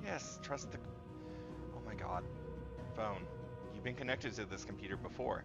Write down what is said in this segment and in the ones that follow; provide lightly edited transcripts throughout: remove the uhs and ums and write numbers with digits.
Yes, trust the... Oh my god. Phone. You've been connected to this computer before.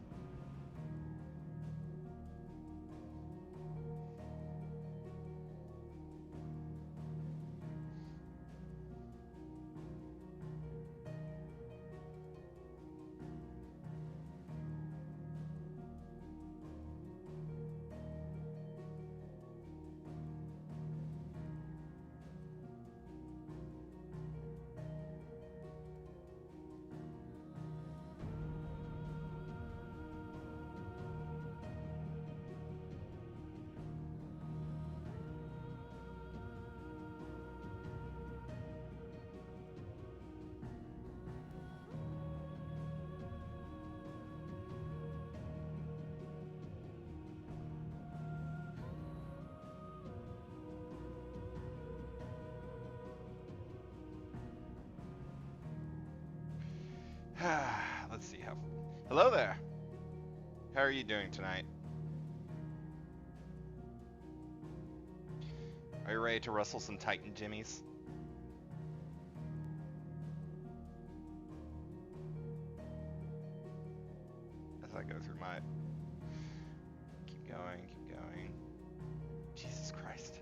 Let's see how... Hello there! How are you doing tonight? Are you ready to wrestle some Titan jimmies? As I go through my... Keep going, keep going. Jesus Christ.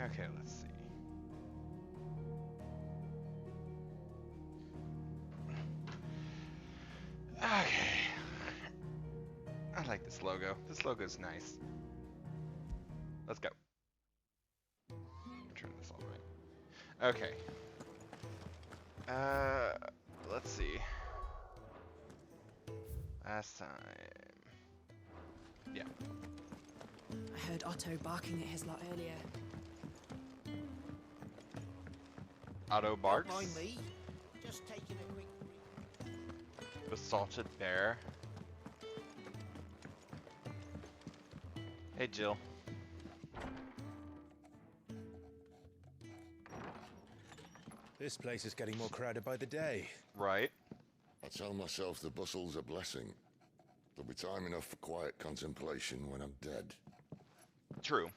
Okay, let's see. Okay. I like this logo. This logo's nice. Let's go. Turn this all the way. Okay. Let's see. Last time. Yeah. I heard Otto barking at his lot earlier. Otto barks. Don't mind me. Just taking a quick... The salted bear. Hey, Jill. This place is getting more crowded by the day. Right. I tell myself the bustle's a blessing. There'll be time enough for quiet contemplation when I'm dead. True.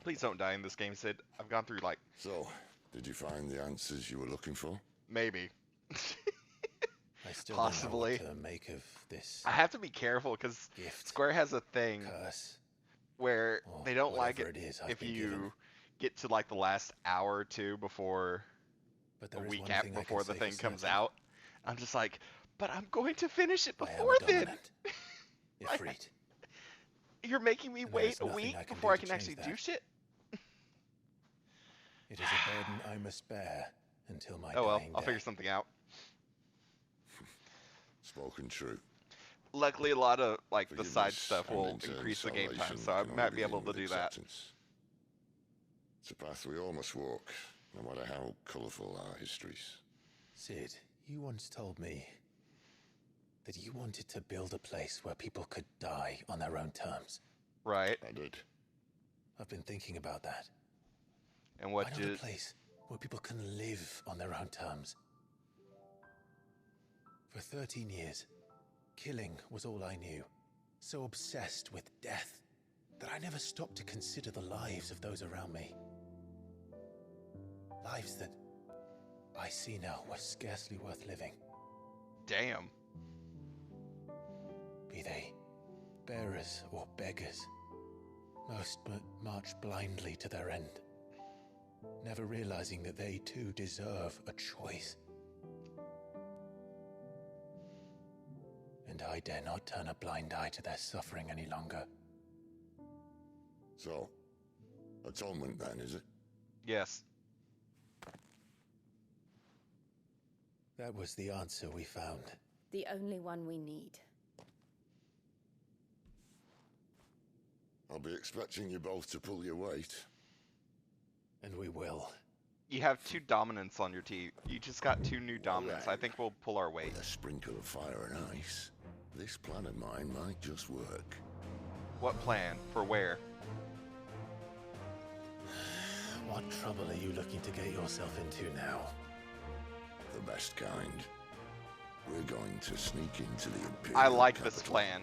Please don't die in this game, Sid. I've gone through, like... So, did you find the answers you were looking for? Maybe. I still Possibly. don't know what to make of this I have to be careful, because gift, Square has a thing curse, where or they don't like whatever it it is I've if been you given. get to, like, the last hour or two before... But a there is week one out thing I before can the say thing for comes certain. out. I'm just like, but I'm going to finish it I am before a then. dominant. I- Ifrit. You're making me And wait there's a nothing week I can before do I to can change actually that. do shit. It is a burden I must bear until my Oh well, dying I'll day. figure something out. Spoken true. Luckily, a lot of like the Forgiveness side stuff and will in turn increase the game time, salvation so I can might only be able begin to with do that. acceptance. It's a path we all must walk, no matter how colourful our histories. Sid, you once told me that you wanted to build a place where people could die on their own terms. Right. I did. I've been thinking about that. And Why what not you a place where people can live on their own terms? For 13 years, killing was all I knew. So obsessed with death that I never stopped to consider the lives of those around me. Lives that I see now were scarcely worth living. damn. Be they bearers or beggars, most but march blindly to their end, never realizing that they too deserve a choice. And I dare not turn a blind eye to their suffering any longer. So, atonement then, is it? Yes. That was the answer we found. The only one we need. I'll be expecting you both to pull your weight. And we will. You have 2 dominants on your team. You just got 2 new dominants. I think we'll pull our weight. With a sprinkle of fire and ice, this plan of mine might just work. What plan? For where? What trouble are you looking to get yourself into now? The best kind. We're going to sneak into the Imperial I like capital. this plan.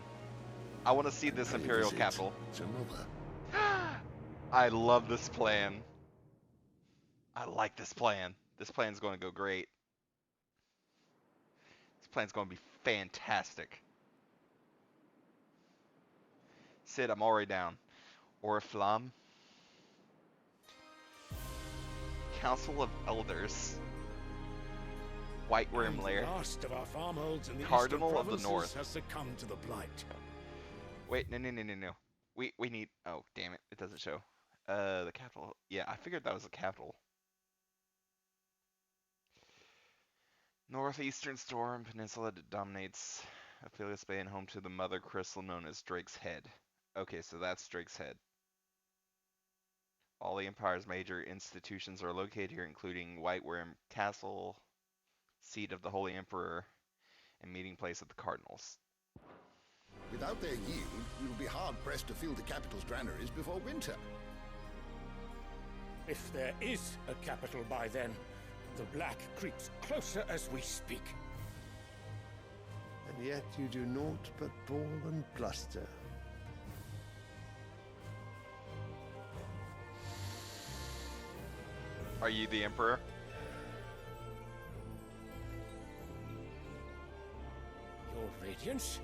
I want to see this Pay a Imperial visit capital. to Mother. I love this plan. I like this plan. This plan's going to go great. This plan's going to be fantastic. Sid, I'm already down. Oriflamme. Council of Elders. White Worm Lair. The last of our farmholds in the Cardinal eastern of the provinces North. has succumbed to the blight. Wait, no. We need. Oh, damn it! It doesn't show. The capital. Yeah, I figured that was the capital. Northeastern Storm Peninsula dominates Aphelios Bay and home to the mother crystal known as Drake's Head. Okay, so that's Drake's Head. All the Empire's major institutions are located here, including White Worm Castle, seat of the Holy Emperor, and meeting place of the Cardinals. Without their yield, we will be hard-pressed to fill the capital's granaries before winter. If there is a capital by then, the black creeps closer as we speak. And yet you do naught but bawl and bluster. Are you the Emperor? Your Radiance?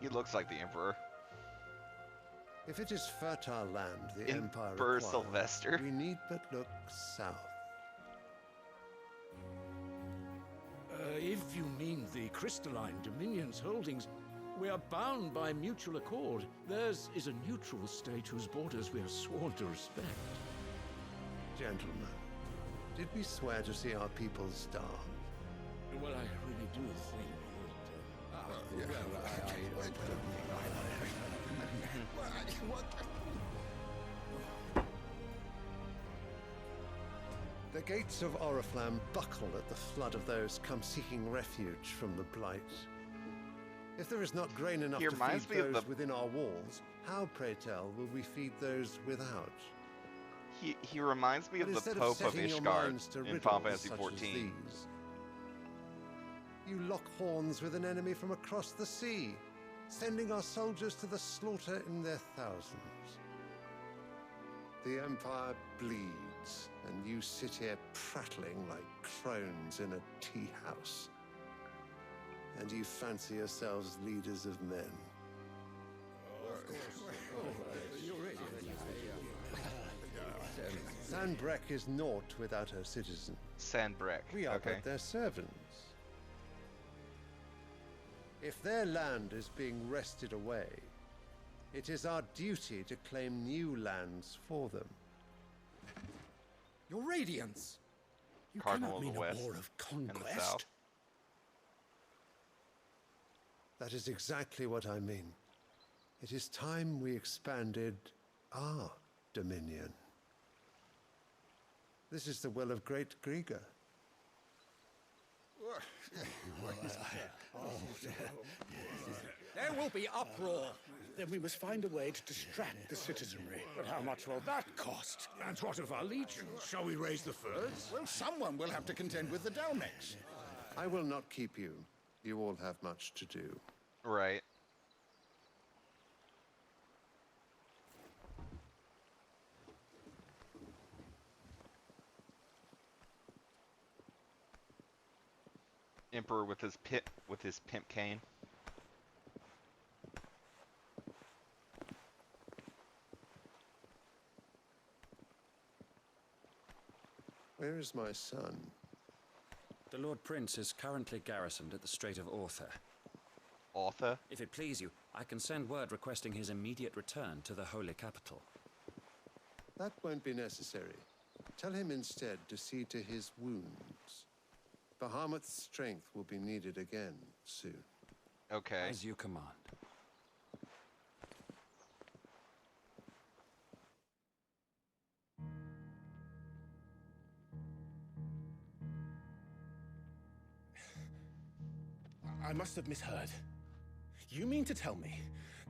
He looks like the Emperor. If it is fertile land the Empire Emperor requires, Sylvester. we need but look south. If you mean the crystalline Dominion's holdings, we are bound by mutual accord. Theirs is a neutral state whose borders we are sworn to respect. Gentlemen, did we swear to see our people starve? Well, I really do think The gates of Oriflamme buckle at the flood of those come seeking refuge from the blight. If there is not grain enough He to reminds feed me of those the- within our walls, how, pray tell, will we feed those without? He reminds me But of the instead Pope of setting your Ishgard minds to in riddles Final Fantasy such as XIV. these, you lock horns with an enemy from across the sea, sending our soldiers to the slaughter in their thousands. The Empire bleeds, and you sit here prattling like crones in a tea house. And you fancy yourselves leaders of men. Sandbreck is naught without her citizens. Sandbreck. We are Okay. but their servants. If their land is being wrested away, it is our duty to claim new lands for them. Your Radiance! You Cardinal cannot of the mean a West war of and the conquest. South. That is exactly what I mean. It is time we expanded our dominion. This is the will of great Grieger. There will be uproar. Then we must find a way to distract the citizenry. But how much will that cost? And what of our legions? Shall we raise the furs? Well, someone will have to contend with the Dalmex. I will not keep you. You all have much to do. Right. Emperor with his pimp cane. Where is my son? The Lord Prince is currently garrisoned at the Strait of Arthur. Arthur? If it please you, I can send word requesting his immediate return to the Holy Capital. That won't be necessary. Tell him instead to see to his wounds. Bahamut's strength will be needed again soon. Okay. As you command. must have misheard. You mean to tell me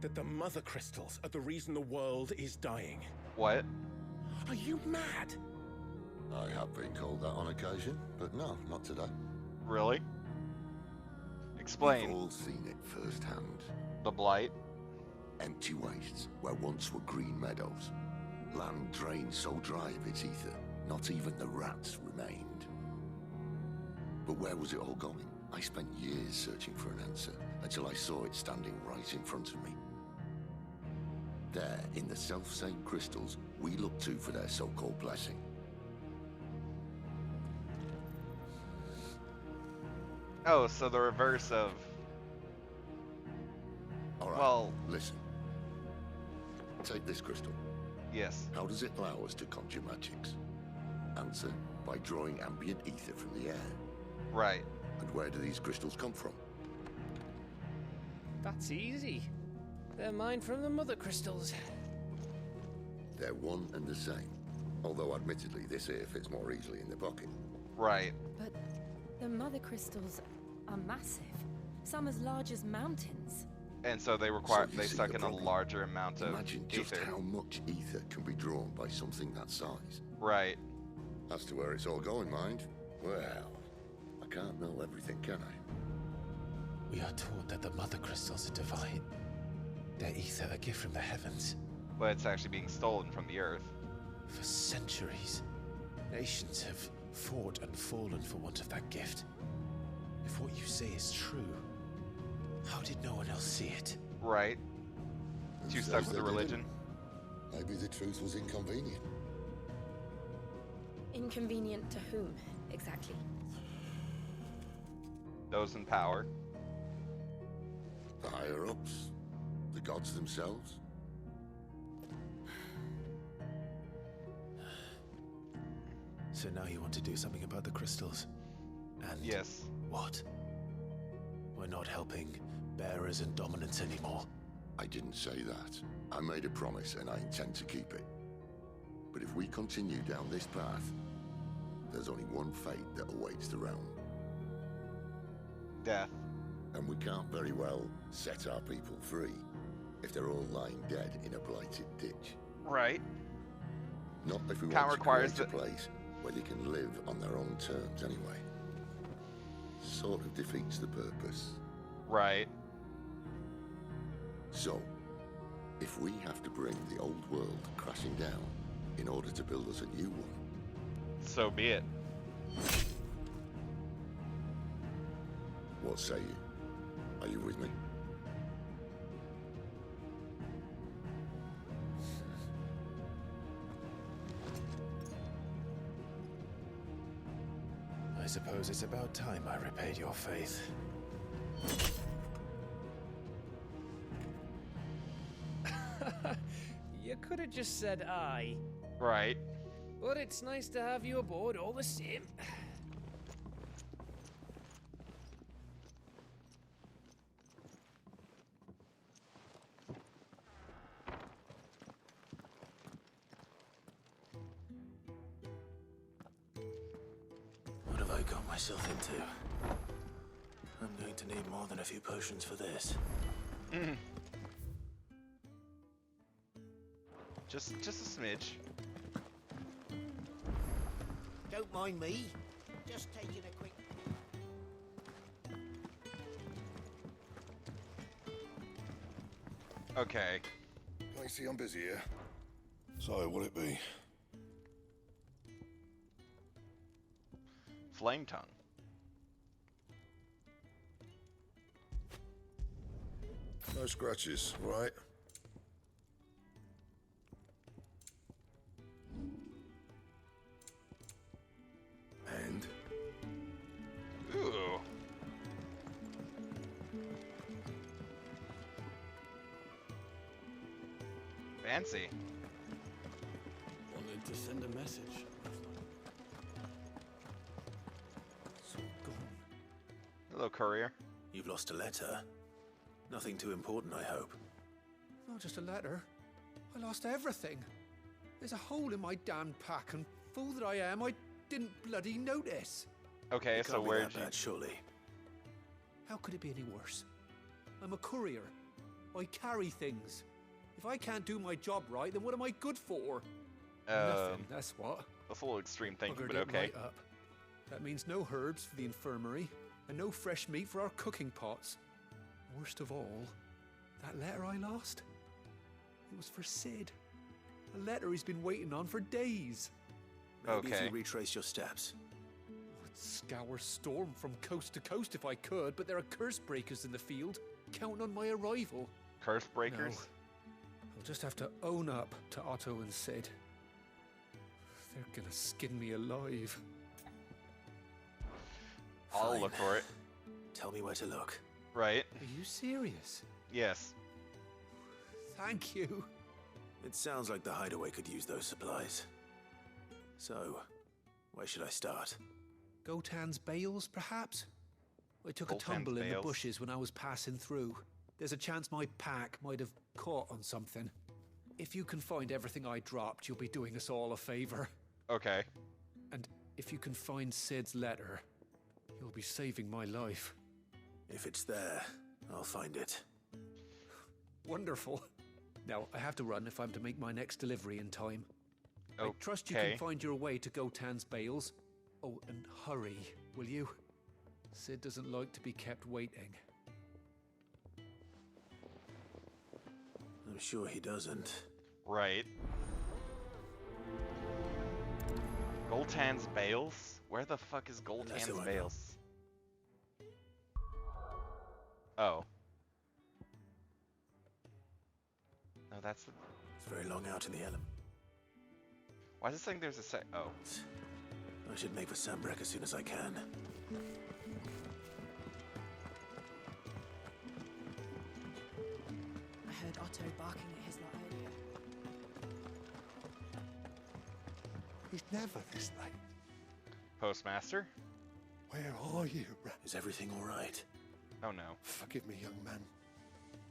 that the mother crystals are the reason the world is dying? What? Are you mad? I have been called that on occasion, but no, not today. Really? We've Explain. all seen it firsthand. The blight? Empty wastes where once were green meadows. Land drained so dry of its ether, not even the rats remained. But where was it all going? I spent years searching for an answer, until I saw it standing right in front of me. There, in the self-same crystals, we look to for their so-called blessing. Oh, so the reverse of... Alright, Well- listen. Take this crystal. Yes. How does it allow us to conjure magics? Answer, by drawing ambient ether from the air. Right. And where do these crystals come from? That's easy. They're mined from the mother crystals. They're one and the same. Although admittedly, this here fits more easily in the pocket. Right. But the mother crystals are massive. Some as large as mountains. And so they require, So you they see suck the in a problem. larger amount of Imagine just ether. how much ether can be drawn by something that size. Right. As to where it's all going, mind, well, I can't know everything, can I? We are taught that the mother crystals are divine. Their ether a gift from the heavens. But it's actually being stolen from the earth. For centuries, nations have fought and fallen for want of that gift. If what you say is true, how did no one else see it? Right. Who Too says stuck with they the religion. didn't? Maybe the truth was inconvenient. Inconvenient to whom, exactly? Those in power. The higher-ups? The gods themselves? So now you want to do something about the crystals? And Yes. what? We're not helping bearers and dominants anymore. I didn't say that. I made a promise and I intend to keep it. But if we continue down this path, there's only one fate that awaits the realm. Death. And we can't very well set our people free if they're all lying dead in a blighted ditch. Right. Not if we Count want to requires create a place where they can live on their own terms anyway. Sort of defeats the purpose. Right. So, if we have to bring the old world crashing down in order to build us a new one, So be it. what say you? Are you with me? I suppose it's about time I repaid your faith. You could have just said aye. Right. But it's nice to have you aboard all the same. What have I got myself into? I'm going to need more than a few potions for this. Just a smidge. Don't mind me. Just taking a quick... Okay. Lacey, I'm busy here. So, what'll it be? Flame tongue. No scratches, right? And? Ooh. Fancy. Wanted to send a message. So gone. Hello, courier. You've lost a letter. Nothing too important, I hope. Not just a letter. I lost everything. There's a hole in my damn pack, and fool that I am, I didn't bloody notice. Okay, It so can't be where'd that you... bad, surely. How could it be any worse? I'm a courier. I carry things. If I can't do my job right, then what am I good for? Nothing, that's what. That's a little extreme thinking, Buggered but it okay. right up. That means no herbs for the infirmary, and no fresh meat for our cooking pots. Worst of all, that letter I lost? It was for Sid. A letter he's been waiting on for days. Maybe if Okay. you retrace your steps. I'd scour Storm from coast to coast if I could, but there are curse breakers in the field, counting on my arrival. Curse breakers? No. I'll just have to own up to Otto and Sid. They're gonna skin me alive. I'll Fine. look for it. Tell me where to look. Right. Are you serious? Yes. Thank you. It sounds like the hideaway could use those supplies. So, where should I start? Gotan's bales, perhaps? I took a Gotan's tumble in the bales? bushes when I was passing through. There's a chance my pack might have caught on something. If you can find everything I dropped, you'll be doing us all a favor. Okay. And if you can find Sid's letter, you'll be saving my life. If it's there, I'll find it. Wonderful. Now, I have to run if I'm to make my next delivery in time. I trust you Okay. can find your way to Gotan's bales. Oh, and hurry, will you? Sid doesn't like to be kept waiting. I'm sure he doesn't. Right. Goltan's Bales? Where the fuck is Unless I Goltan's know. Bales? Oh. No, that's the... It's very long out in the element. Why does it saying there's a sec... Oh. I should make for Sambrek as soon as I can. I heard Otto barking at his lot earlier. He's never this late. Postmaster? Where are you, Is everything all right? Oh no. Forgive me, young man.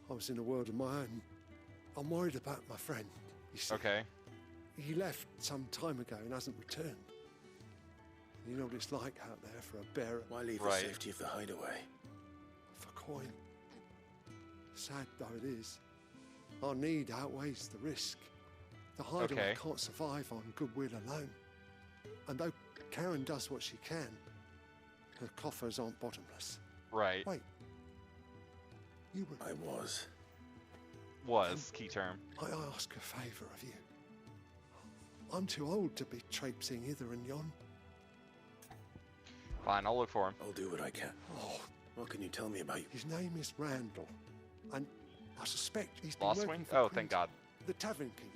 I was in a world of my own. I'm worried about my friend. You see, Okay. he left some time ago and hasn't returned. You know what it's like out there for a bearer. Why leave Right. the safety of the hideaway? For coin. Sad though it is, our need outweighs the risk. The hideaway Okay. can't survive on goodwill alone. And though Karen does what she can, her coffers aren't bottomless. Right. Wait. You were... I was. Was, key term. I ask a favour of you. I'm too old to be traipsing hither and yon. Fine, I'll look for him. I'll do what I can. Oh, What can you tell me about you? his name is Randall, and I suspect he's been Lost working Wing? for Oh, thank God. the tavern keeper.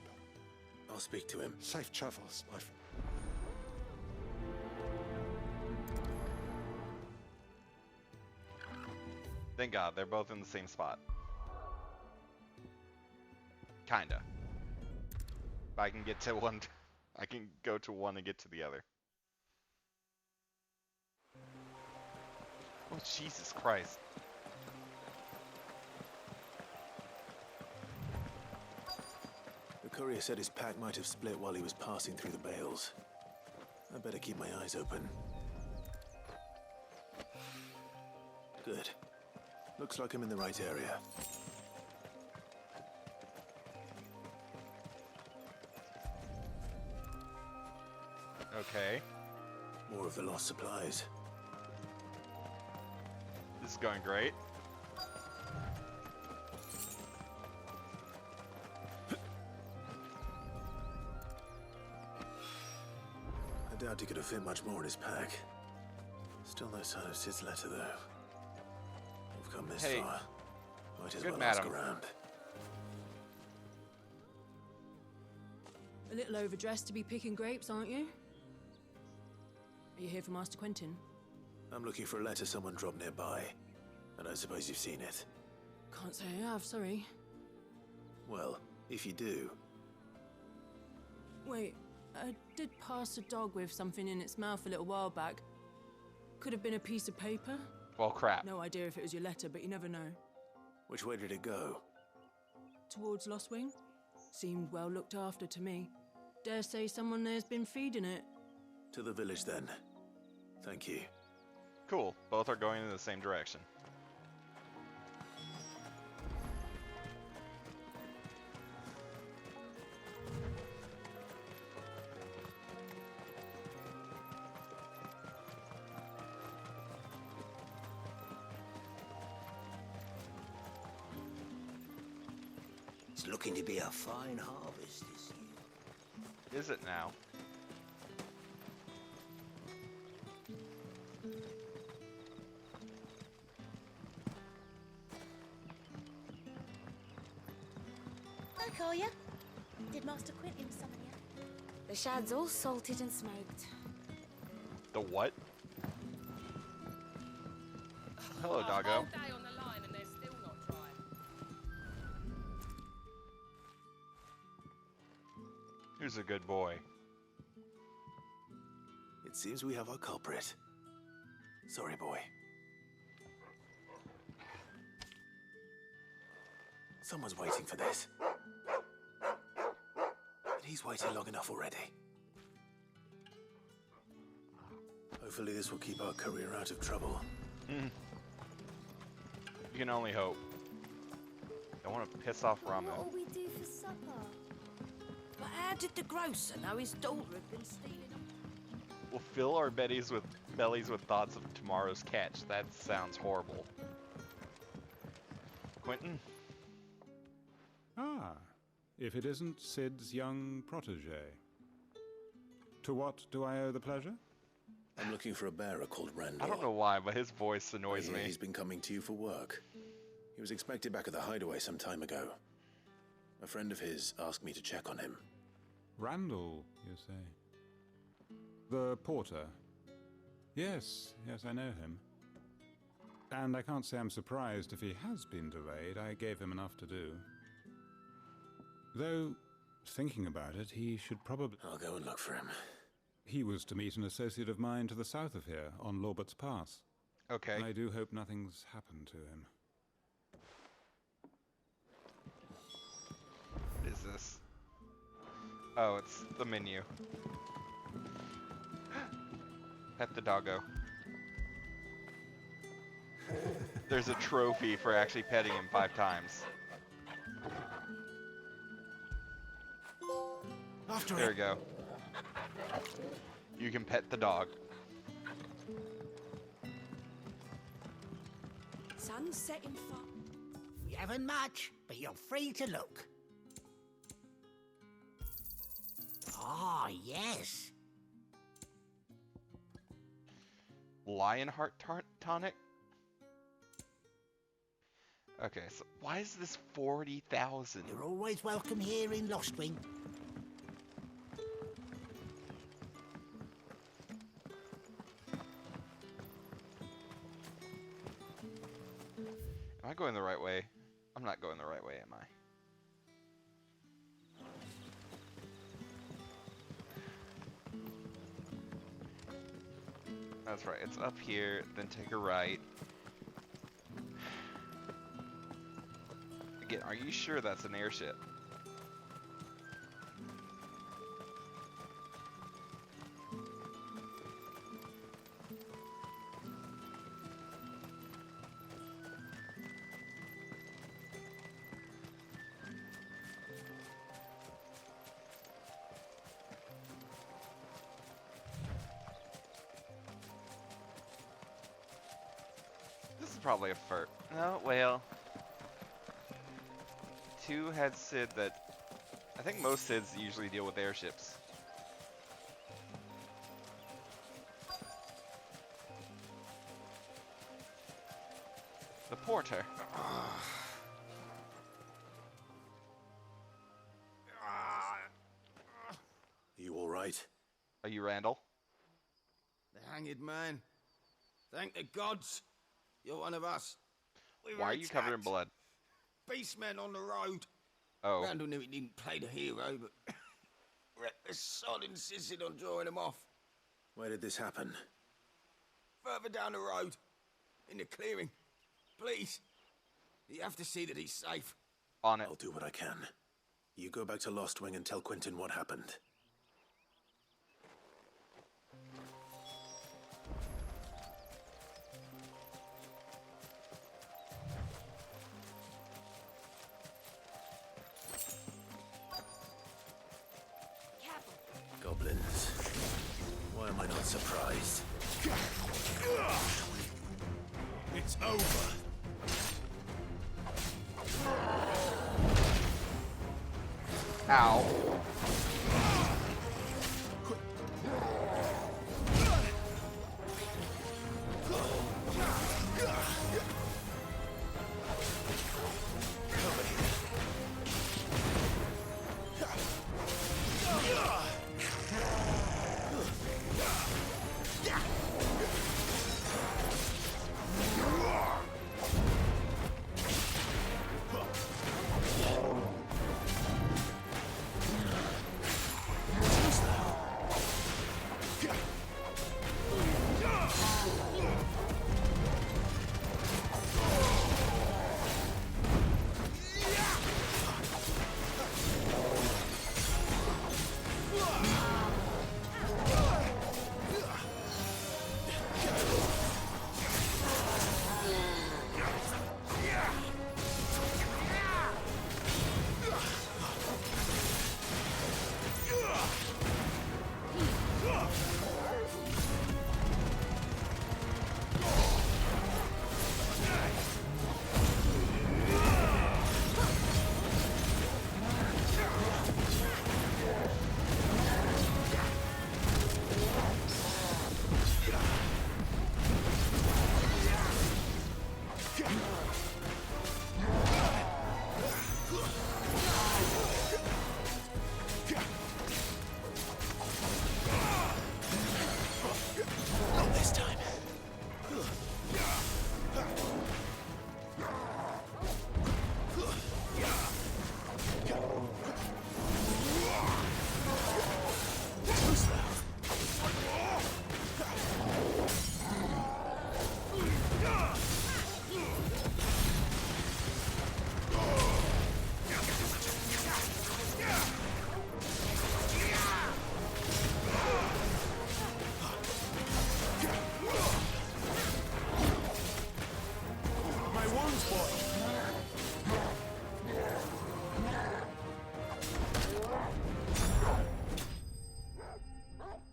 I'll speak to him. Safe travels, my friend. Thank God, they're both in the same spot. Kinda. If I can get to one, I can go to one and get to the other. Oh, Jesus Christ. The courier said his pack might have split while he was passing through the bales. I better keep my eyes open. Good. Looks like I'm in the right area. Okay. More of the lost supplies. This is going great. I doubt he could have fit much more in his pack. Still no sign of Sid's letter, though. We've come this Hey, far. Might as good well ask madam. around. A little overdressed to be picking grapes, aren't you? Are you here for Master Quentin? I'm looking for a letter someone dropped nearby. And I suppose you've seen it. Can't say I have, sorry. Well, if you do, Wait, I did pass a dog with something in its mouth a little while back. Could have been a piece of paper. Well, crap. No idea if it was your letter, but you never know. which way did it go? Towards Lost Wing? Seemed well looked after to me. Dare say someone there's been feeding it. To the village, then. Thank you. Cool. Both are going in the same direction. It's looking to be a fine harvest this year. Is it now? Hi, Collier. Did Master Quentin summon you? The shad's all salted and smoked. The what? Hello, A doggo. whole day on the line and they're still not dry. Who's a good boy? It seems we have our culprit. Sorry, boy. Someone's waiting for this. And he's waited long enough already. Hopefully this will keep our career out of trouble. You can only hope. Don't want to piss off Ramu. What'll we do for supper? But how did the grocer know his daughter had been stealing them? We'll fill our bellies with thoughts of tomorrow's catch. That sounds horrible. Quentin? Ah, if it isn't Sid's young protege. To what do I owe the pleasure? I'm looking for a bearer called Randall. I don't know why, but his voice annoys me. He's been coming to you for work. He was expected back at the hideaway some time ago. A friend of his asked me to check on him. Randall, you say? The porter? Yes, I know him. And I can't say I'm surprised if he has been delayed. I gave him enough to do. Though, thinking about it, he should probably... I'll go and look for him. He was to meet an associate of mine to the south of here, on Lorbert's Pass. Okay. And I do hope nothing's happened to him. What is this? Oh, it's the menu. Pet the doggo. There's a trophy for actually petting him 5 times. After There we go. You can pet the dog. Sun's setting far. We haven't much, but you're free to look. Ah, yes. Lionheart tonic? Okay, so why is this 40,000? You're always welcome here in Lostwing. Am I going the right way? I'm not going the right way, am I? That's right, it's up here, then take a right. Again, are you sure that's an airship? This is probably a fur. No, well. 2 had Sid that... I think most Sids usually deal with airships. The porter. You all right? Are you Randall? The hanged man. Thank the gods. You're one of us. We were Why are you covered in attacked. blood? Beastmen on the road. Oh. Randall knew he didn't play the hero, but the sod insisted on drawing him off. Where did this happen? Further down the road. In the clearing. Please. You have to see that he's safe. On it. I'll do what I can. You go back to Lost Wing and tell Quentin what happened. Goblins. Why am I not surprised? It's over. Ow.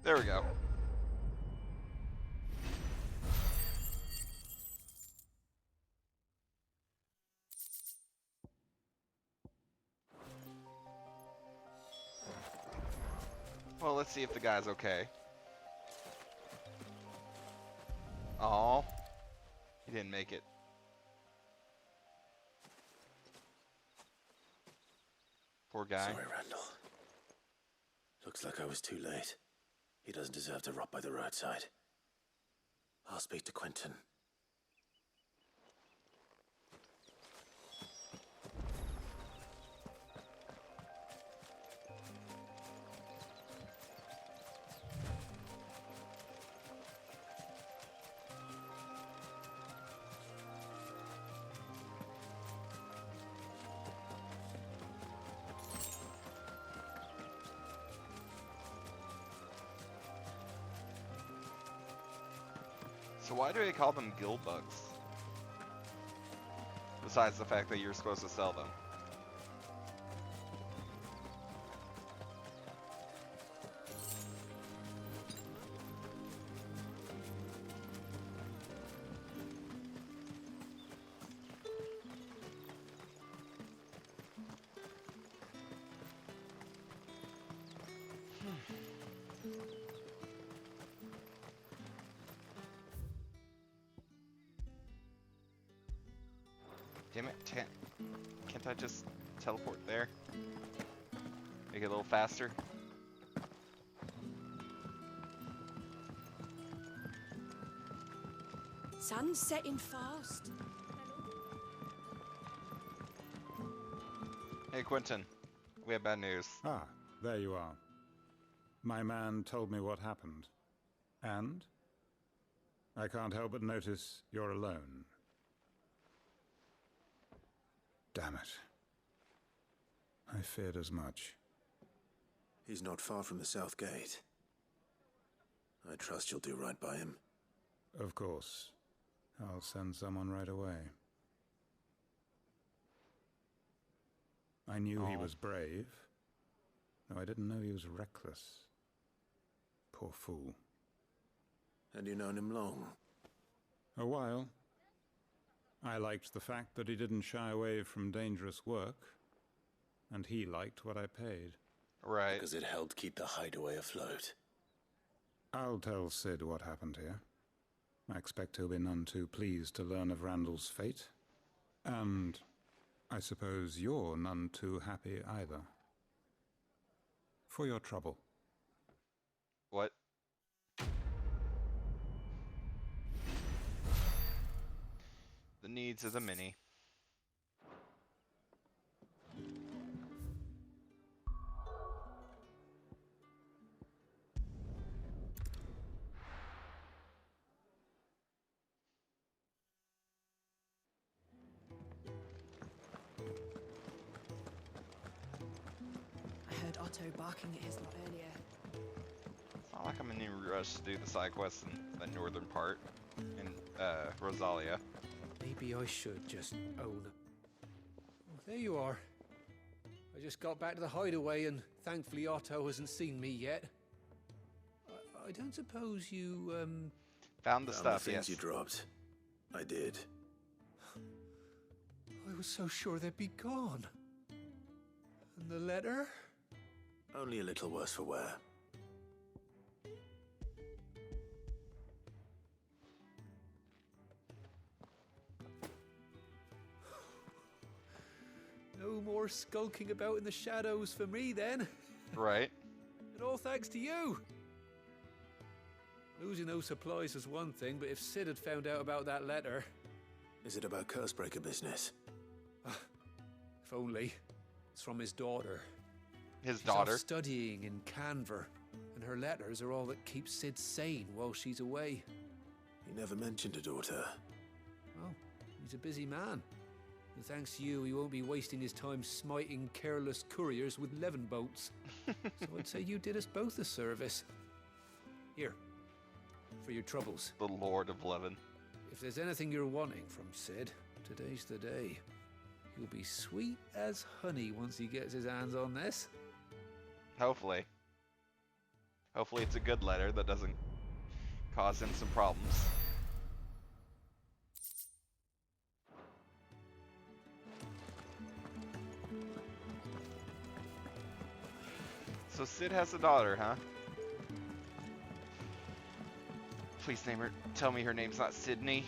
There we go. Well, let's see if the guy's okay. Oh, he didn't make it. Poor guy. Sorry, Randall. Looks like I was too late. He doesn't deserve to rot by the roadside. I'll speak to Quentin. So why do they call them gill bugs? Besides the fact that you're supposed to sell them. Damn it, can't I just teleport there? Make it a little faster? Sun's setting fast. Hey Quentin, we have bad news. Ah, there you are. My man told me what happened. And? I can't help but notice you're alone. Damn it. I feared as much. He's not far from the south gate. I trust you'll do right by him. Of course. I'll send someone right away. I knew he was brave, though I didn't know he was reckless. Poor fool. And you known him long? A while. I liked the fact that he didn't shy away from dangerous work. and he liked what I paid. Right. Because it helped keep the hideaway afloat. I'll tell Sid what happened here. I expect he'll be none too pleased to learn of Randall's fate. And I suppose you're none too happy either. For your trouble. What? The needs of the many. I heard Otto barking at his lot earlier. It's not like I'm in any rush to do the side quests in the northern part in Rosalia. Maybe I should just own it. Oh, there you are. I just got back to the hideaway and thankfully Otto hasn't seen me yet. I don't suppose you, Found the stuff, the yes. things you dropped. I did. I was so sure they'd be gone. And the letter? Only a little worse for wear. No more skulking about in the shadows for me then. Right. And all thanks to you. Losing those supplies was one thing, but if Sid had found out about that letter... Is it about Cursebreaker business? If only. It's from his daughter. His She's daughter? off studying in Canver, and her letters are all that keeps Sid sane while she's away. He never mentioned a daughter. Well, he's a busy man. And thanks to you, he won't be wasting his time smiting careless couriers with levin bolts. So I'd say you did us both a service. Here, for your troubles. The Lord of Levin. If there's anything you're wanting from Sid, today's the day. He'll be sweet as honey once he gets his hands on this. Hopefully. Hopefully it's a good letter that doesn't cause him some problems. So Sid has a daughter, huh? Please tell me her name's not Sydney.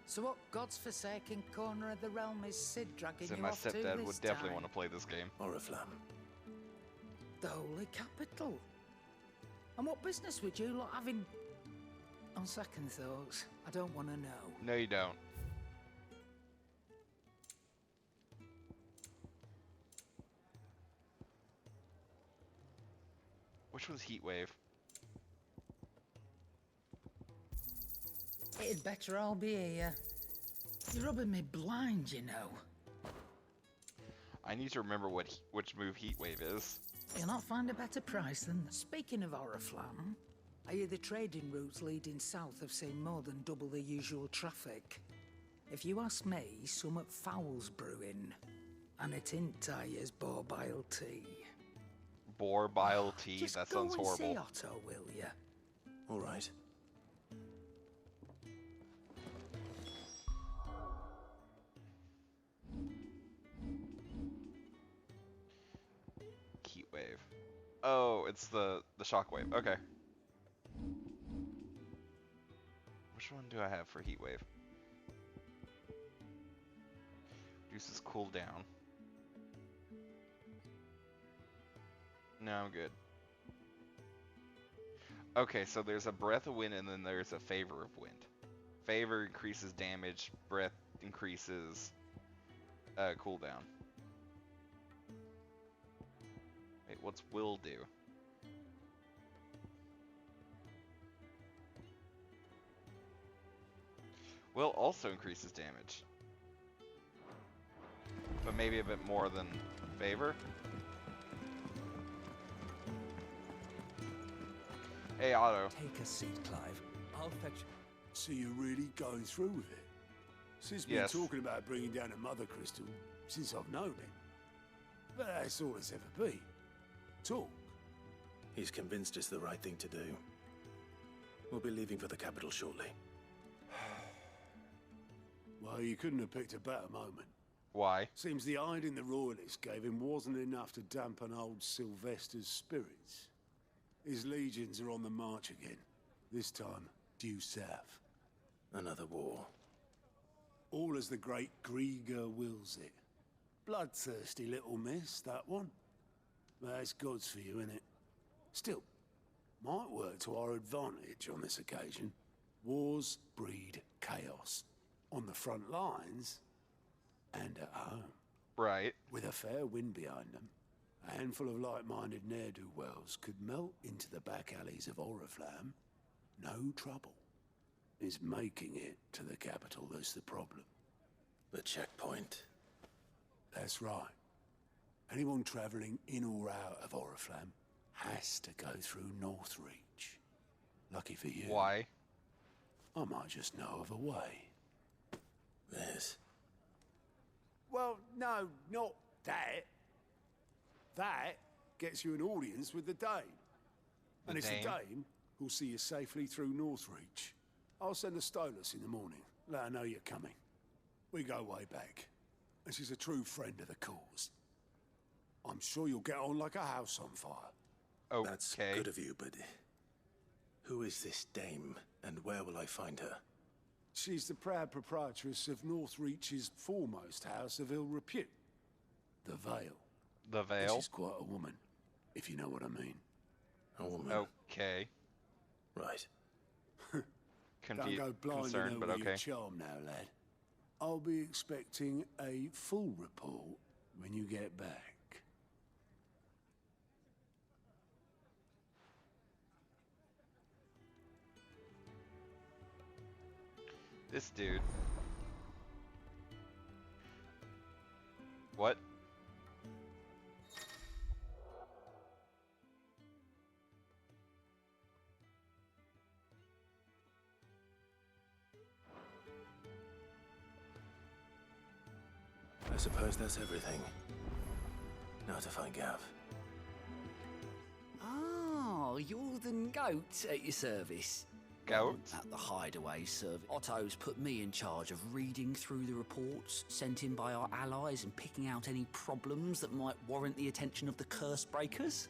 So what God's forsaken corner of the realm is Sid dragging So you my off to stepdad this would definitely time? want to play this game. Oriflamme. The Holy Capital. And what business would you lot have in... On second thoughts, I don't want to know. No, you don't. Which one's Heatwave? It'd better all be here. You're rubbing me blind, you know. I need to remember which move Heatwave is. You'll not find a better price than... Speaking of Oriflamme, I hear the trading routes leading south have seen more than double the usual traffic. If you ask me, summat foul's brewing. And it ain't tires boar bile tea. Boar bile tea? Just That go sounds and horrible. see Otto, will ya? All right. Heatwave. Oh, it's the shockwave. Okay. Which one do I have for Heatwave? Reduces cooldown. No, I'm good. Okay, so there's a Breath of Wind and then there's a Favor of Wind. Favor increases damage, Breath increases cooldown. Wait, what's Will do? Will also increases damage. But maybe a bit more than Favor? Hey, Otto. Take a seat, Clive. I'll fetch... So you're really going through with it? Sid's been Yes. talking about bringing down a mother crystal since I've known him. But that's all it's ever been. Talk. He's convinced it's the right thing to do. We'll be leaving for the capital shortly. Well, you couldn't have picked a better moment. Why? Seems the hiding the royalists gave him wasn't enough to dampen old Sylvester's spirits. His legions are on the march again, this time due south. Another war. All as the great Grieger wills it. Bloodthirsty little miss, that one. That's God's for you, innit? Still, might work to our advantage on this occasion. Wars breed chaos. On the front lines, and at home. Right. With a fair wind behind them, a handful of like-minded ne'er-do-wells could melt into the back alleys of Oriflamme. No trouble. It's making it to the capital that's the problem. The checkpoint. That's right. Anyone travelling in or out of Oriflamme has to go through Northreach. Lucky for you. Why? I might just know of a way. This. Well, no, not that. That gets you an audience with the Dame. And it's the Dame who'll see you safely through Northreach. I'll send a Stolas in the morning. Let her know you're coming. We go way back. And she's a true friend of the cause. I'm sure you'll get on like a house on fire. Okay. That's good of you, but who is this Dame, and where will I find her? She's the proud proprietress of Northreach's foremost house of ill repute. The Vale. The Vale? She's quite a woman, if you know what I mean. A woman. Okay. Right. Don't go blinding concerned, but over your okay. charm now, lad. I'll be expecting a full report when you get back. This dude. What? I suppose that's everything. Now to find Gav. Oh, you're the goat at your service. Goat? At the hideaway service. Otto's put me in charge of reading through the reports sent in by our allies and picking out any problems that might warrant the attention of the curse breakers.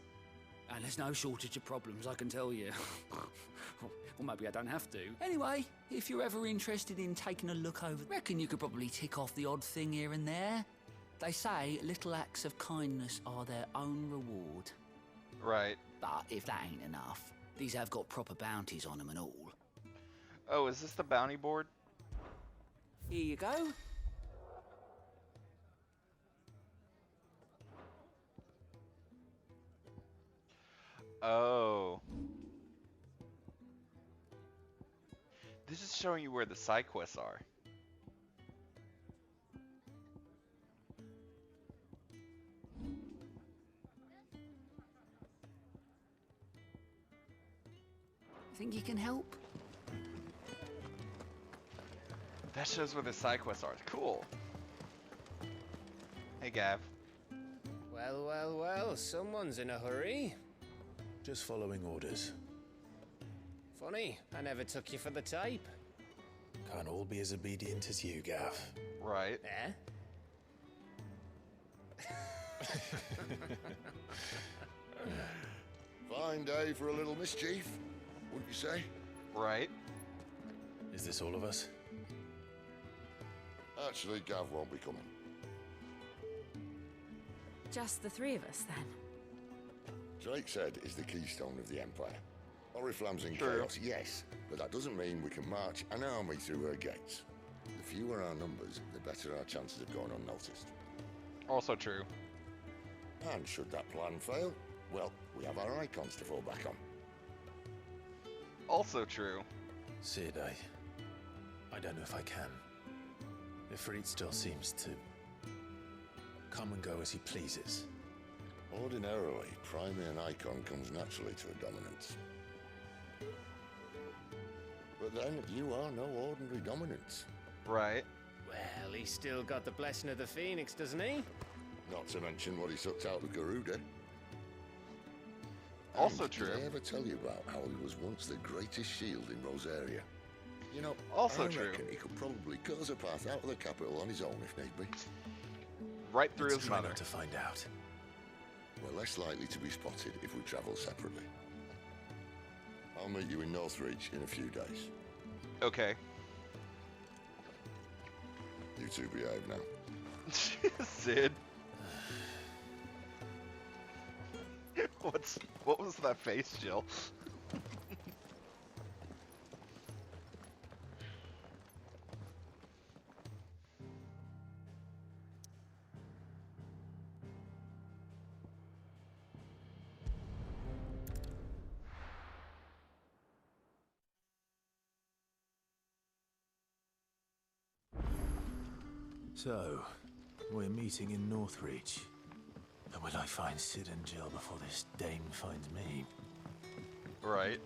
And there's no shortage of problems, I can tell you. Well, maybe I don't have to. Anyway, if you're ever interested in taking a look over, reckon you could probably tick off the odd thing here and there. They say little acts of kindness are their own reward. Right. But if that ain't enough, these have got proper bounties on them and all. Oh, is this the bounty board? Here you go. Oh. This is showing you where the side quests are. Think you can help? That shows where the side quests are. Cool. Hey, Gav. Well, well, well, someone's in a hurry. Just following orders. Funny, I never took you for the type. Can't all be as obedient as you, Gav. Right. Eh? Fine day for a little mischief, wouldn't you say? Right. Is this all of us? Actually, Gav won't be coming. Just the three of us, then? Drake said is the keystone of the Empire. Oriflamme's in True. chaos, yes, but that doesn't mean we can march an army through her gates. The fewer our numbers, the better our chances of going unnoticed. Also true. And should that plan fail, well, we have our icons to fall back on. Also true. Sid, I don't know if I can. Ifrit still seems to come and go as he pleases. Ordinarily, priming an icon comes naturally to a dominance. But then, you are no ordinary dominance. Right. Well, he's still got the blessing of the Phoenix, doesn't he? Not to mention what he sucked out of Garuda. Also And true. Did I ever tell you about how he was once the greatest shield in Rosaria? You know, Also I true. reckon he could probably cut us a path out of the capital on his own if need be. right through Let's his try mother. not to find out. We're less likely to be spotted if we travel separately. I'll meet you in Northreach in a few days. Okay. You two behave now. Sid. What was that face, Jill? So, we're meeting in Northreach. And will I find Sid and Jill before this dame finds me? Right.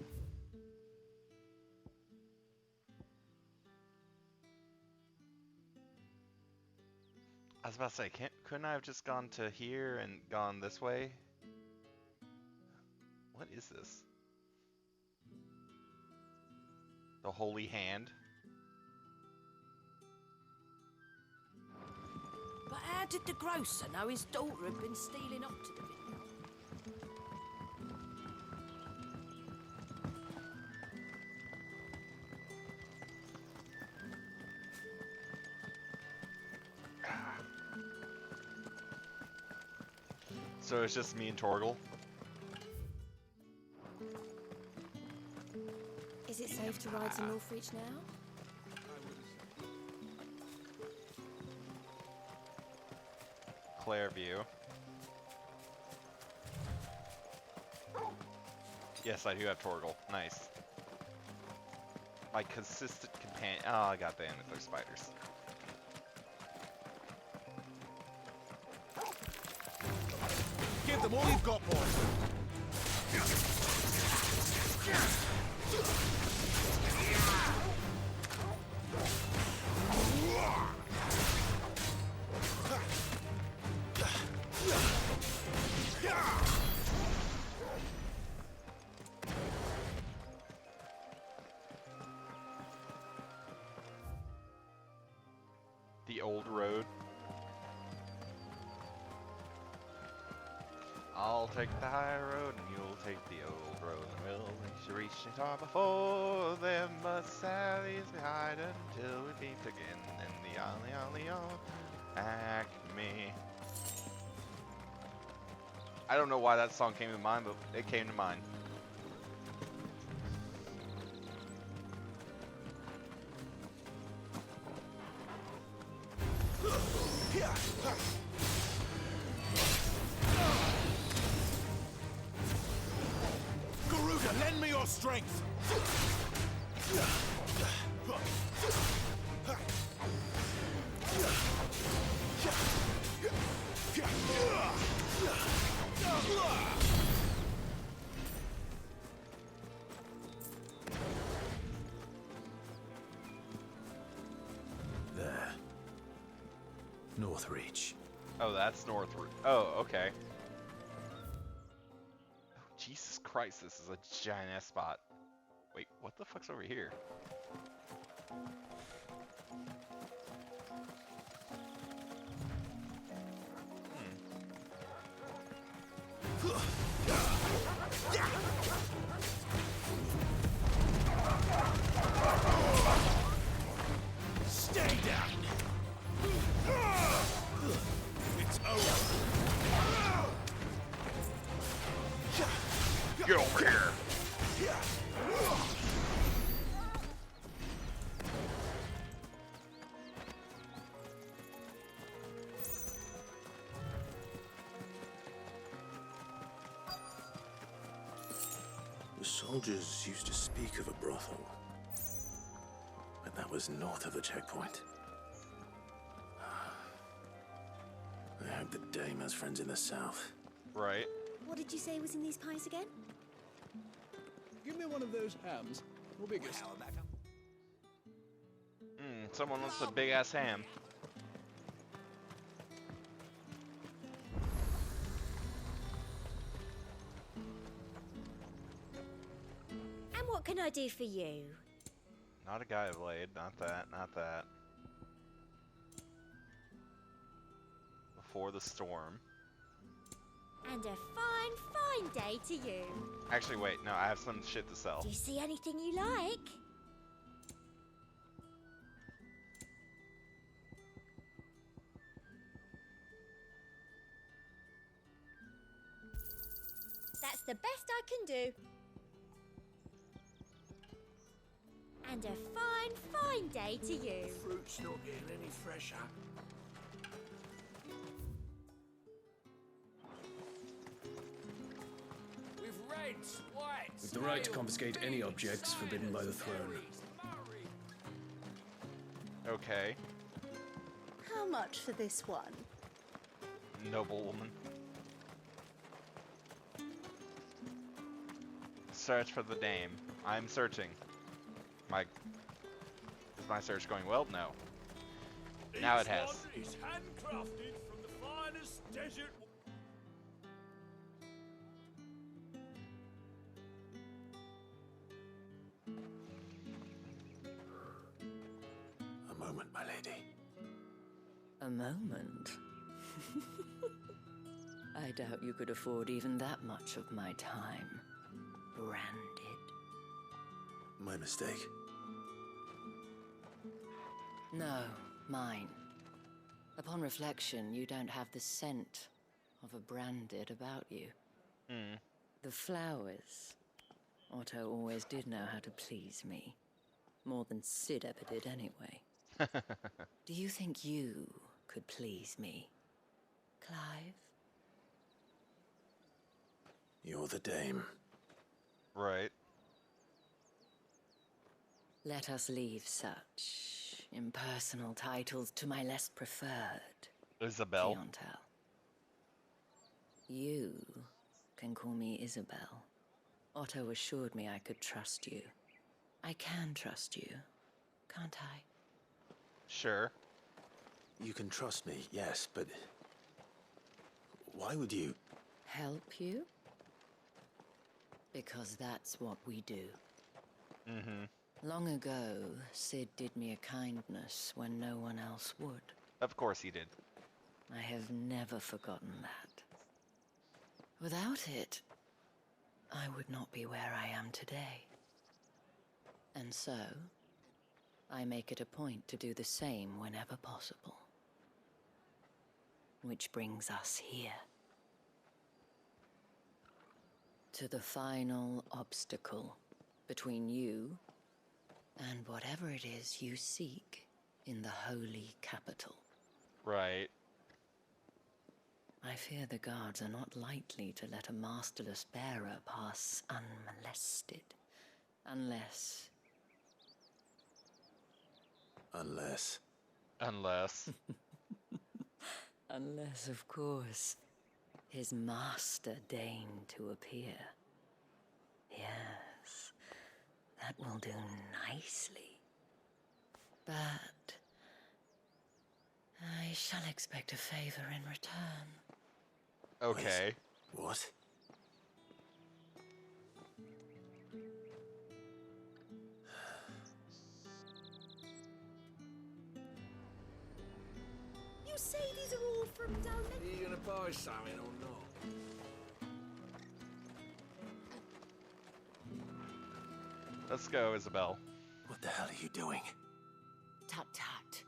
I was about to say, couldn't I have just gone to here and gone this way? What is this? The Holy Hand? But how did the grocer know his daughter had been stealing up to the vineyard? So it's just me and Torgal? Is it safe to ride to Northreach now? Clairview. Yes, I do have Torgal. Nice. My consistent companion. Oh, god damn it, they're spiders. Give them all you've got, boys. The old road. I'll take the high road and you'll take the old road. And we'll reach the top before them, but Sally's behind until we meet again in the ollie Acme. I don't know why that song came to mind, but it came to mind. Garuda, lend me your strength. There. Northreach. Oh, that's Northreach. Oh, okay. Oh, Jesus Christ, this is a giant ass spot. Wait, what the fuck's over here? Stay down. It's over. Get over here. The soldiers used to speak of a brothel. But that was north of the checkpoint. I hope the dame has friends in the south. Right. What did you say was in these pies again? Give me one of those hams. Or biggest. Someone wants a big ass ham. And what can I do for you? Not a guy blade, not that, not that. A before the storm. And a fine, fine day to you. Actually, wait, no, I have some shit to sell. Do you see anything you like? That's the best I can do. And a fine, fine day to you. Fruit's not getting any fresher. With reds, whites, With the right to confiscate any objects forbidden by the throne. Okay, How much for this one? noblewoman. Search for the dame. I'm searching. Is my search going well? No. Now it has. Each one is handcrafted from the finest desert. A moment, my lady. A moment? I doubt you could afford even that much of my time. Branded. My mistake. No, mine. Upon reflection, you don't have the scent of a branded about you. The flowers. Otto always did know how to please me. More than Sid ever did anyway. Do you think you could please me, Clive? You're the dame. Right. Let us leave such impersonal titles to my less preferred Isabel. clientele. You can call me Isabel. Otto assured me I could trust you. I can trust you, can't I? Sure. You can trust me, yes, but why would you? Help you? Because that's what we do. Long ago, Sid did me a kindness when no one else would. Of course he did. I have never forgotten that. Without it, I would not be where I am today. And so, I make it a point to do the same whenever possible. Which brings us here. To the final obstacle between you and whatever it is you seek in the holy capital. Right. I fear the guards are not likely to let a masterless bearer pass unmolested. Unless... Unless, of course, his master deigned to appear. Yes, that will do nicely. But I shall expect a favor in return. Okay. Wait, what? You say these are all from down there? Are you gonna buy something or not? Let's go, Isabel. What the hell are you doing? Tut tut.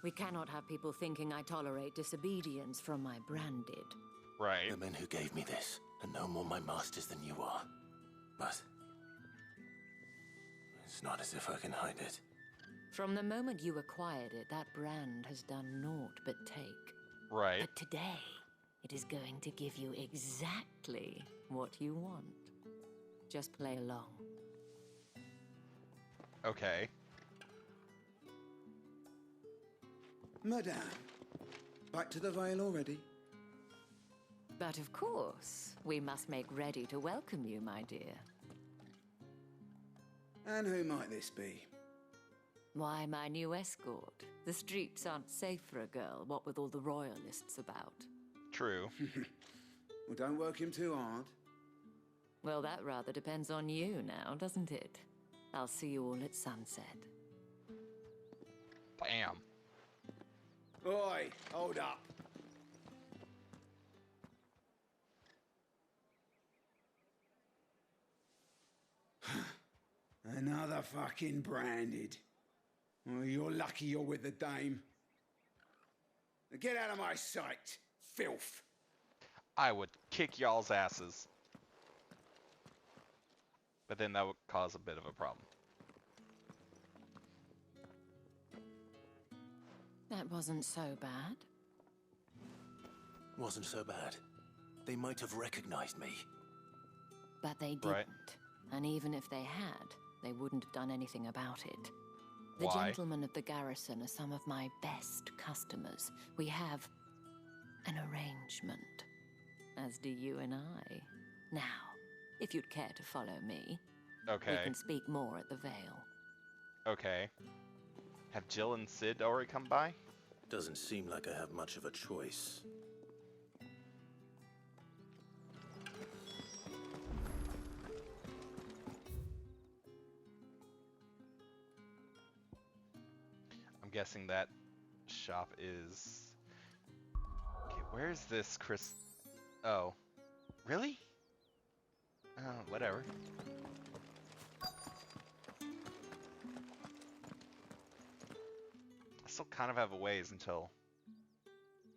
We cannot have people thinking I tolerate disobedience from my branded. Right. The men who gave me this are no more my masters than you are. But it's not as if I can hide it. From the moment you acquired it, that brand has done naught but take. Right. But today, it is going to give you exactly what you want. Just play along. Okay. Madame, back to the Vale already? But of course, we must make ready to welcome you, my dear. And who might this be? Why, my new escort. The streets aren't safe for a girl, what with all the royalists about. True. Well, don't work him too hard. Well, that rather depends on you now, doesn't it? I'll see you all at sunset. Damn. Oi, hold up. Another fucking branded. Well, you're lucky you're with the dame. Now get out of my sight, filth. I would kick y'all's asses. But then that would cause a bit of a problem. That wasn't so bad. Wasn't so bad. They might have recognized me. But they didn't. Right. And even if they had, they wouldn't have done anything about it. The Why? gentlemen of the garrison are some of my best customers. We have an arrangement, as do you and I. Now, if you'd care to follow me, Okay. we can speak more at the Vale. Okay. Have Jill and Sid already come by? Doesn't seem like I have much of a choice. I'm guessing that shop is... Okay, where's this Chris... Oh. Really? Oh, whatever. I still kind of have a ways until...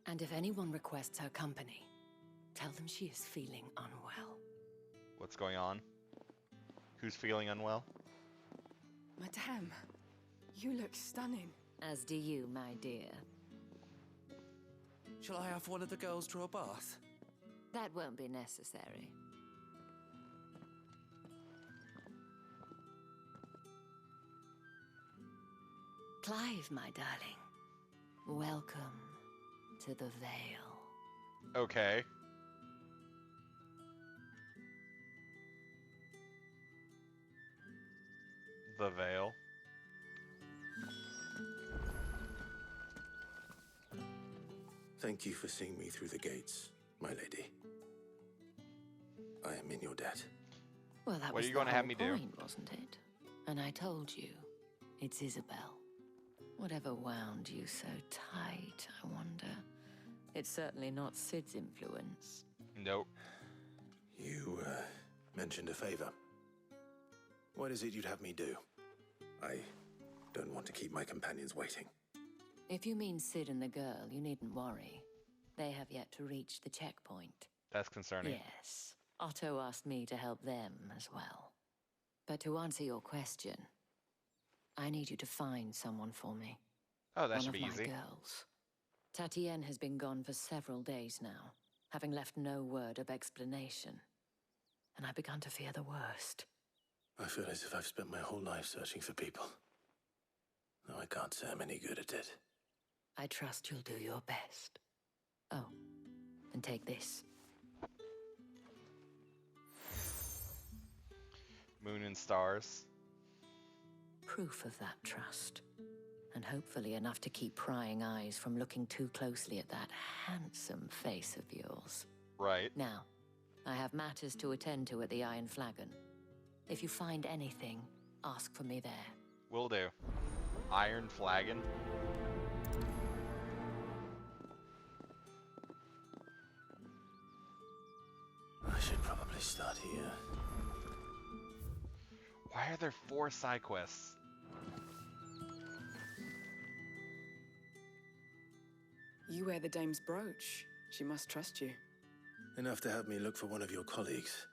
And if anyone requests her company, tell them she is feeling unwell. What's going on? Who's feeling unwell? Madame, you look stunning. As do you, my dear. Shall I have one of the girls draw a bath? That won't be necessary. Clive, my darling. Welcome to the Vale. Okay. The Vale. Thank you for seeing me through the gates, my lady. I am in your debt. Well, that What was are you going the to have whole me do? point, wasn't it? And I told you, it's Isabel. Whatever wound you so tight, I wonder. It's certainly not Sid's influence. Nope. You, mentioned a favor. What is it you'd have me do? I don't want to keep my companions waiting. If you mean Sid and the girl, you needn't worry. They have yet to reach the checkpoint. That's concerning. Yes. Otto asked me to help them as well. But to answer your question, I need you to find someone for me. Oh, that One should be of easy. my girls. Tatienne has been gone for several days now, having left no word of explanation. And I've begun to fear the worst. I feel as if I've spent my whole life searching for people. Though I can't say I'm any good at it. I trust you'll do your best. Oh, and take this. Moon and stars. Proof of that trust. And hopefully enough to keep prying eyes from looking too closely at that handsome face of yours. Right. Now, I have matters to attend to at the Iron Flagon. If you find anything, ask for me there. Will do. Iron Flagon. I should probably start here. Why are there 4 side quests? You wear the dame's brooch. She must trust you. Enough to have me look for one of your colleagues.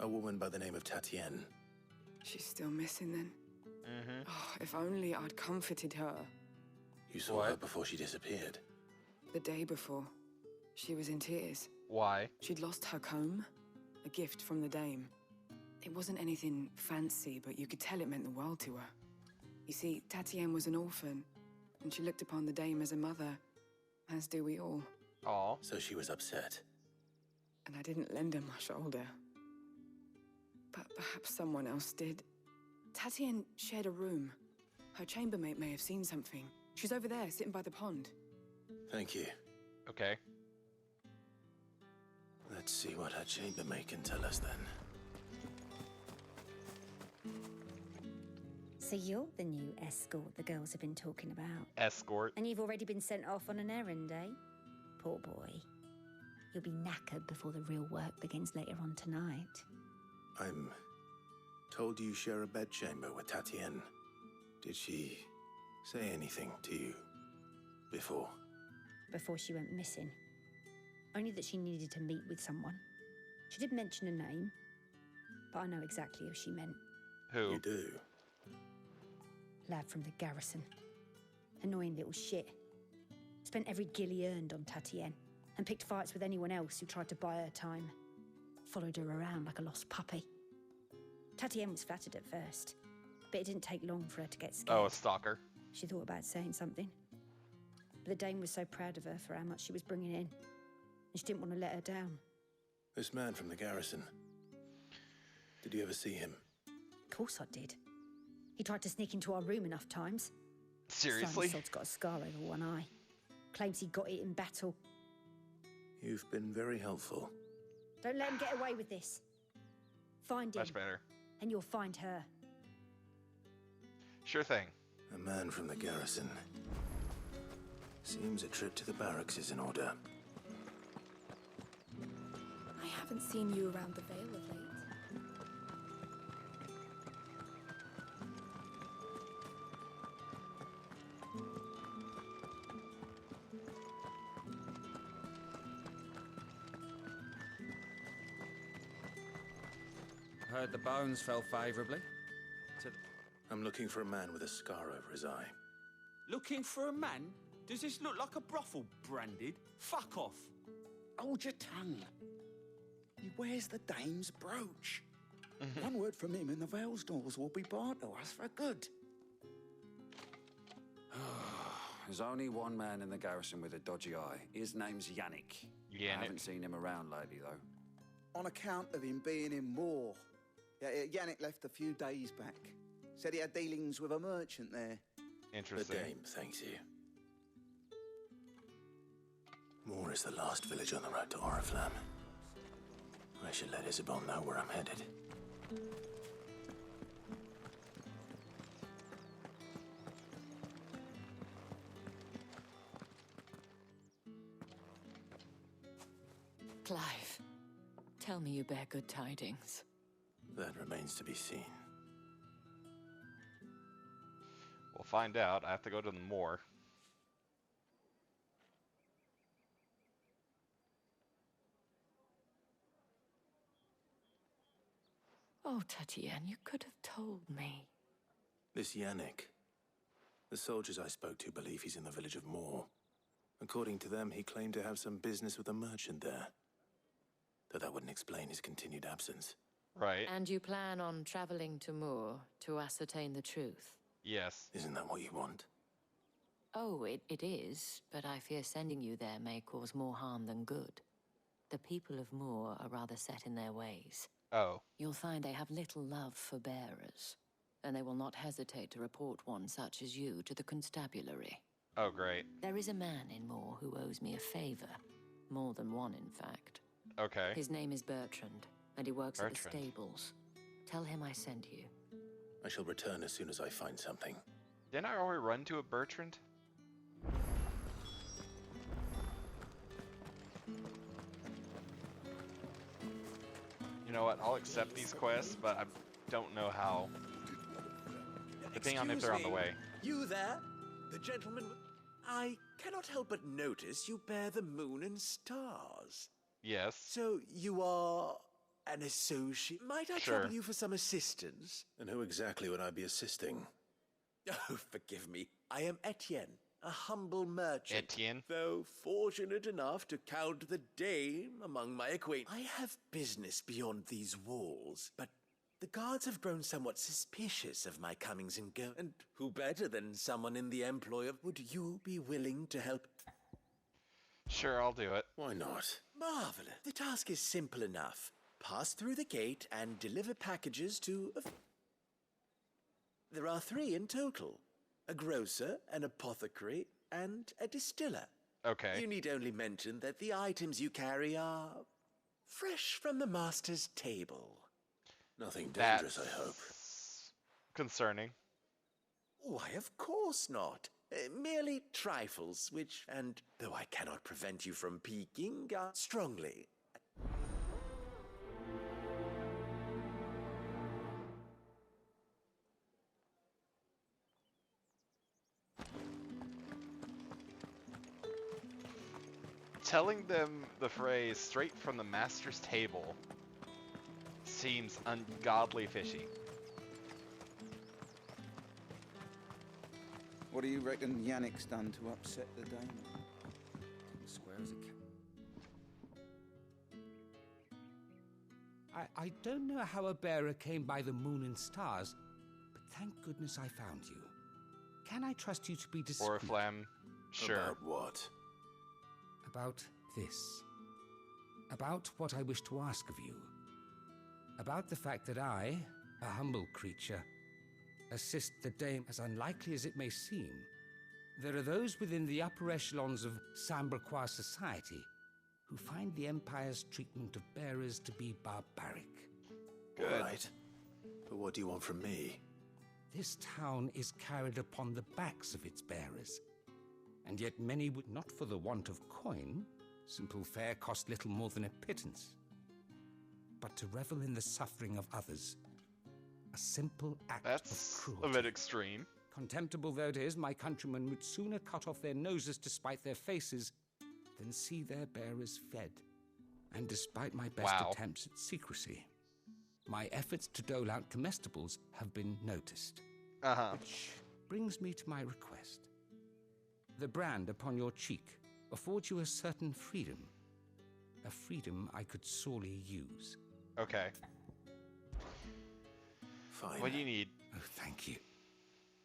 A woman by the name of Tatienne. She's still missing then. Mm-hmm. Oh, if only I'd comforted her. You saw her before she disappeared. The day before. She was in tears. Why? She'd lost her comb. A gift from the dame. It wasn't anything fancy, but you could tell it meant the world to her. You see, Tatienne was an orphan, and she looked upon the dame as a mother, as do we all. Aw. So she was upset. And I didn't lend her my shoulder. But perhaps someone else did. Tatienne shared a room. Her chambermaid may have seen something. She's over there, sitting by the pond. Thank you. Okay. Let's see what her chambermaid can tell us then. So you're the new escort the girls have been talking about. Escort. And you've already been sent off on an errand, eh? Poor boy. You'll be knackered before the real work begins later on tonight. I'm told you share a bedchamber with Tatienne. Did she say anything to you before? Before she went missing. Only that she needed to meet with someone. She did mention a name, but I know exactly who she meant. Who? You do? Lad from the garrison. Annoying little shit. Spent every guil he earned on Tatienne, and picked fights with anyone else who tried to buy her time. Followed her around like a lost puppy. Tatienne was flattered at first, but it didn't take long for her to get scared. Oh, a stalker. She thought about saying something. But the dame was so proud of her for how much she was bringing in, and she didn't want to let her down. This man from the garrison. Did you ever see him? Of course I did. He tried to sneak into our room enough times. Seriously? Sod's got a scar over one eye. Claims he got it in battle. You've been very helpful. Don't let him get away with this. Find him. Much better. And you'll find her. Sure thing. A man from the garrison. Seems a trip to the barracks is in order. I haven't seen you around the Vale of late. Heard the bones fell favourably. I'm looking for a man with a scar over his eye. Looking for a man? Does this look like a brothel, Branded? Fuck off. Hold your tongue. He wears the dame's brooch. One word from him and the Vale's doors will be barred to us for good. There's only one man in the garrison with a dodgy eye. His name's Yannick. I haven't seen him around lately, though. On account of him being in war. Yannick left a few days back. Said he had dealings with a merchant there. Interesting. The dame thanks you. Moor is the last village on the road to Oriflamme. I should let Isabel know where I'm headed. Clive, tell me you bear good tidings. That remains to be seen. We'll find out. I have to go to the moor. Oh, Tatienne, you could have told me. This Yannick. The soldiers I spoke to believe he's in the village of Moor. According to them, he claimed to have some business with a merchant there. Though that wouldn't explain his continued absence. Right. And you plan on traveling to Moor to ascertain the truth? Yes. Isn't that what you want? Oh, it is, but I fear sending you there may cause more harm than good. The people of Moor are rather set in their ways. Oh. You'll find they have little love for bearers, and they will not hesitate to report one such as you to the constabulary. Oh, great. There is a man in Moor who owes me a favor. More than one, in fact. Okay. His name is Bertrand, and he works at the stables. Tell him I sent you. I shall return as soon as I find something. Didn't I already run to a Bertrand? You know what? I'll accept these quests, but I don't know how. Depending on if they're on the way. You there? The gentleman... I cannot help but notice you bear the moon and stars. Yes. So you are an associate? Might I trouble you for some assistance? And who exactly would I be assisting? Oh, forgive me. I am Etienne, a humble merchant. Etienne? Though fortunate enough to count the dame among my acquaintances. I have business beyond these walls, but the guards have grown somewhat suspicious of my comings and goings. And who better than someone in the employ of... Would you be willing to help? Sure, I'll do it. Why not? Marvelous. The task is simple enough. Pass through the gate and deliver packages to... There are 3 in total. A grocer, an apothecary, and a distiller. Okay. You need only mention that the items you carry are... fresh from the master's table. Nothing dangerous, I hope. Concerning. Why, of course not. Merely trifles, which, and though I cannot prevent you from peeking, strongly. telling them the phrase straight from the master's table seems ungodly fishy. What do you reckon Yannick's done to upset the dame? Square as a cat. I don't know how a bearer came by the moon and stars, but thank goodness I found you. Can I trust you to be discreet? Oriflamme, sure. About what? About this. About what I wish to ask of you. About the fact that I, a humble creature, assist the dame as unlikely as it may seem. There are those within the upper echelons of Samberquois society who find the Empire's treatment of bearers to be barbaric. Good. Right. But what do you want from me? This town is carried upon the backs of its bearers, and yet many would not for the want of coin. Simple fare cost little more than a pittance. But to revel in the suffering of others, a simple act of cruelty. A bit extreme. Contemptible though it is, my countrymen would sooner cut off their noses to spite their faces than see their bearers fed. And despite my best attempts at secrecy, my efforts to dole out comestibles have been noticed. Which brings me to my request. The brand upon your cheek affords you a certain freedom. A freedom I could sorely use. Okay. Fine. What do you need? Oh, thank you.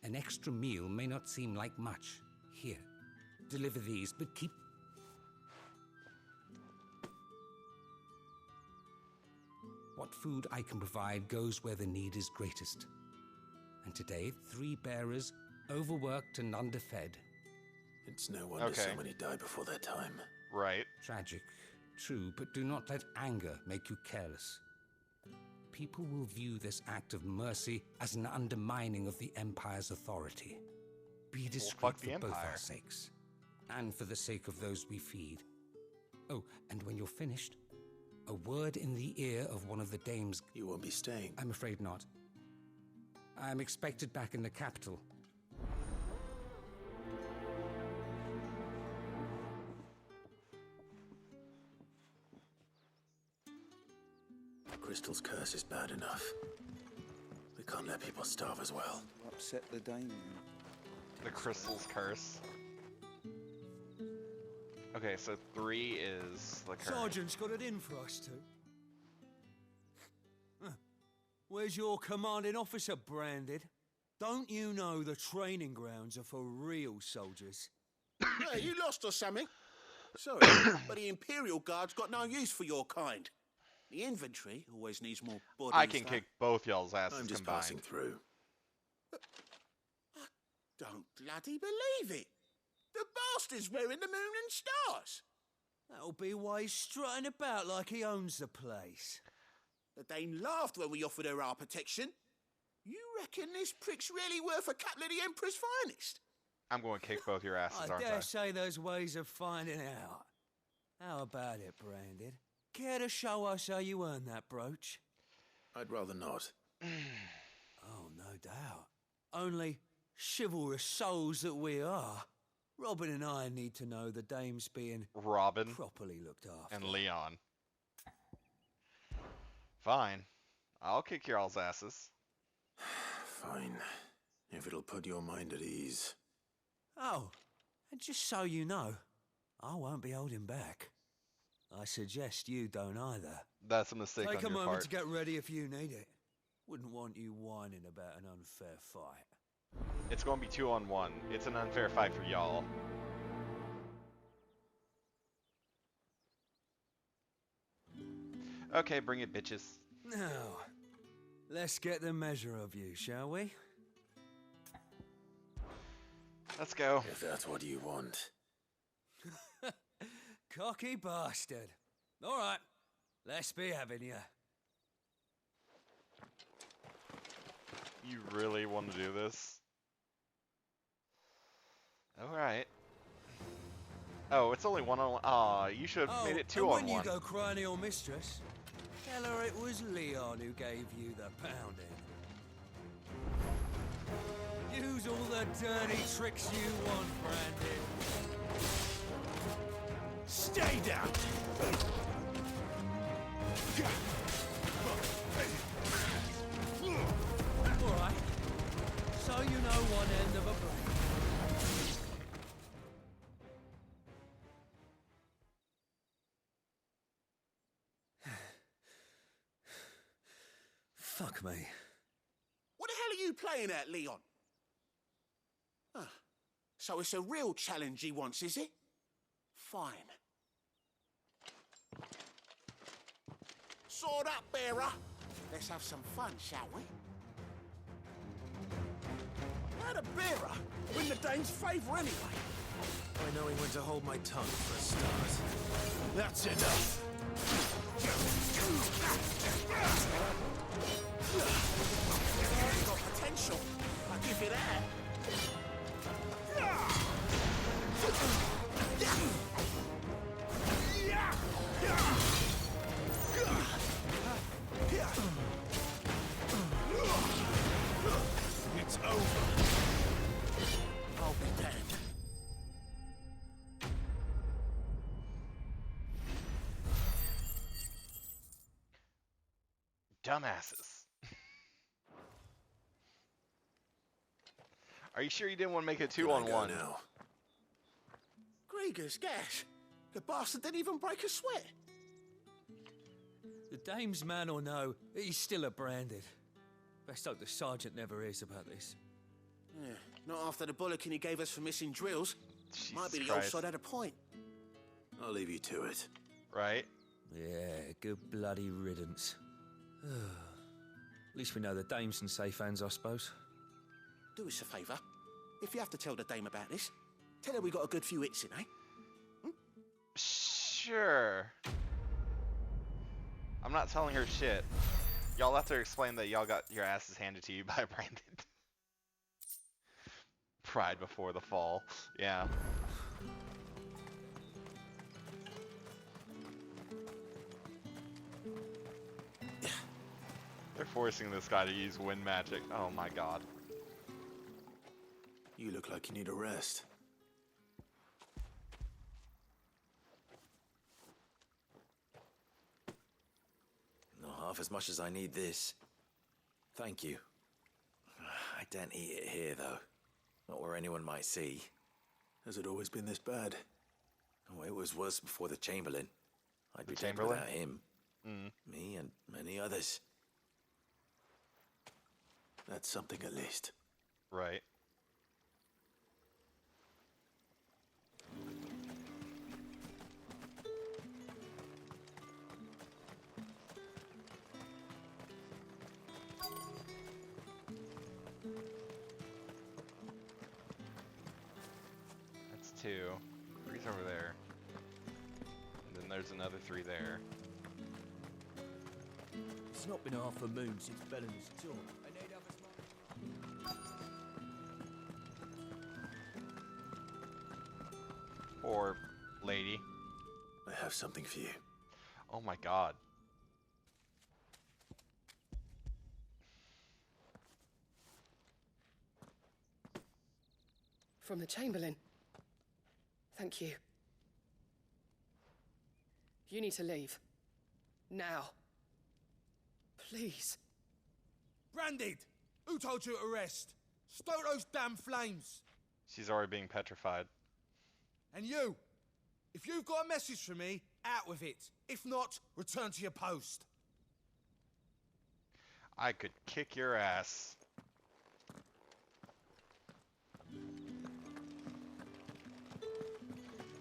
An extra meal may not seem like much. Here, deliver these, but keep... What food I can provide goes where the need is greatest. And today, 3 bearers, overworked and underfed. It's no wonder so many die before their time. Right. Tragic, true, but do not let anger make you careless. People will view this act of mercy as an undermining of the Empire's authority. Be discreet for both our sakes, and for the sake of those we feed. Oh, and when you're finished, a word in the ear of one of the dames... You won't be staying? I'm afraid not. I'm expected back in the capital. Crystal's curse is bad enough. We can't let people starve as well. Upset the dame. The Crystal's curse. Okay, so 3 is the curse. Sergeant's got it in for us two. Where's your commanding officer, Branded? Don't you know the training grounds are for real soldiers? Hey, you lost or something? Sorry, but the Imperial Guard's got no use for your kind. The infantry always needs more bodies. I can kick both y'all's asses I'm just combined. passing through. I don't bloody believe it. The bastard's wearing the moon and stars. That'll be why he's strutting about like he owns the place. The Dane laughed when we offered her our protection. You reckon this prick's really worth a couple of the Emperor's finest? I'm going to kick both your asses, I aren't dare I? say there's ways of finding out. How about it, Branded? Care to show us how you earned that brooch? I'd rather not. Oh, no doubt. Only chivalrous souls that we are. Robin and I need to know the dame's being properly looked after. And Leon. Fine. I'll kick your all's asses. Fine. If it'll put your mind at ease. Oh, and just so you know, I won't be holding back. I suggest you don't either. That's a mistake on your part. Take a moment to get ready if you need it. Wouldn't want you whining about an unfair fight. It's going to be 2-on-1. It's an unfair fight for y'all. Okay, bring it, bitches. Now, let's get the measure of you, shall we? Let's go. If that's what you want. Cocky bastard. All right, let's be having you. You really want to do this? All right. Oh, it's only 1-on-1. Aw, you should have made it 2-on-1. When you go crying to your mistress, tell her it was Leon who gave you the pounding. Use all the dirty tricks you want, Brandon. Stay down! All right. So you know one end of a blade. Fuck me. What the hell are you playing at, Leon? Ah, so it's a real challenge he wants, is it? Fine. Sword up, bearer. Let's have some fun, shall we? How'd a bearer win the Dane's favour anyway? By knowing when to hold my tongue for a start. That's enough. He's got potential. I'll give you that. It's over. I'll be dead. Dumbasses. Are you sure you didn't want to make it 2-on-1? Now. Grieger's gas. The bastard didn't even break a sweat. The dame's man or no, he's still a branded. Best hope the sergeant never hears about this. Yeah, not after the bollocking he gave us for missing drills. Jesus Might be the Christ. old sod had a point. I'll leave you to it. Right? Yeah, good bloody riddance. At least we know the dame's in safe hands, I suppose. Do us a favour. If you have to tell the dame about this, tell her we got a good few hits in, eh? Sure. I'm not telling her shit. Y'all have to explain that y'all got your asses handed to you by Brandon. Pride before the fall. Yeah. They're forcing this guy to use wind magic. Oh my god. You look like you need a rest. Not half as much as I need this. Thank you. I don't eat it here, though. Not where anyone might see. Has it always been this bad? Oh, it was worse before the Chamberlain. I'd be dead Chamberlain? without him. Me and many others. That's something at least. Right. That's 2. 3's over there. And then there's another 3 there. It's not been half a moon since Bellamy's tour. Poor lady. I have something for you. Oh my god. From the Chamberlain. Thank you. You need to leave. Now. Please. Branded! Who told you to rest? Stoke those damn flames! She's already being petrified. And you! If you've got a message for me, out with it. If not, return to your post. I could kick your ass.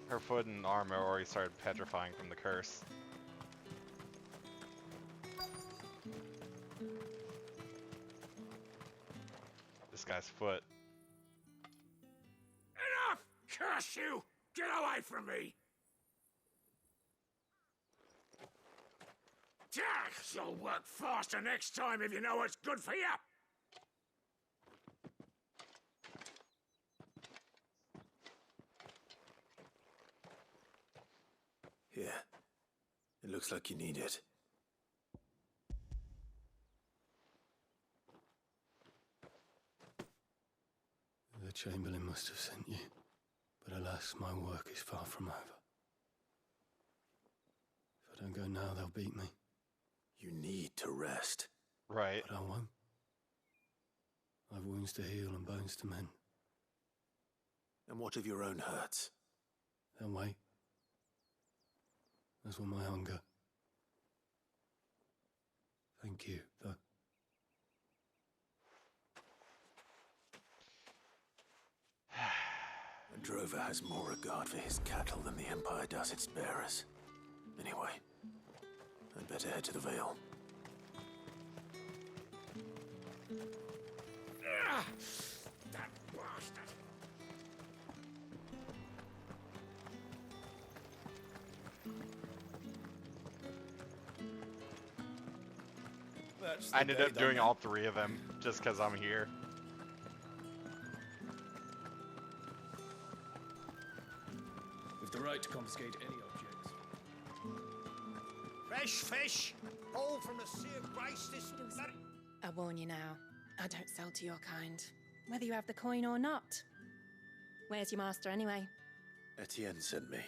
Her foot and arm are already started petrifying from the curse. This guy's foot. Enough! Curse you! Get away from me! You'll work faster next time if you know what's good for you! Here. It looks like you need it. The Chamberlain must have sent you, but alas, my work is far from over. I don't go now, they'll beat me. You need to rest. Right. But I won't. I've wounds to heal and bones to mend. And what of your own hurts? They'll wait. As will my hunger. Thank you, though. A drover has more regard for his cattle than the Empire does its bearers. Anyway, I'd better head to the Vale. That bastard! I ended up doing all three of them just because I'm here. With the right to confiscate any objects. Fresh fish, all from the Sea of Grace this bloody... I warn you now, I don't sell to your kind, whether you have the coin or not. Where's your master anyway? Etienne sent me.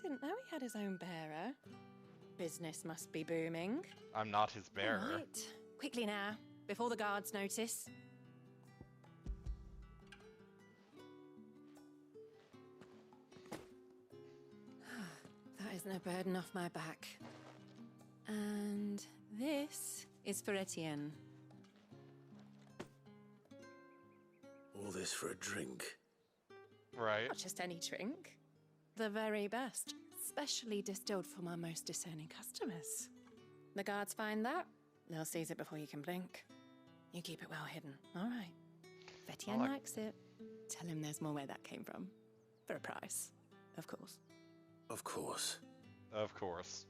Didn't know he had his own bearer. Business must be booming. I'm not his bearer. All right. Quickly now, before the guards notice. That isn't a burden off my back. And this is for Etienne. All this for a drink. Right. Not just any drink. The very best. Specially distilled for my most discerning customers. The guards find that, they'll seize it before you can blink. You keep it well hidden, all right? If Etienne likes it, tell him there's more where that came from. For a price, of course. Of course. Of course.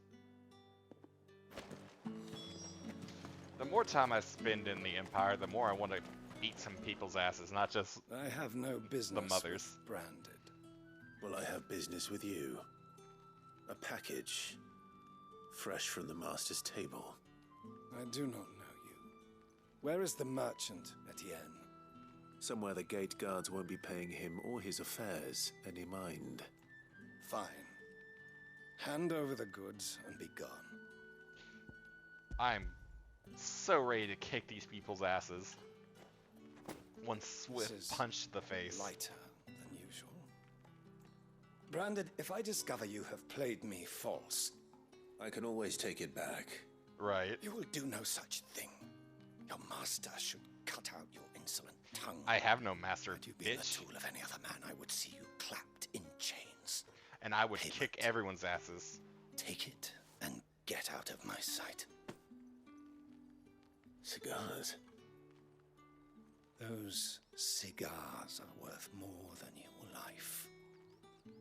The more time I spend in the Empire, the more I want to beat some people's asses, not just I have no business the mothers. with Branded. Well, I have business with you. A package. Fresh from the master's table. I do not know you. Where is the merchant, Etienne? Somewhere the gate guards won't be paying him or his affairs any mind. Fine. Hand over the goods and be gone. I'm so ready to kick these people's asses. One swift punch to the face. Lighter than usual. Branded, if I discover you have played me false, I can always take it back. Right. You will do no such thing. Your master should cut out your insolent tongue. I have no master, Had you been the tool of any other man, I would see you clapped in chains. And I would kick everyone's asses. Take it and get out of my sight. Cigars. Those cigars are worth more than your life.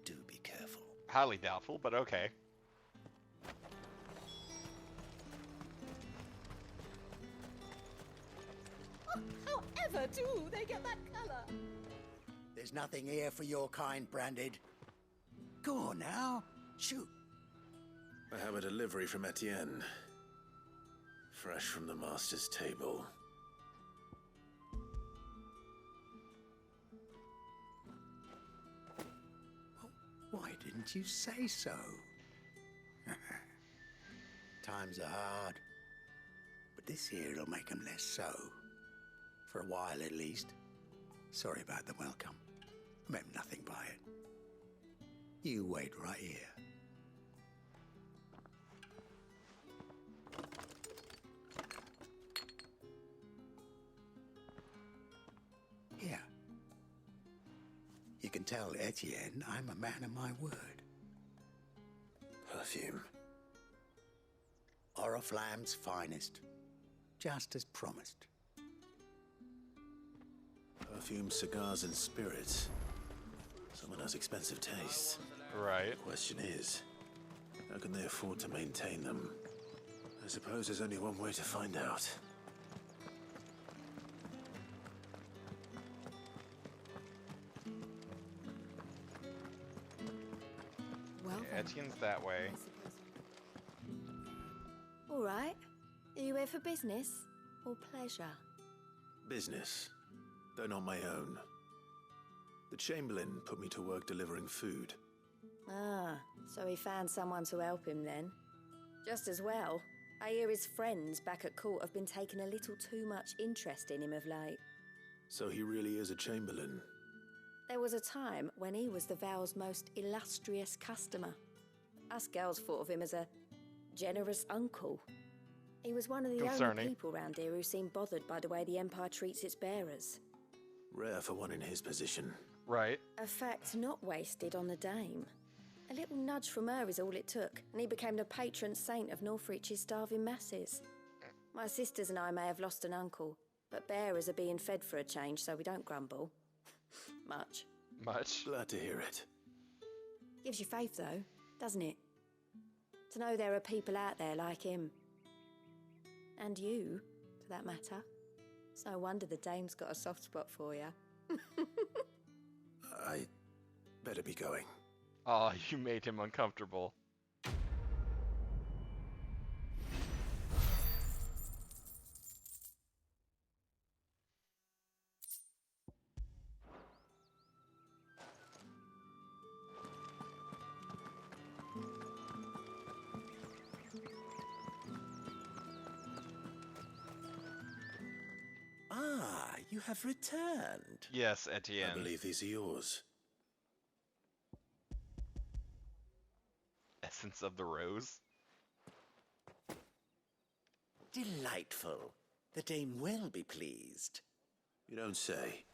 Do be careful. Highly doubtful, but okay. However do they get that color? There's nothing here for your kind, Branded. Go on now, shoot. I have a delivery from Etienne. Fresh from the master's table. Why didn't you say so? Times are hard. But this here'll make 'em less so. For a while, at least. Sorry about the welcome. Meant nothing by it. You wait right here. Here. You can tell Etienne I'm a man of my word. Perfume. Oriflamme's finest. Just as promised. Perfume, cigars, and spirits. Someone has expensive tastes. Right. The question is, how can they afford to maintain them? I suppose there's only one way to find out. Well, yeah, Etienne's that way. All right. Are you here for business or pleasure? Business, though not my own. The Chamberlain put me to work delivering food. Ah, so he found someone to help him then. Just as well. I hear his friends back at court have been taking a little too much interest in him of late. So he really is a chamberlain. There was a time when he was the Vale's most illustrious customer. Us girls thought of him as a generous uncle. He was one of the only people round here who seemed bothered by the way the Empire treats its bearers. Rare for one in his position. Right. A fact not wasted on the dame. A little nudge from her is all it took, and he became the patron saint of Northreach's starving masses. My sisters and I may have lost an uncle, but bearers are being fed for a change, so we don't grumble. Much. Glad to hear it. Gives you faith, though, doesn't it? To know there are people out there like him. And you, for that matter. It's no wonder the dame's got a soft spot for you. I better be going. Oh, you made him uncomfortable. Ah, you have returned. Yes, Etienne. I believe these are yours. Essence of the rose. Delightful. The dame will be pleased. You don't say.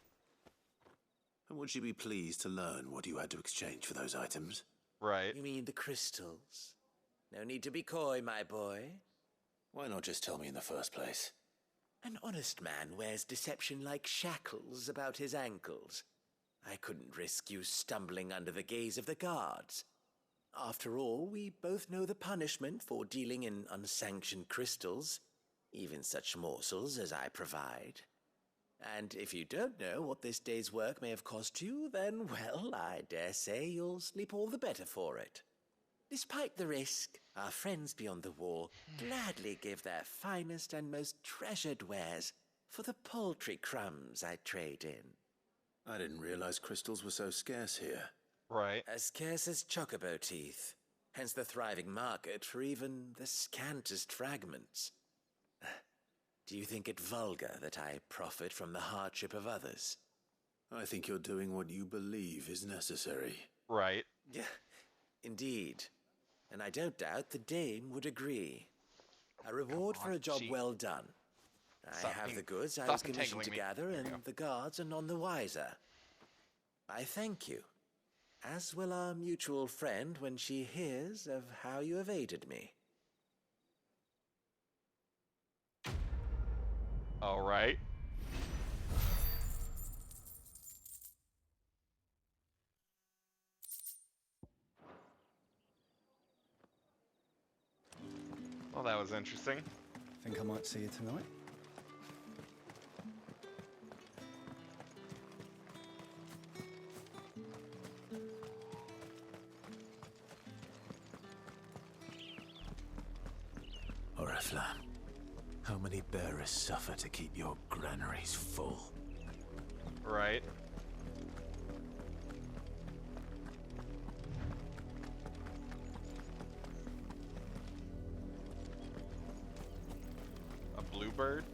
And would she be pleased to learn what you had to exchange for those items? Right. You mean the crystals? No need to be coy, my boy. Why not just tell me in the first place? An honest man wears deception like shackles about his ankles. I couldn't risk you stumbling under the gaze of the guards. After all, we both know the punishment for dealing in unsanctioned crystals, even such morsels as I provide. And if you don't know what this day's work may have cost you, then, well, I dare say you'll sleep all the better for it. Despite the risk, our friends beyond the wall gladly give their finest and most treasured wares for the paltry crumbs I trade in. I didn't realize crystals were so scarce here. Right. As scarce as chocobo teeth, hence the thriving market for even the scantest fragments. Do you think it vulgar that I profit from the hardship of others? I think you're doing what you believe is necessary. Right. Yeah, indeed. And I don't doubt the dame would agree. A reward for a job well done. I have the goods I was commissioned to gather, and the guards are none the wiser. I thank you, as will our mutual friend when she hears of how you have aided me. All right. Well, that was interesting. Think I might see you tonight? Oriflamme, how many bearers suffer to keep your granaries full? Right. A bluebird?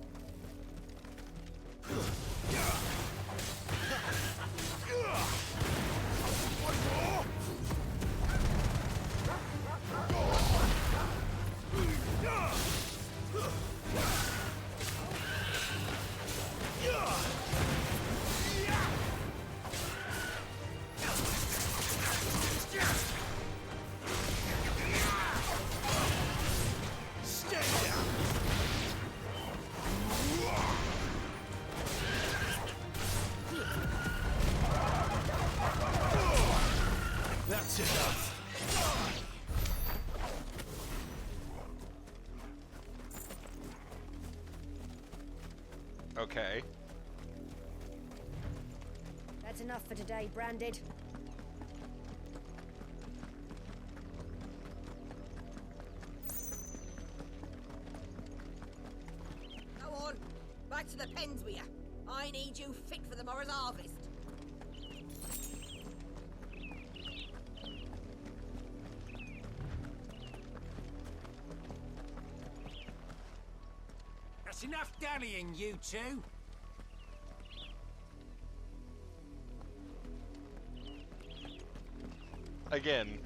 That's enough. Okay. That's enough for today, Branded. Go on, back to the pens with you. I need you fit for the morrow's harvest. It's enough dallying, you two. Again.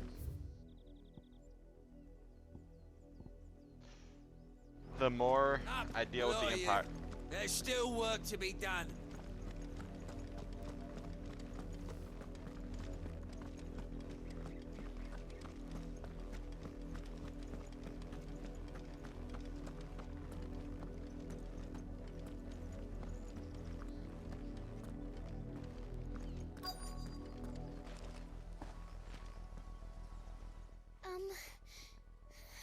The more I deal with the Empire... There's still work to be done.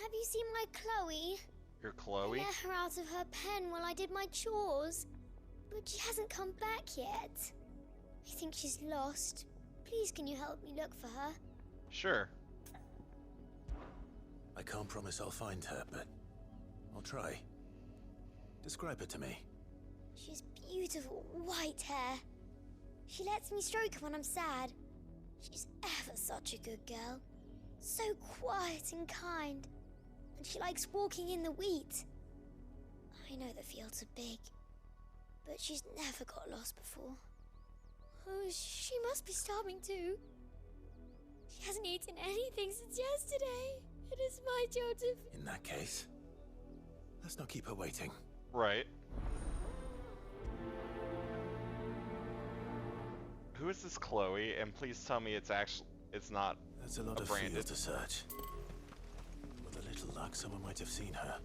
Have you seen my Chloe? Your Chloe? I let her out of her pen while I did my chores, but she hasn't come back yet. I think she's lost. Please, can you help me look for her? Sure. I can't promise I'll find her, but I'll try. Describe her to me. She's beautiful white hair. She lets me stroke her when I'm sad. She's ever such a good girl. So quiet and kind. And she likes walking in the wheat. I know the fields are big, but she's never got lost before. Oh, she must be starving too. She hasn't eaten anything since yesterday. It is my job to... In that case, let's not keep her waiting. Right. Who is this Chloe? And please tell me it's not That's a lot of field to search. With a little luck, someone might have seen her.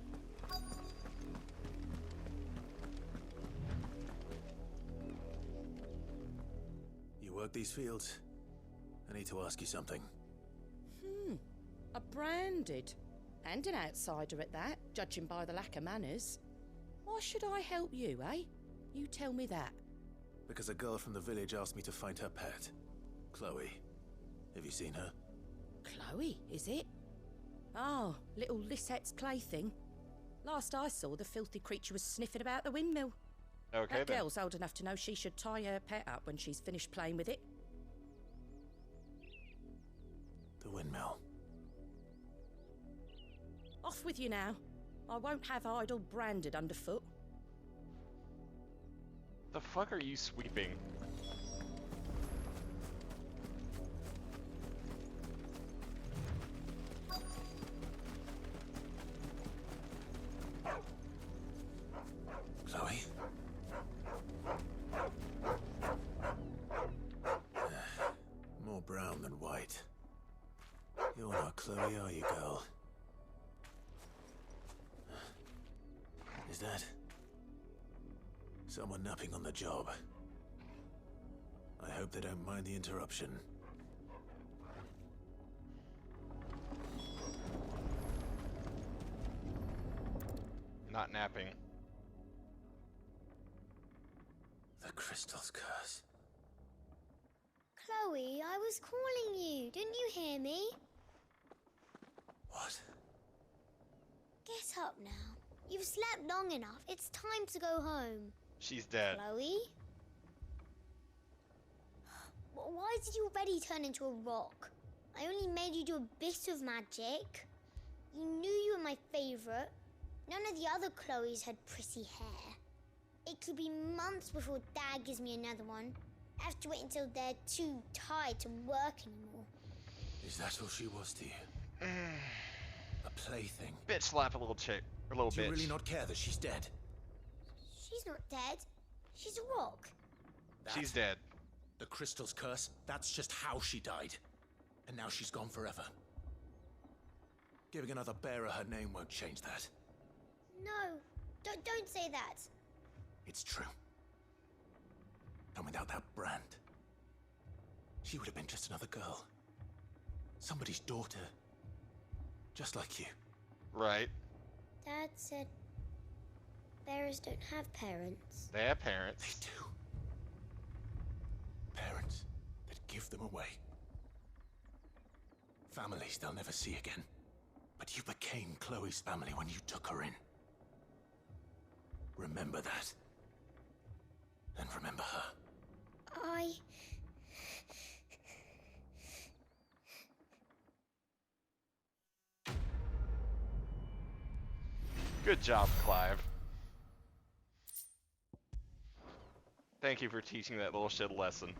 You work these fields? I need to ask you something. A branded. And an outsider at that, judging by the lack of manners. Why should I help you, eh? You tell me that. Because a girl from the village asked me to find her pet, Chloe. Have you seen her? Chloe, is it? Oh, little Lisette's plaything. Last I saw, the filthy creature was sniffing about the windmill. Okay, that then. girl's old enough to know she should tie her pet up when she's finished playing with it. The windmill. Off with you now. I won't have idle branded underfoot. The fuck are you sweeping? Chloe? More brown than white. You're not Chloe, are you, girl? Is that someone napping on the job? I hope they don't mind the interruption. Not napping. The crystal's curse. Chloe, I was calling you. Didn't you hear me? What? Get up now. You've slept long enough. It's time to go home. She's dead. Chloe? Why did you already turn into a rock? I only made you do a bit of magic. You knew you were my favorite. None of the other Chloes had pretty hair. It could be months before Dad gives me another one. I have to wait until they're too tired to work anymore. Is that all she was to you? A plaything? Bitch slap a little chick. A little bitch. Do you really not care that she's dead? She's not dead. She's a rock. She's dead. The crystal's curse, that's just how she died. And now she's gone forever. Giving another bearer her name won't change that. No, don't say that. It's true. And without that brand, she would have been just another girl. Somebody's daughter. Just like you. Right. Dad said bearers don't have parents. They have parents. They do. Parents that give them away. Families they'll never see again. But you became Chloe's family when you took her in. Remember that. And remember her. Good job, Clive. Thank you for teaching that little shit a lesson.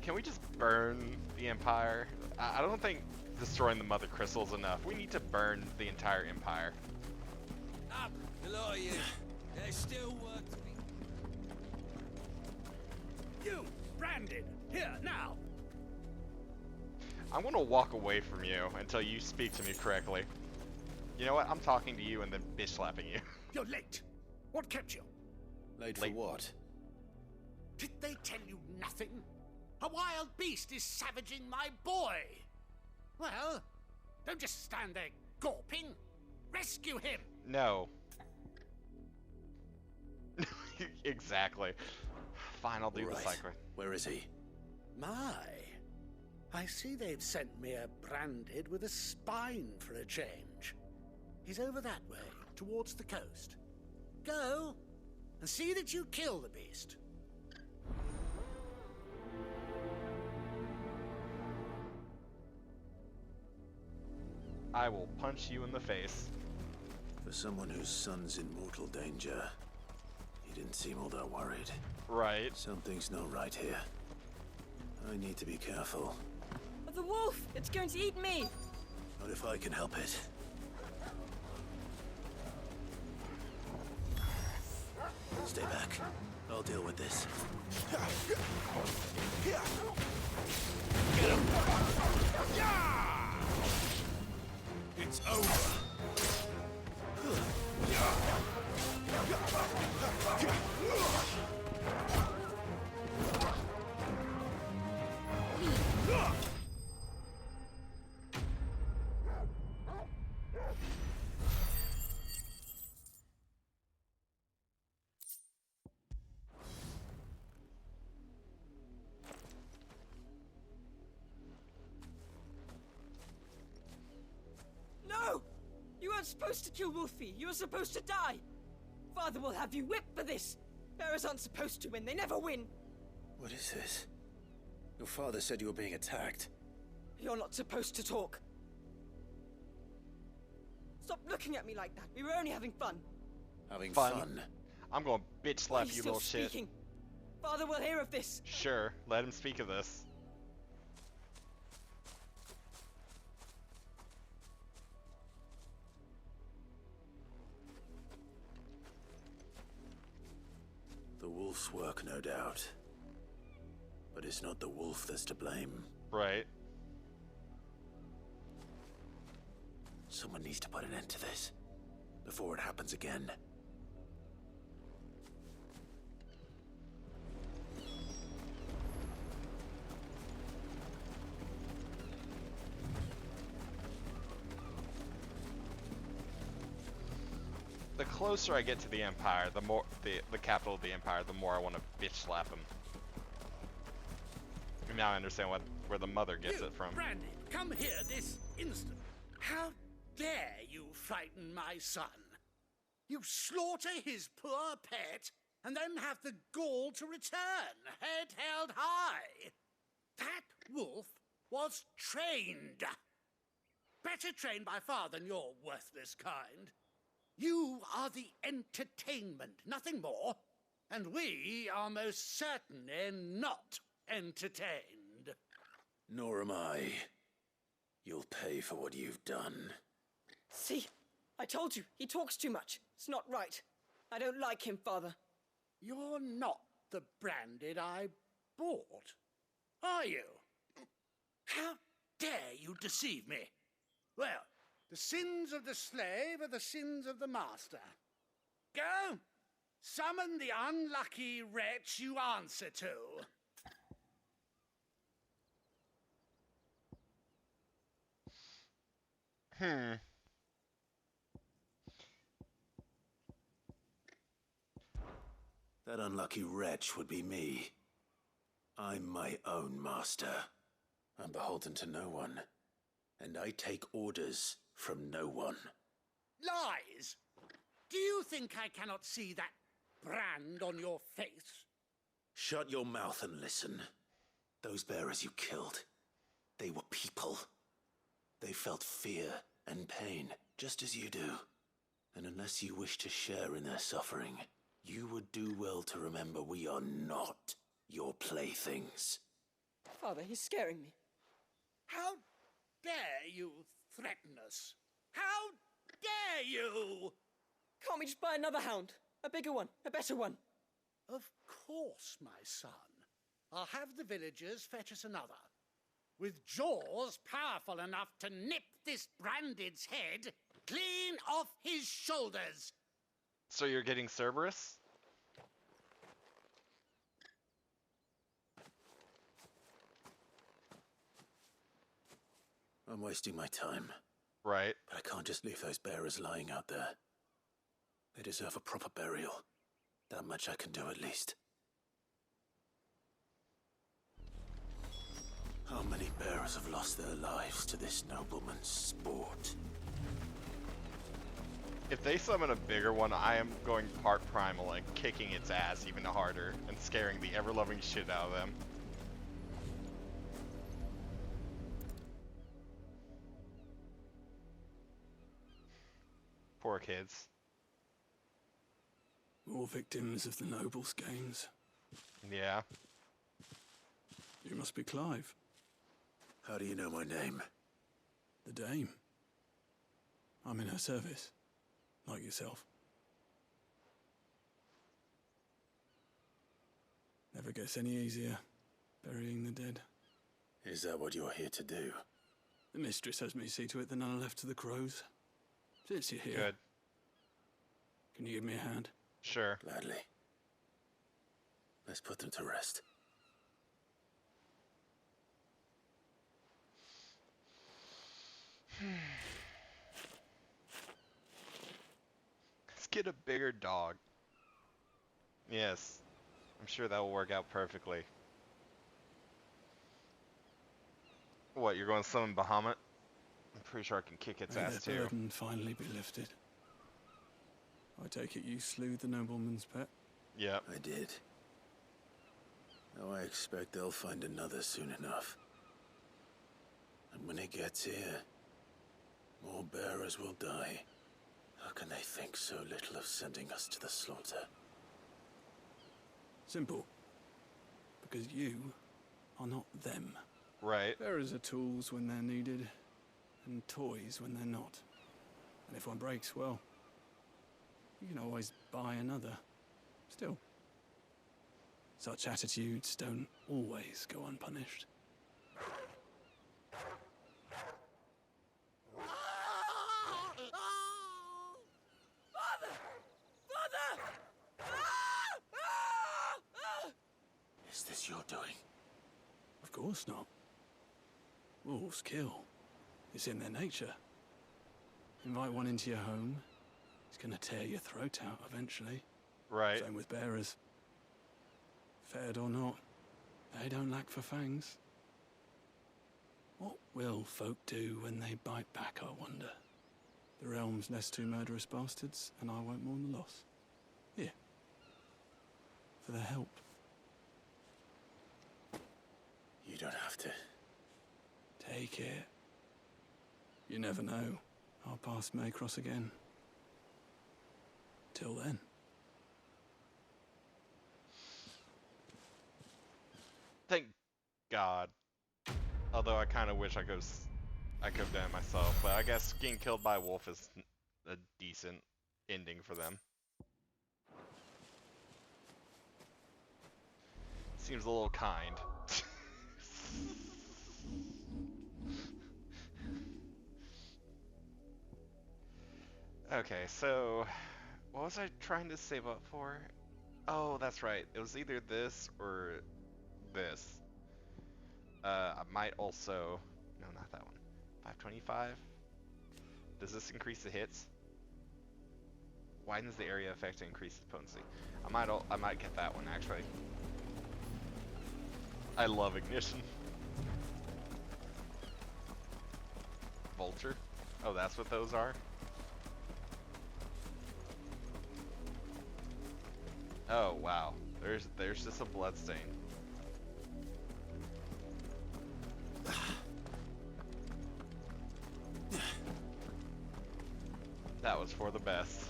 Can we just burn the Empire? I don't think destroying the Mother Crystal is enough. We need to burn the entire Empire. Up, the lot of you. There's still work to be. You, Branded, here, now. I'm gonna walk away from you until you speak to me correctly. You know what? I'm talking to you and then bitch slapping you. You're late. What kept you? Late for what? Did they tell you nothing? A wild beast is savaging my boy. Well, don't just stand there gawping. Rescue him. No. Exactly. Fine, I'll do the cycling. Where is he? My. I see they've sent me a Branded with a spine for a change. He's over that way, towards the coast. Go, and see that you kill the beast. I will punch you in the face. For someone whose son's in mortal danger, he didn't seem all that worried. Right. Something's not right here. I need to be careful. The wolf! It's going to eat me! Not if I can help it. Stay back. I'll deal with this. Get him! It's over. No! You weren't supposed to kill Wolfie. You were supposed to die. Father will have you whipped for this. Bearers aren't supposed to win. They never win. What is this? Your father said you were being attacked. You're not supposed to talk. Stop looking at me like that. We were only having fun. Having fun? I'm gonna bitch slap you, still little speaking? shit. Father will hear of this. Sure, let him speak of this. The wolf's work, no doubt. But it's not the wolf that's to blame. Right. Someone needs to put an end to this before it happens again. The closer I get to the Empire, the more the capital of the Empire, the more I want to bitch slap him. And now I understand where the mother gets it from. Branded, come here this instant. How dare you frighten my son? You slaughter his poor pet and then have the gall to return, head held high. That wolf was trained. Better trained by far than your worthless kind. You are the entertainment, nothing more. And we are most certainly not entertained. Nor am I. You'll pay for what you've done. See? I told you, he talks too much. It's not right. I don't like him, Father. You're not the Branded I bought, are you? How dare you deceive me? Well, the sins of the slave are the sins of the master. Go! Summon the unlucky wretch you answer to. That unlucky wretch would be me. I'm my own master. I'm beholden to no one. And I take orders from no one. Lies! Do you think I cannot see that brand on your face? Shut your mouth and listen. Those bearers you killed, they were people. They felt fear and pain, just as you do. And unless you wish to share in their suffering, you would do well to remember we are not your playthings. Father, he's scaring me. How dare you threaten us? How dare you? Can't we just buy another hound? A bigger one, a better one. Of course, my son. I'll have the villagers fetch us another. With jaws powerful enough to nip this Branded's head clean off his shoulders. So you're getting Cerberus? I'm wasting my time. Right. But I can't just leave those bearers lying out there. They deserve a proper burial. That much I can do at least. How many bearers have lost their lives to this nobleman's sport? If they summon a bigger one, I am going part primal and kicking its ass even harder and scaring the ever-loving shit out of them. Poor kids. More victims of the nobles' games. Yeah. You must be Clive. How do you know my name? The Dame. I'm in her service, like yourself. Never gets any easier, burying the dead. Is that what you're here to do? The mistress has me see to it that none are left to the crows. Since you're here. Good. Can you give me a hand? Sure. Gladly. Let's put them to rest. Let's get a bigger dog. Yes. I'm sure that will work out perfectly. What, you're going to summon Bahamut? I'm pretty sure I can kick its ass May too. their burden finally be lifted. I take it you slew the nobleman's pet? Yep. I did. Now I expect they'll find another soon enough. And when it gets here, more bearers will die. How can they think so little of sending us to the slaughter? Simple. Because you are not them. Right. Bearers are tools when they're needed, and toys when they're not. And if one breaks, well, you can always buy another. Still, such attitudes don't always go unpunished. Father! Father! Is this your doing? Of course not. Wolves kill. It's in their nature. Invite one into your home, it's gonna tear your throat out eventually. Right. Same with bearers. Fed or not, they don't lack for fangs. What will folk do when they bite back, I wonder? The realm's less two murderous bastards, and I won't mourn the loss. Here. For their help. You don't have to. Take it. You never know. Our paths may cross again. Till then. Thank God. Although I kind of wish I could have done it myself, but I guess getting killed by a wolf is a decent ending for them. Seems a little kind. Okay, so what was I trying to save up for? Oh, that's right. It was either this or this. I might also... No, not that one. 525? Does this increase the hits? Widens the area effect and increases potency. I might get that one, actually. I love ignition. Vulture? Oh, that's what those are? Oh, wow. There's just a bloodstain. That was for the best.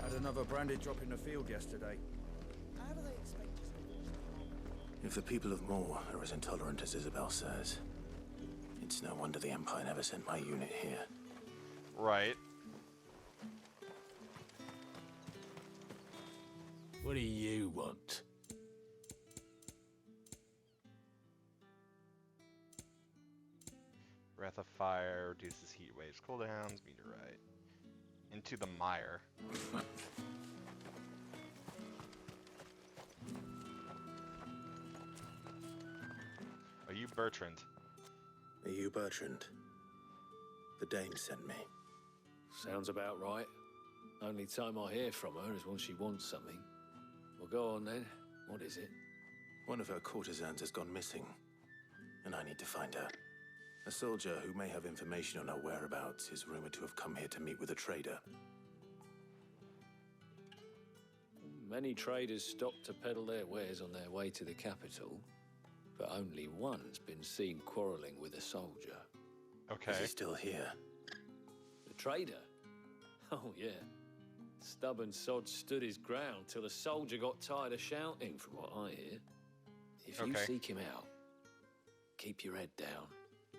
Had another branded drop in the field yesterday. How do they expect us? If the people of Moor are as intolerant as Isabel says, it's no wonder the Empire never sent my unit here. Right. What do you want? Breath of fire reduces heat waves, cooldowns, meteorite. Into the mire. Are you Bertrand? Are you Bertrand? The Dane sent me. Sounds about right. Only time I hear from her is when she wants something. Well, go on then. What is it? One of her courtesans has gone missing, and I need to find her. A soldier who may have information on her whereabouts is rumored to have come here to meet with a trader. Many traders stop to peddle their wares on their way to the capital, but only one's been seen quarreling with a soldier. Okay. Is he still here? The trader? Oh, yeah. Stubborn sod stood his ground till the soldier got tired of shouting, from what I hear. If you seek him out, keep your head down.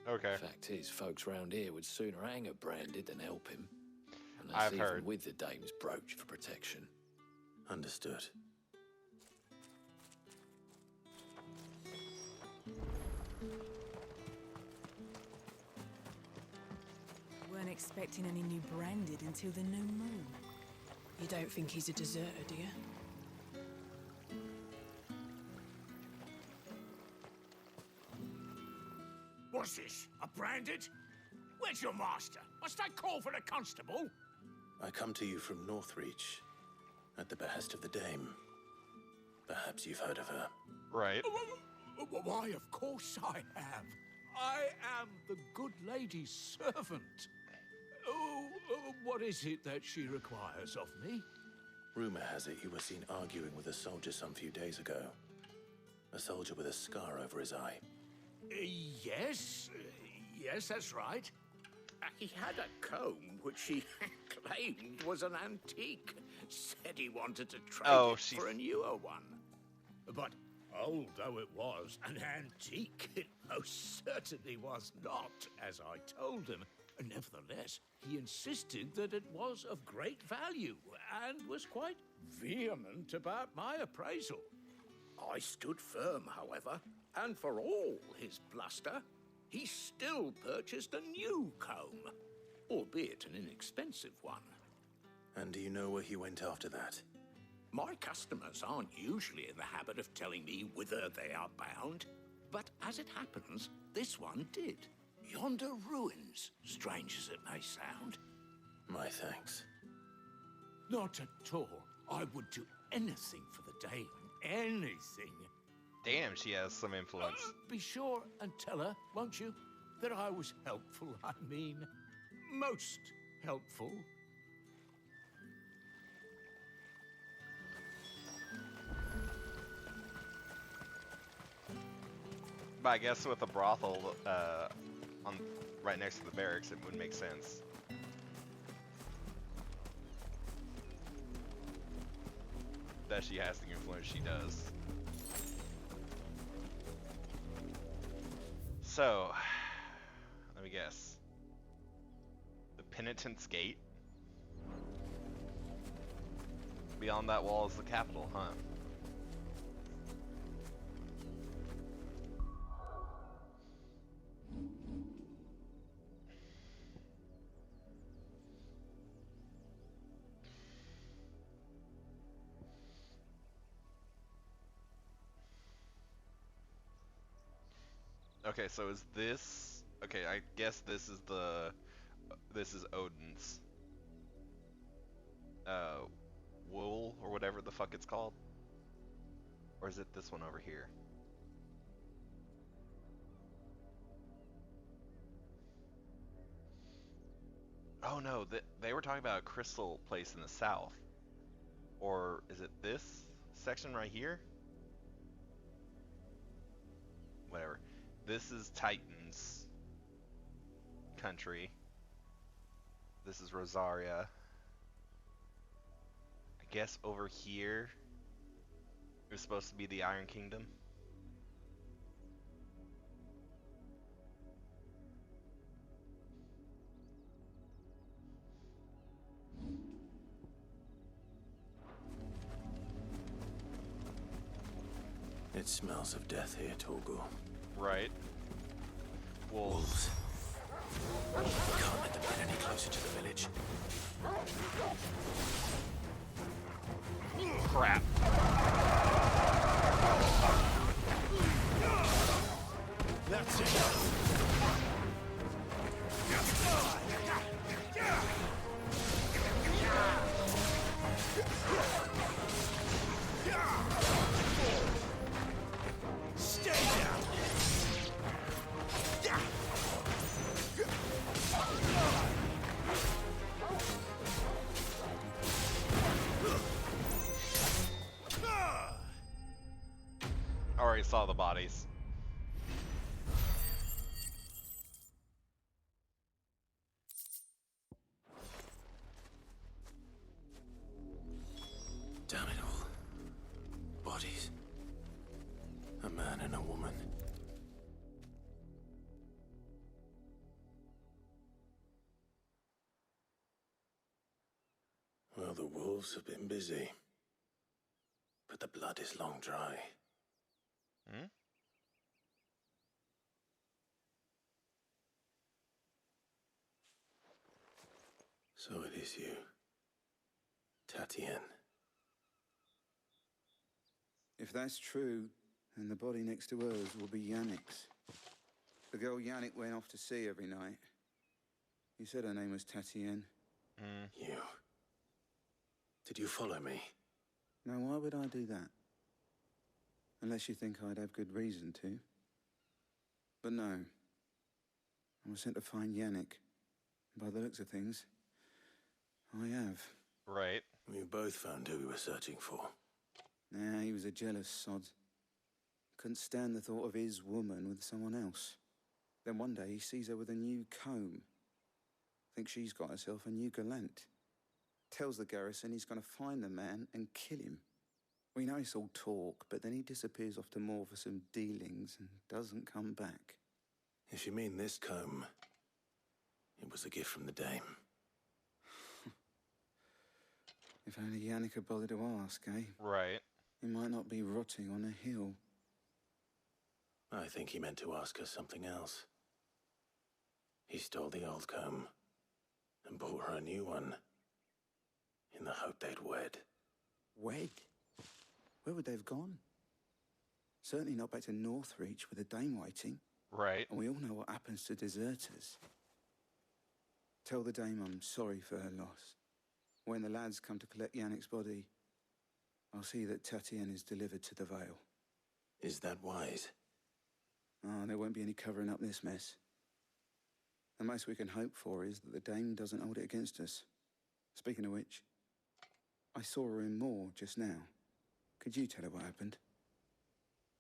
Okay. Fact is, folks round here would sooner hang a branded than help him. And that's I've even heard. with the dame's brooch for protection. Understood. Weren't expecting any new branded until the new moon. You don't think he's a deserter, do you? What's this? A branded? Where's your master? Must I call for the constable? I come to you from Northreach, at the behest of the Dame. Perhaps you've heard of her. Right. Why, of course I have. I am the good lady's servant. What is it that she requires of me? Rumor has it you were seen arguing with a soldier some few days ago. A soldier with a scar over his eye. Yes, that's right. He had a comb which he claimed was an antique. Said he wanted to trade it for a newer one. But old though it was, an antique it most certainly was not, as I told him. Nevertheless, he insisted that it was of great value and was quite vehement about my appraisal. I stood firm, however, and for all his bluster, he still purchased a new comb, albeit an inexpensive one. And do you know where he went after that? My customers aren't usually in the habit of telling me whither they are bound, but as it happens, this one did. Yonder ruins, strange as it may sound. My thanks. Not at all. I would do anything for the Dame. Anything. Damn, she has some influence. Be sure and tell her, won't you, that I was helpful. I mean, most helpful. But I guess with a brothel on right next to the barracks, it would make sense. That she has the influence she does. So, let me guess. The Penitent's Gate? Beyond that wall is the capital, huh? Okay, so is this... Okay, I guess this is the... This is Odin's... wool, or whatever the fuck it's called? Or is it this one over here? Oh no, they were talking about a crystal place in the south. Or is it this section right here? Whatever. This is Titan's country. this is Rosaria. I guess over here is supposed to be the Iron Kingdom. It smells of death here, Torgor. Right. Wolves. We can't let them get any closer to the village. Crap. That's enough. Stay down. Already saw the bodies. Damn it all. Bodies. A man and a woman. Well, the wolves have been busy. But the blood is long dry. Hmm? So it is you. Tatienne. If that's true, then the body next to hers will be Yannick's. The girl Yannick went off to see every night. You said her name was Tatienne. You. Did you follow me? Now, why would I do that? Unless you think I'd have good reason to. But no. I was sent to find Yannick. By the looks of things, I have. Right. We both found who we were searching for. Nah, he was a jealous sod. Couldn't stand the thought of his woman with someone else. Then one day he sees her with a new comb. Thinks she's got herself a new gallant. Tells the garrison he's going to find the man and kill him. We know it's all talk, but then he disappears off to Moor for some dealings and doesn't come back. If you mean this comb, it was a gift from the dame. If only Yannick had bothered to ask, eh? Right. He might not be rotting on a hill. I think he meant to ask her something else. He stole the old comb and bought her a new one in the hope they'd wed. Wed? Where would they have gone? Certainly not back to Northreach with a dame waiting. Right. And we all know what happens to deserters. Tell the dame I'm sorry for her loss. When the lads come to collect Yannick's body, I'll see that Tatienne is delivered to the Vale. Is that wise? Oh, there won't be any covering up this mess. The most we can hope for is that the dame doesn't hold it against us. Speaking of which, I saw her in Moor just now. Could you tell her what happened?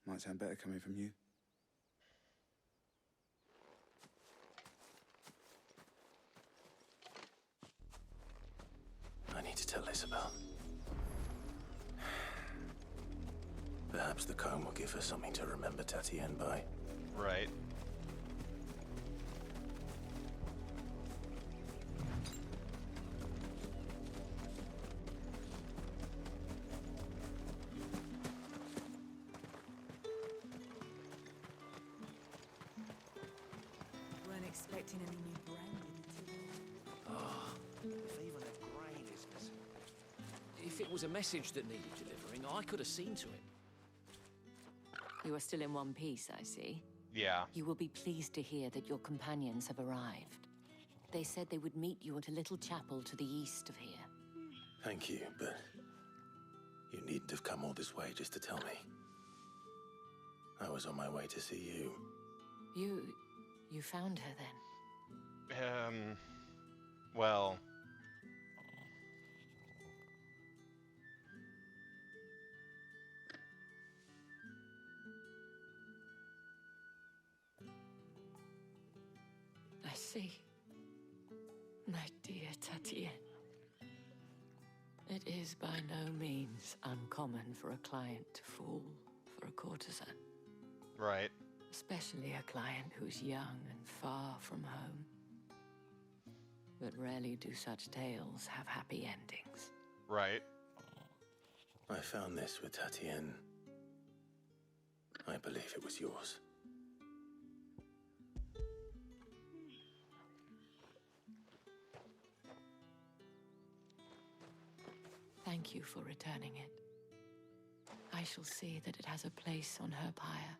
Might sound better coming from you. I need to tell Isabel. Perhaps the comb will give her something to remember Tatienne by. Right. Weren't expecting any new branding. If even a grain is missing. If it was a message that needed delivering, I could have seen to it. You are still in one piece, I see. Yeah. You will be pleased to hear that your companions have arrived. They said they would meet you at a little chapel to the east of here. Thank you, but you needn't have come all this way just to tell me. I was on my way to see you. You found her then? Well... I see. My dear. dear Tatien. It is by no means uncommon for a client to fall for a courtesan. Right. Especially a client who's young and far from home. But rarely do such tales have happy endings. Right. I found this with Tatien. I believe it was yours. Thank you for returning it. I shall see that it has a place on her pyre.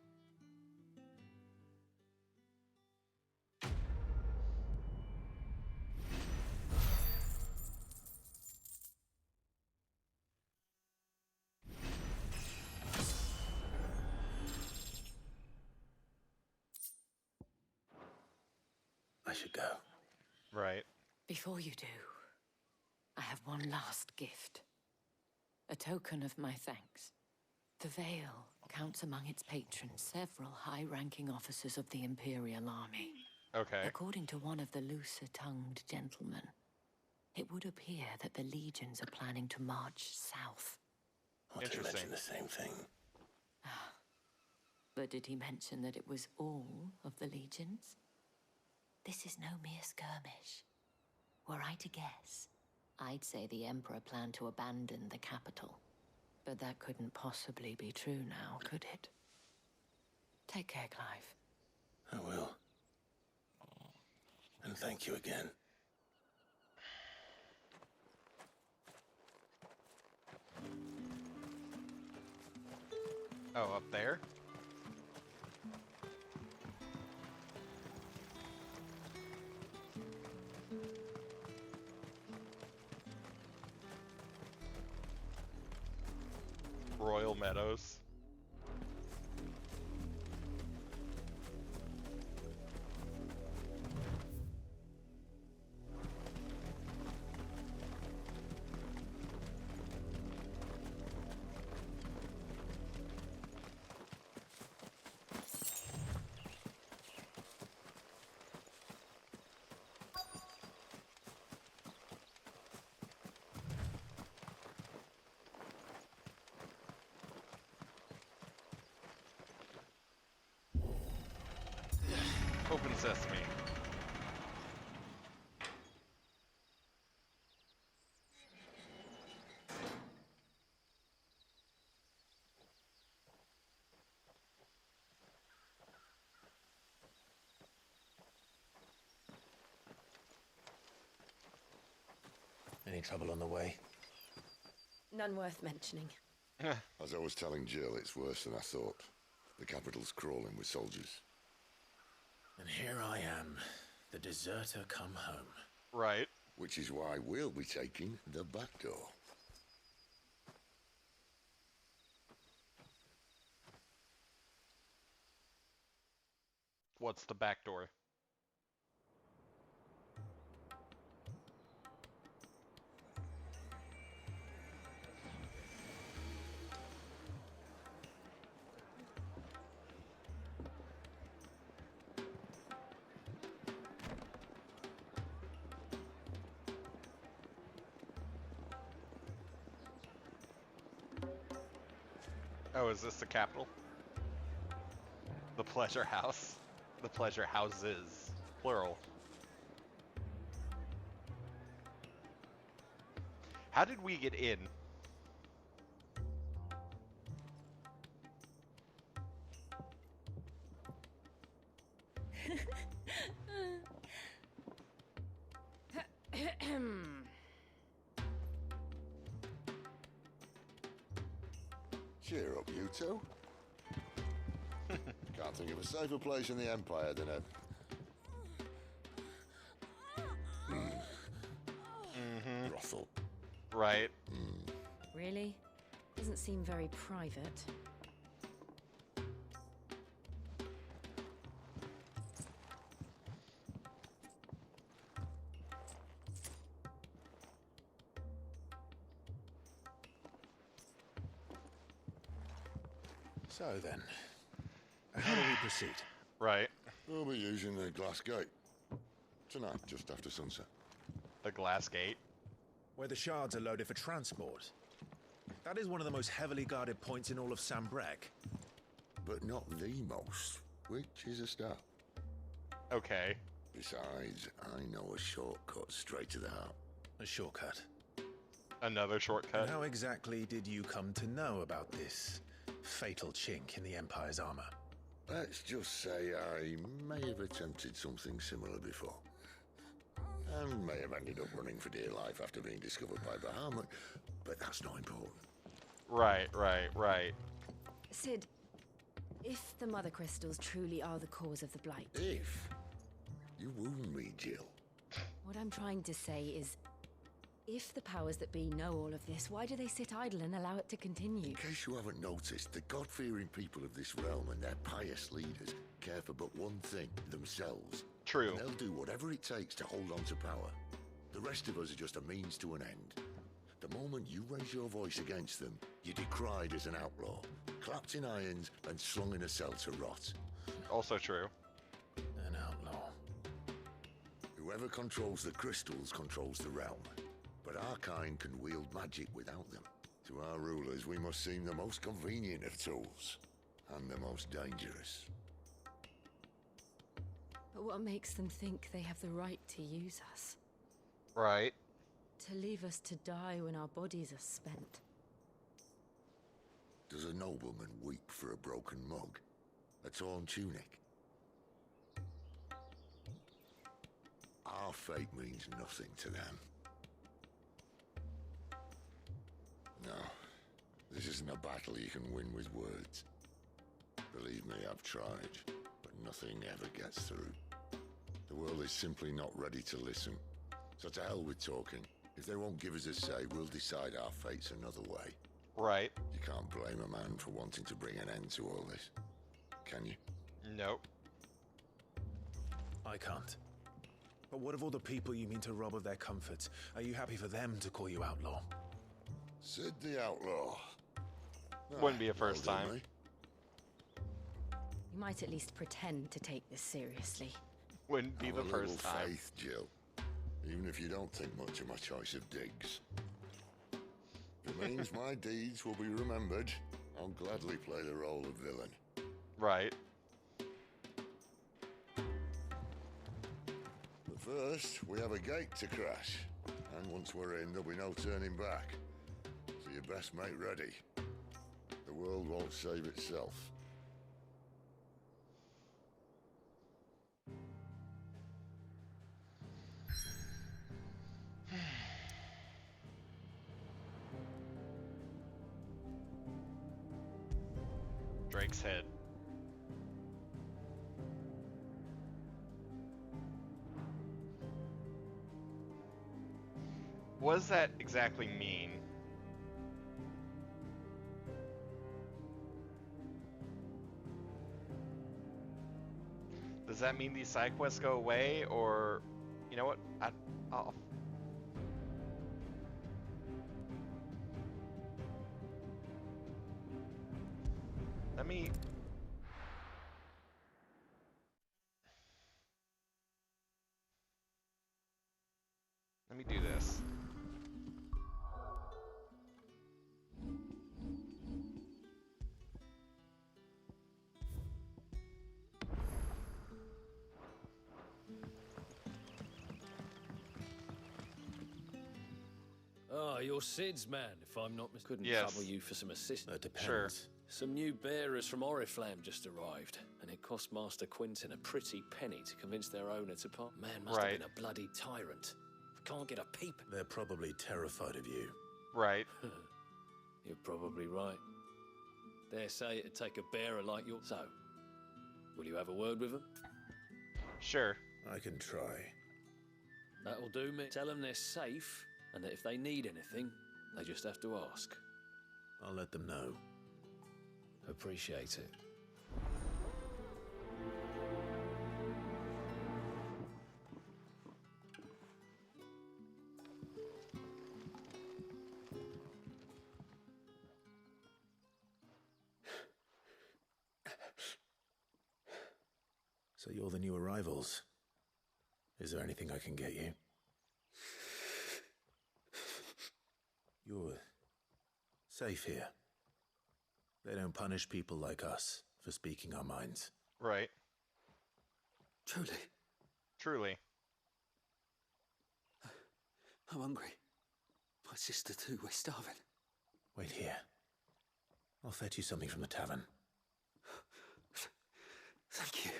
I should go. Right. Before you do, I have one last gift. A token of my thanks. The Vale counts among its patrons several high-ranking officers of the Imperial Army. Okay. According to one of the looser-tongued gentlemen, it would appear that the legions are planning to march south. Did he mention the same thing? But did he mention that it was all of the legions? This is no mere skirmish. Were I to guess, I'd say the Emperor planned to abandon the capital. But that couldn't possibly be true now, could it? Take care, Clive. I will. And thank you again. Oh, up there? Royal Meadows. Open sesame. Any trouble on the way? None worth mentioning. As I was telling Jill, it's worse than I thought. The capital's crawling with soldiers. And here I am, the deserter come home. Right. Which is why we'll be taking the back door. What's the back door? Oh, is this the capital? The pleasure house? The pleasure houses, plural. How did we get in? Cheer up, you two. Can't think of a safer place in the Empire than a... brothel. Right. Really? Doesn't seem very private. So then, how do we proceed? Right. We'll be using the glass gate. Tonight, just after sunset. The glass gate? Where the shards are loaded for transport. That is one of the most heavily guarded points in all of Sambrek. But not the most, which is a start. Okay. Besides, I know a shortcut straight to the heart. A shortcut? Another shortcut? And how exactly did you come to know about this fatal chink in the Empire's armor? Let's just say I may have attempted something similar before. And may have ended up running for dear life after being discovered by Bahamut, but that's not important. Right. Sid, if the Mother Crystals truly are the cause of the Blight... If? You wound me, Jill. What I'm trying to say is, if the powers that be know all of this, why do they sit idle and allow it to continue? In case you haven't noticed, the God-fearing people of this realm and their pious leaders care for but one thing, themselves. True. And they'll do whatever it takes to hold on to power. The rest of us are just a means to an end. The moment you raise your voice against them, you're decried as an outlaw, clapped in irons and slung in a cell to rot. Also true. An outlaw. Whoever controls the crystals controls the realm. But our kind can wield magic without them. To our rulers, we must seem the most convenient of tools. And the most dangerous. But what makes them think they have the right to use us? Right. To leave us to die when our bodies are spent. Does a nobleman weep for a broken mug? A torn tunic? Our fate means nothing to them. No, this isn't a battle you can win with words. Believe me, I've tried, but nothing ever gets through. The world is simply not ready to listen. So to hell with talking. If they won't give us a say, we'll decide our fates another way. Right. You can't blame a man for wanting to bring an end to all this, can you? Nope. I can't. But what of all the people you mean to rob of their comforts? Are you happy for them to call you outlaw? Sid the Outlaw. Wouldn't be a first time. You might at least pretend to take this seriously. Wouldn't be Have the a first little time. faith, Jill. Even if you don't think much of my choice of digs. If it means my deeds will be remembered, I'll gladly play the role of villain. Right. But first, we have a gate to crash. And once we're in, there'll be no turning back. So you best make ready. The world won't save itself. Drake's head. What does that exactly mean? Does that mean these side quests go away, or you know what? I'll let me do this. Ah, you're Sid's man, if I'm not mistaken. Couldn't trouble you for some assistance. That depends. Sure. Some new bearers from Oriflamme just arrived, and it cost Master Quinton a pretty penny to convince their owner to part. Man must have been a bloody tyrant. Can't get a peep. They're probably terrified of you. Right. You're probably right. Dare say it'd take a bearer like yours. So, will you have a word with them? Sure. I can try. That'll do me. Tell them they're safe, and that if they need anything, they just have to ask. I'll let them know. Appreciate it. So you're the new arrivals. Is there anything I can get you? You're safe here. They don't punish people like us for speaking our minds. Right. Truly. Truly. I'm hungry. My sister too, we're starving. Wait here. I'll fetch you something from the tavern. Thank you.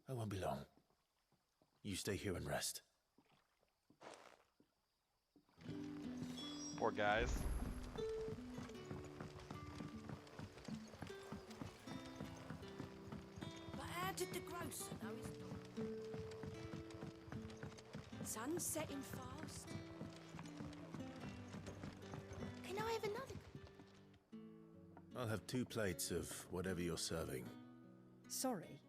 I won't be long. You stay here and rest. Poor guys. But how did the grocer know his sun's setting fast? Can I have another? I'll have 2 plates of whatever you're serving. Sorry.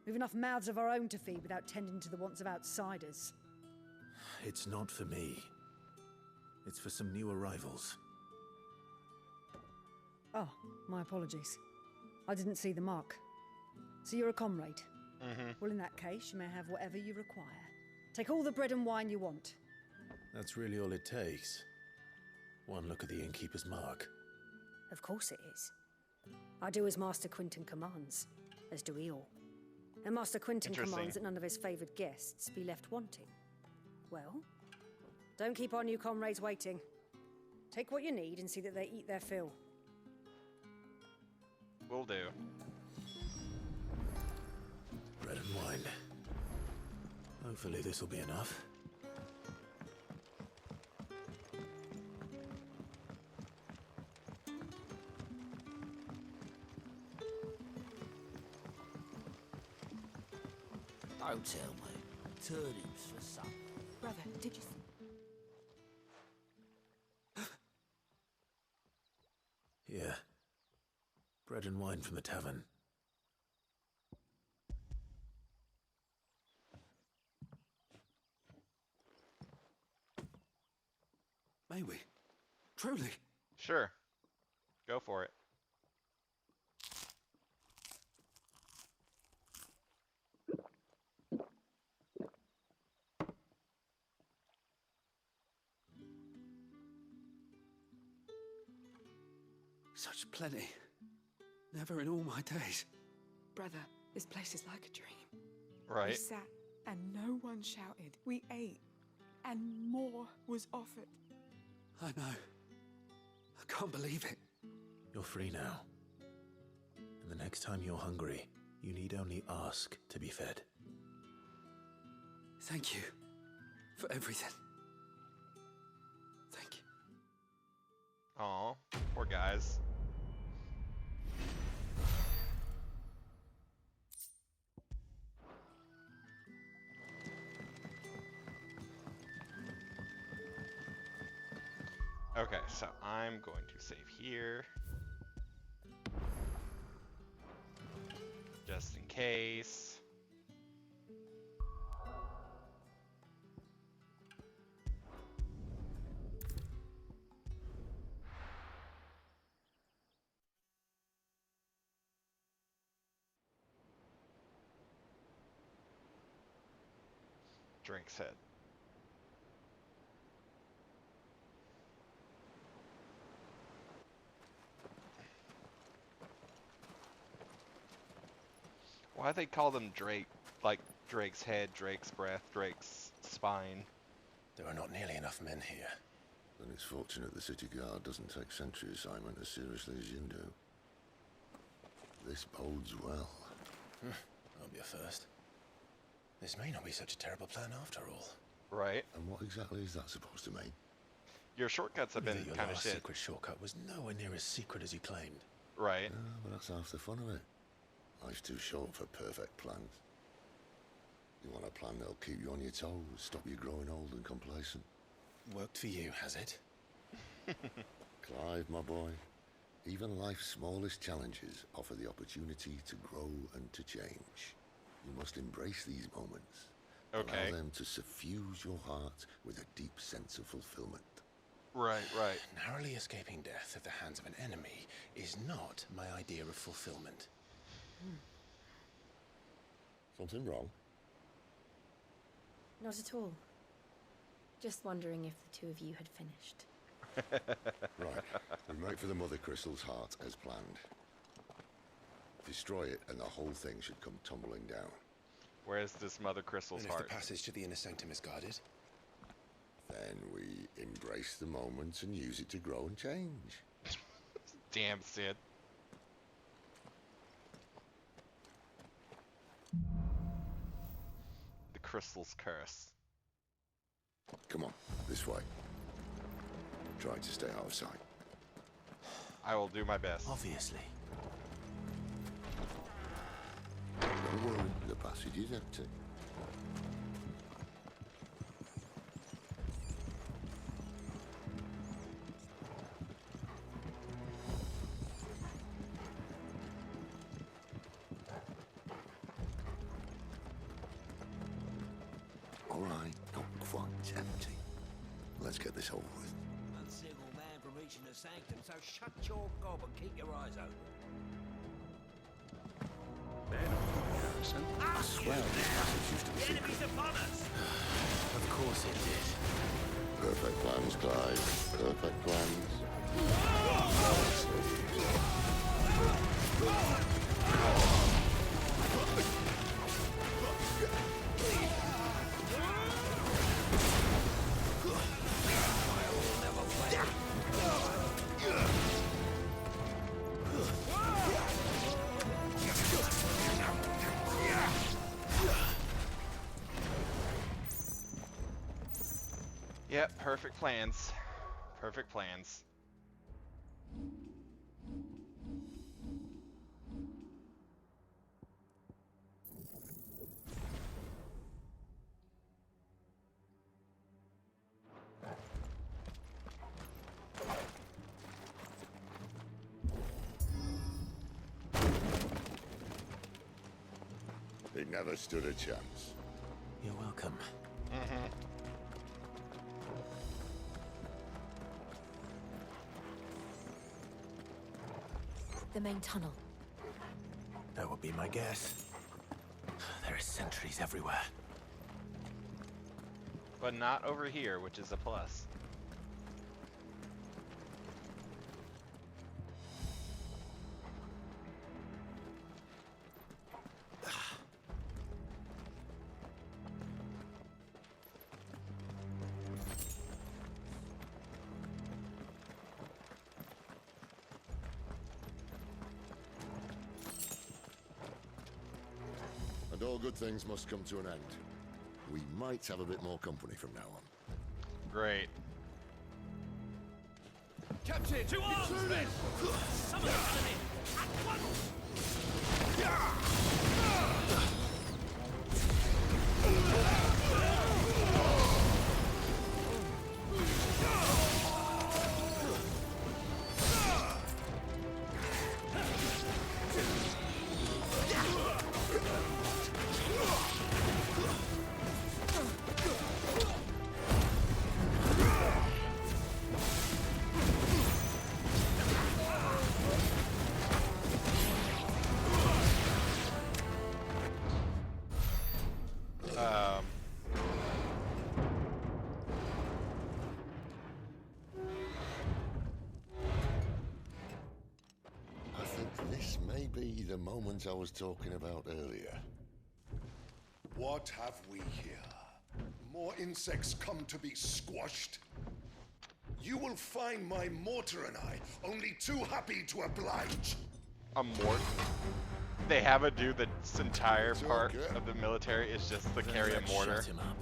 We've enough mouths of our own to feed without tending to the wants of outsiders. It's not for me. It's for some new arrivals. Oh, my apologies. I didn't see the mark. So you're a comrade? Mm-hmm. Well, in that case, you may have whatever you require. Take all the bread and wine you want. That's really all it takes. One look at the innkeeper's mark. Of course it is. I do as Master Quinton commands, as do we all. And Master Quinton commands that none of his favoured guests be left wanting. Well, don't keep our new comrades waiting. Take what you need and see that they eat their fill. Will do. Bread and wine. Hopefully this will be enough. Don't tell me. Turnips for supper. Brother, did you Here. Bread and wine from the tavern. May we? Truly? Sure. Go for it. Such plenty. Never in all my days. Brother, this place is like a dream. Right. We sat and no one shouted. We ate and more was offered. I know. I can't believe it. You're free now. And the next time you're hungry, you need only ask to be fed. Thank you for everything. Thank you. Aw, poor guys. Okay, so I'm going to save here. Just in case. Drake's head. Why they call them Drake? Like Drake's head, Drake's breath, Drake's spine. There are not nearly enough men here. Then it's fortunate the city guard doesn't take sentry assignment as seriously as you do. This bodes well. That'll be a first. This may not be such a terrible plan after all. Right. And what exactly is that supposed to mean? Your shortcuts have been kind of shit. Your secret shortcut was nowhere near as secret as you claimed. Right. But that's half the fun of it. Life's too short for perfect plans. You want a plan that'll keep you on your toes, stop you growing old and complacent. Worked for you, has it? Clive, my boy, even life's smallest challenges offer the opportunity to grow and to change. You must embrace these moments. Okay. Allow them to suffuse your heart with a deep sense of fulfillment. Right, right. Narrowly escaping death at the hands of an enemy is not my idea of fulfillment. Something wrong? Not at all. Just wondering if the two of you had finished. Right, we make for the Mother Crystal's heart as planned. Destroy it and the whole thing should come tumbling down. Where's this Mother Crystal's And if heart? the passage to the inner sanctum is guarded? Then we embrace the moment and use it to grow and change. Damn, Sid. The crystal's curse. Come on, this way. Try to stay out of sight. I will do my best. Obviously. Don't worry, the passage is empty. All right, not quite empty. Let's get this over with. Uncivil man from reaching the sanctum, so shut your gob and keep your eyes open. I swear this passage used to be secret. Enemies upon us! Of course it did. Perfect plans, Clive. Perfect plans. Yep, perfect plans. Perfect plans. He never stood a chance. You're welcome. Mm-hmm. The main tunnel. That would be my guess. There are sentries everywhere. But not over here, which is a plus. And all good things must come to an end. We might have a bit more company from now on. Great. Captain, to arms, men! Summon the enemy! At once! I think this may be the moment I was talking about earlier. What have we here? More insects come to be squashed? You will find my mortar and I only too happy to oblige. A mort. They have a dude that's entire part of the military is just to carry a mortar. Shut him up.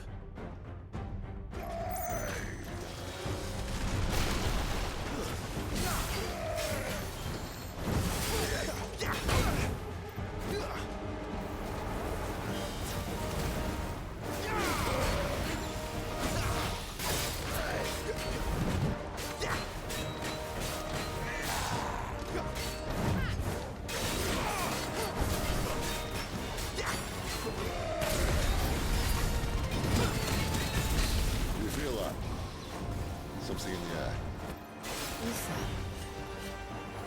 You feel that? Something in the air. Ether.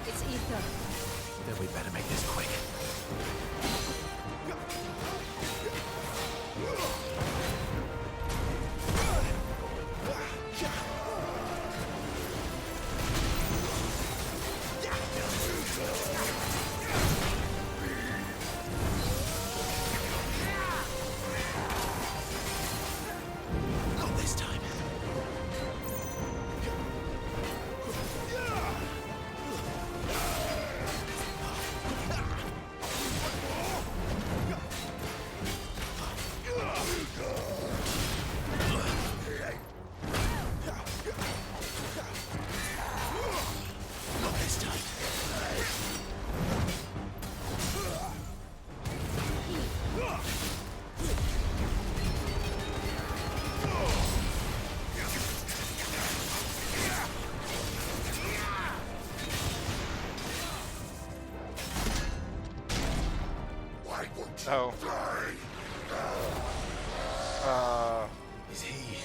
It's ether. Then we better make this quick. Oh. Is he?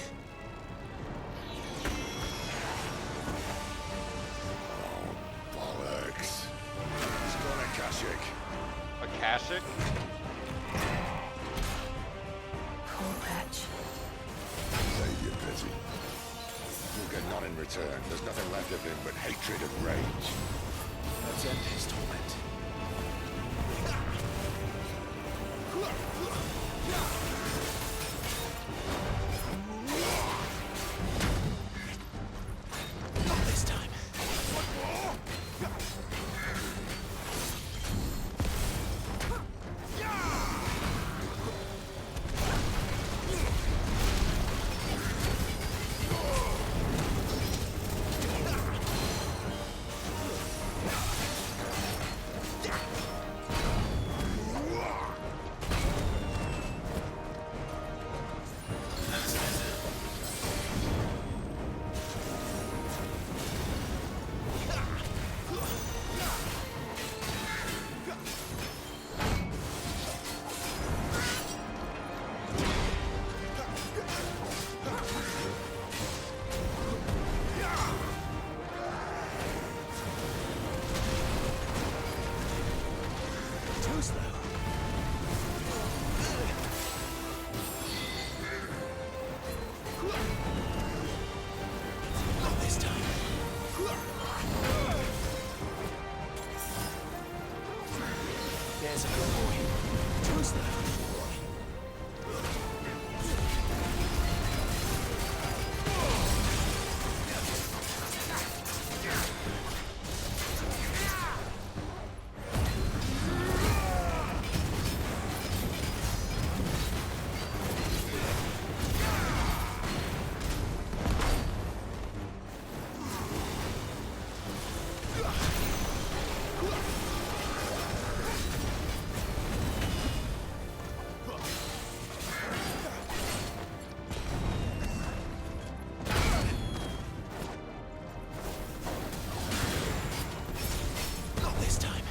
Oh, bollocks. He's got a Kashik. A Kashik? Poor Patch. Save your pity. You'll get none in return. There's nothing left of him but hatred and rage. Let's end his torment. Not this time. Too slow. Not this time. There's a good boy. Too slow. Not this time.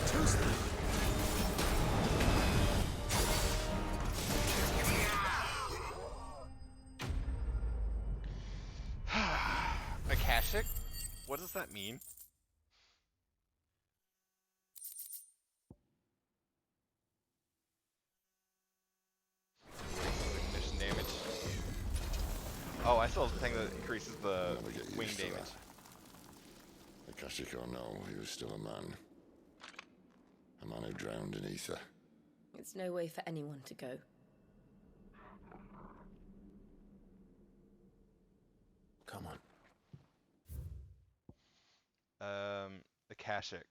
Too slow. A Kashik? What does that mean? Ignition damage. Oh, I saw the thing that increases the wing damage. Kashik or no, he was still a man. A man who drowned in ether. It's no way for anyone to go. Come on. The Kashik.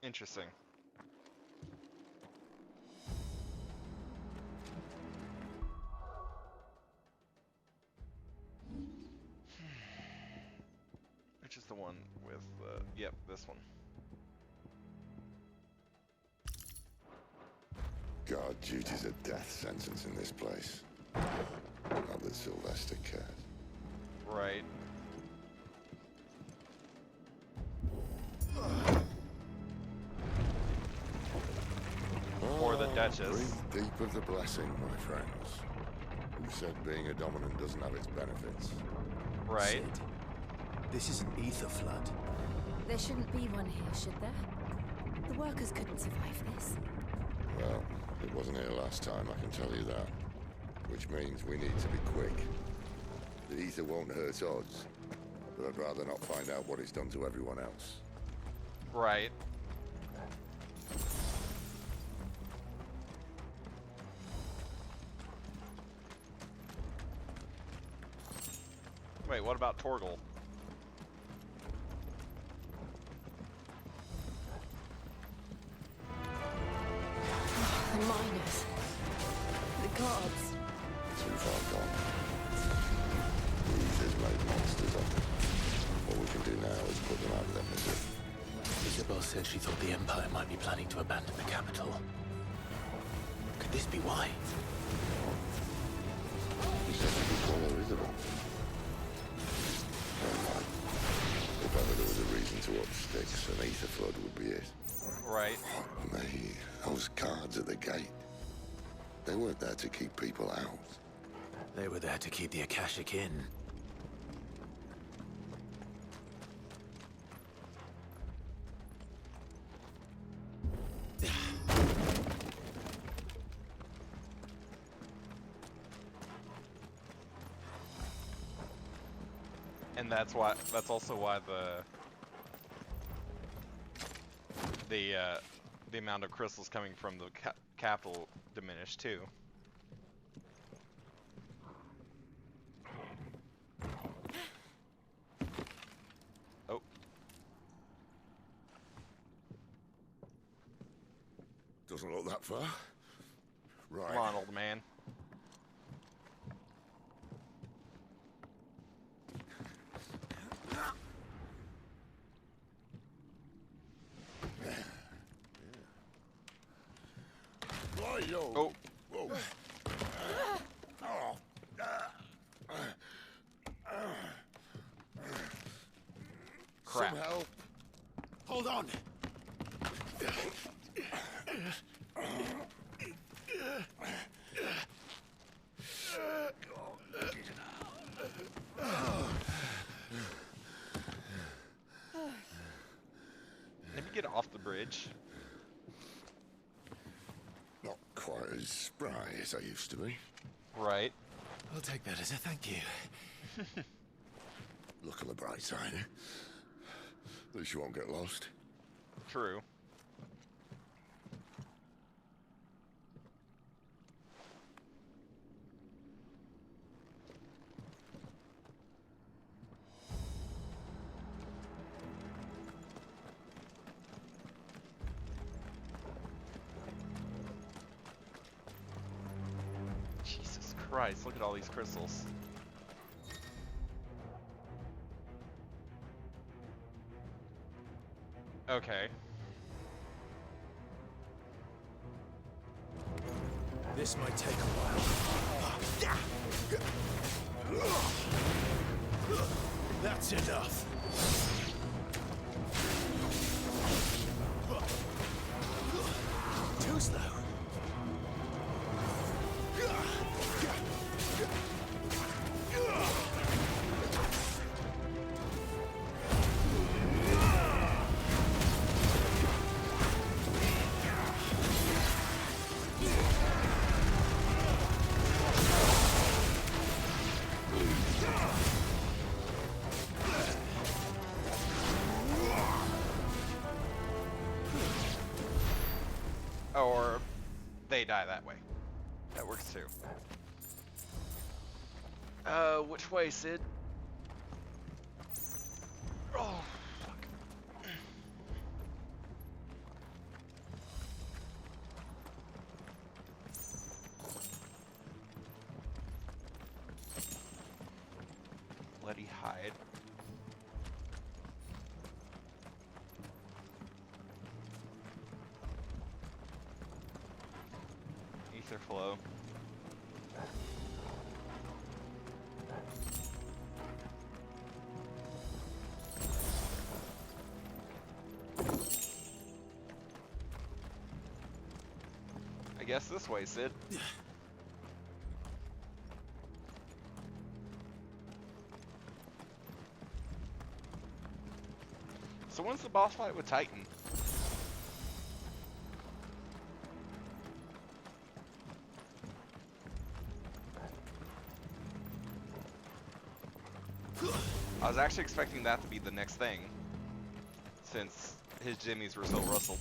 Interesting. Which is the one with, yep, this one. Guard duty's a death sentence in this place. Not that Sylvester cared. Right. Or the Duchess. Breathe deep of the blessing, my friends. said being a dominant doesn't have its benefits. Right. Sid, this is an ether flood. There shouldn't be one here, should there? The workers couldn't survive this. Well, it wasn't here last time, I can tell you that. Which means we need to be quick. The ether won't hurt odds, but I'd rather not find out what it's done to everyone else. Right. Wait, what about Torgal? The miners. The gods. Too far gone. The ether's made monsters of them. What we can do now is put them out of their misery. Isabel said she thought the Empire might be planning to abandon the capital. Could this be why? He said we could call her Isabel. Never mind. If ever there was a reason to up sticks, an ether flood would be it. Right. Fuck me. Those guards at the gate. They weren't there to keep people out. They were there to keep the Akashic in. And that's also why the amount of crystals coming from the capital diminished too. Oh. Doesn't look that far. Right. Come on, old man. Oh. Whoa. Crap. Some help. Hold on. Let me get off the bridge. Not quite as spry as I used to be. Right. I'll take that as a thank you. Look on the bright side, eh? At least you won't get lost. True. Jesus Christ, look at all these crystals. Okay. This might take a while. That's enough. Too slow. Or they die that way. That works too. Which way, Sid? Oh, fuck. Bloody hide. Ether flow. I guess this way, Sid. So when's the boss fight with Titan? I was actually expecting that to be the next thing, since his jimmies were so rustled.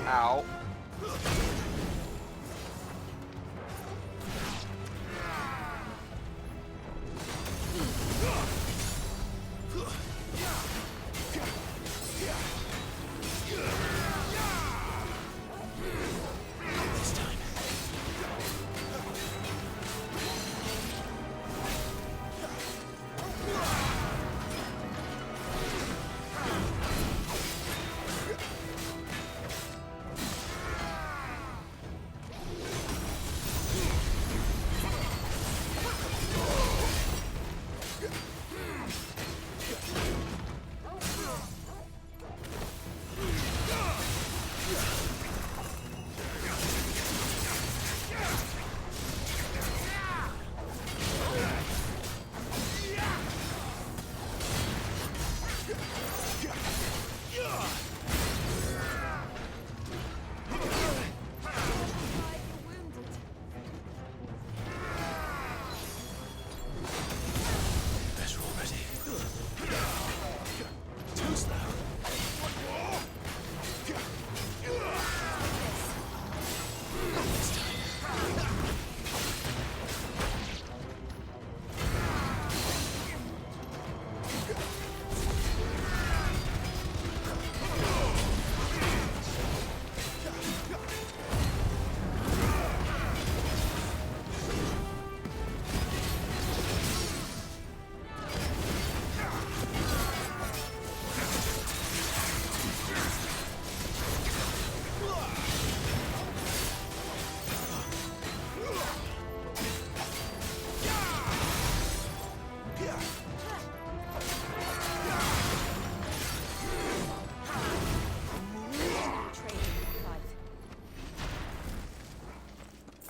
Ow.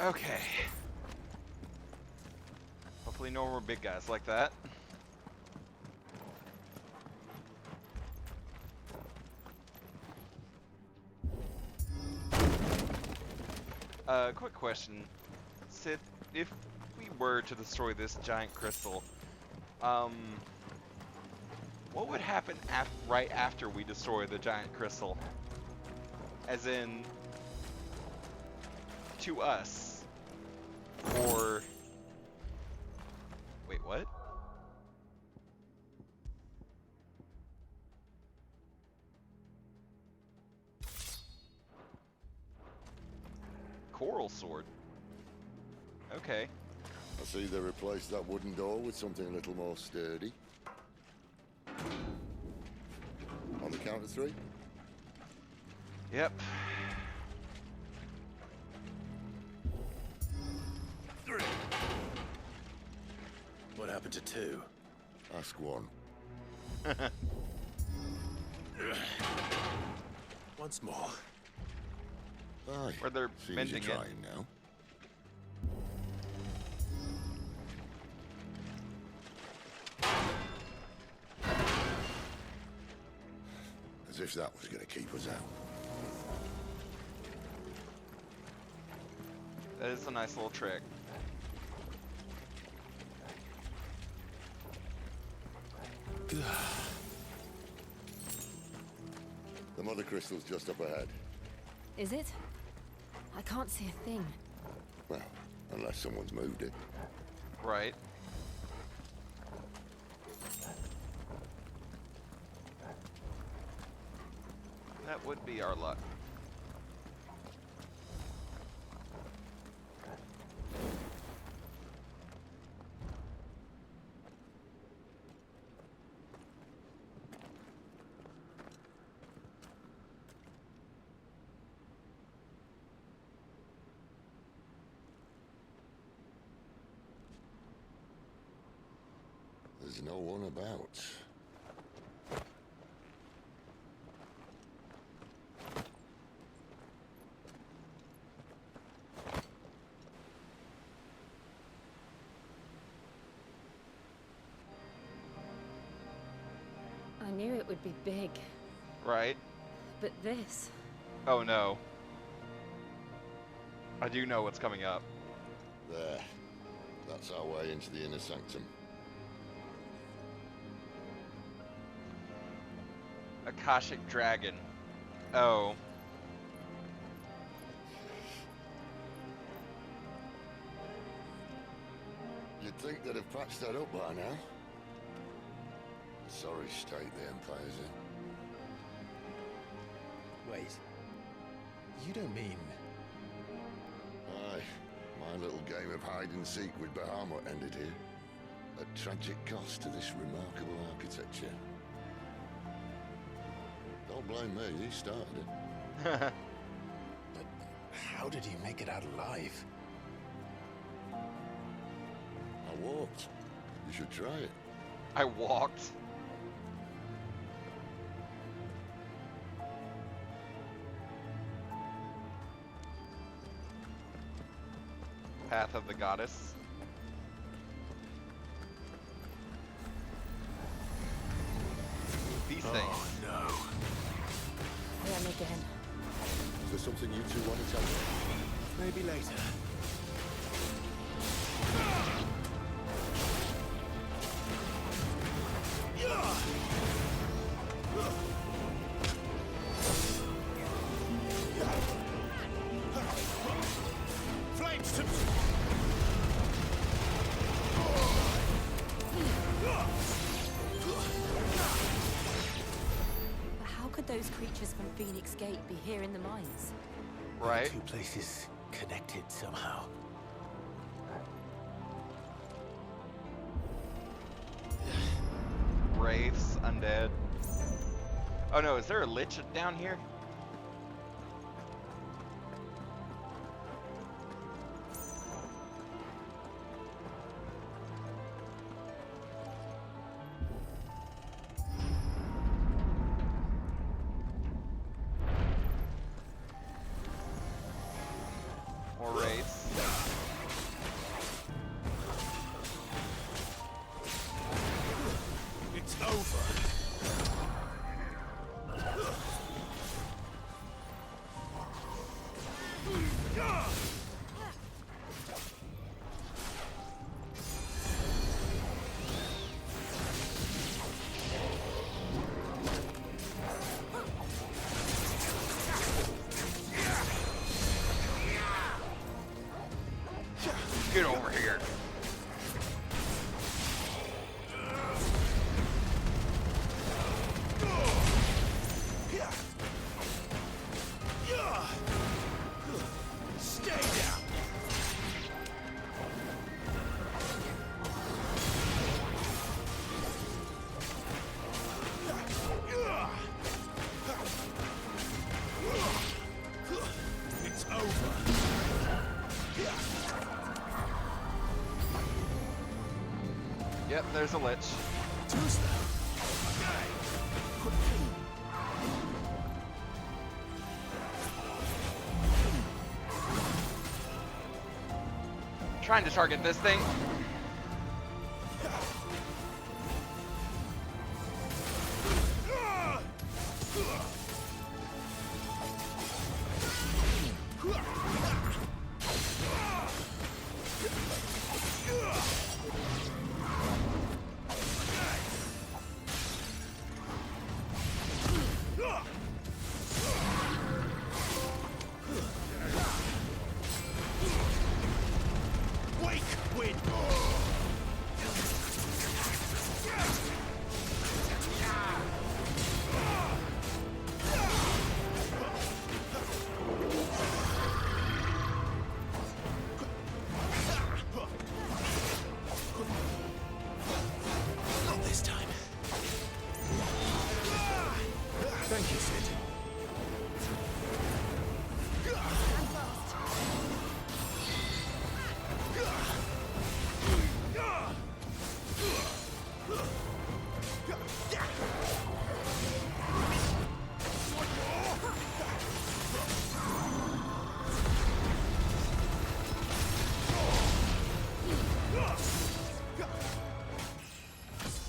Okay. Hopefully no more big guys like that. Quick question. Sith, if we were to destroy this giant crystal, what would happen right after we destroy the giant crystal? As in, to us, or wait, what? Coral sword. Okay. I see they replaced that wooden door with something a little more sturdy. On the count of 3? Yep. 3. What happened to 2? Ask 1. Once more. Aye. Where they're Seems mending you're it. trying now. As if that was going to keep us out. That is a nice little trick. The mother crystal's just up ahead. Is it? I can't see a thing. Well, unless someone's moved it. Right. That would be our luck. There's no one about. I knew it would be big, Right. but this... Oh no. I do know what's coming up. There. That's our way into the inner sanctum. Akashic Dragon. Oh. You'd think they'd have patched that up by now. Sorry state the Empire's in. Wait. You don't mean... Aye. My little game of hide-and-seek with Bahamut ended here. At tragic cost to this remarkable architecture. Don't blame me, he started it. But how did he make it out alive? I walked. You should try it. I walked. Path of the Goddess. These things. Oh no. Them again. Is there something you two want to tell me? Maybe later. Flames to... But how could those creatures from Phoenix Gate be here in the mines? Right. Two places connected somehow. Wraiths, undead. Oh no, is there a lich down here? More wraiths. It's over. Get over here. Stay down. It's over. Yep, there's a lich. Trying to target this thing. this time. Thank you, Sid.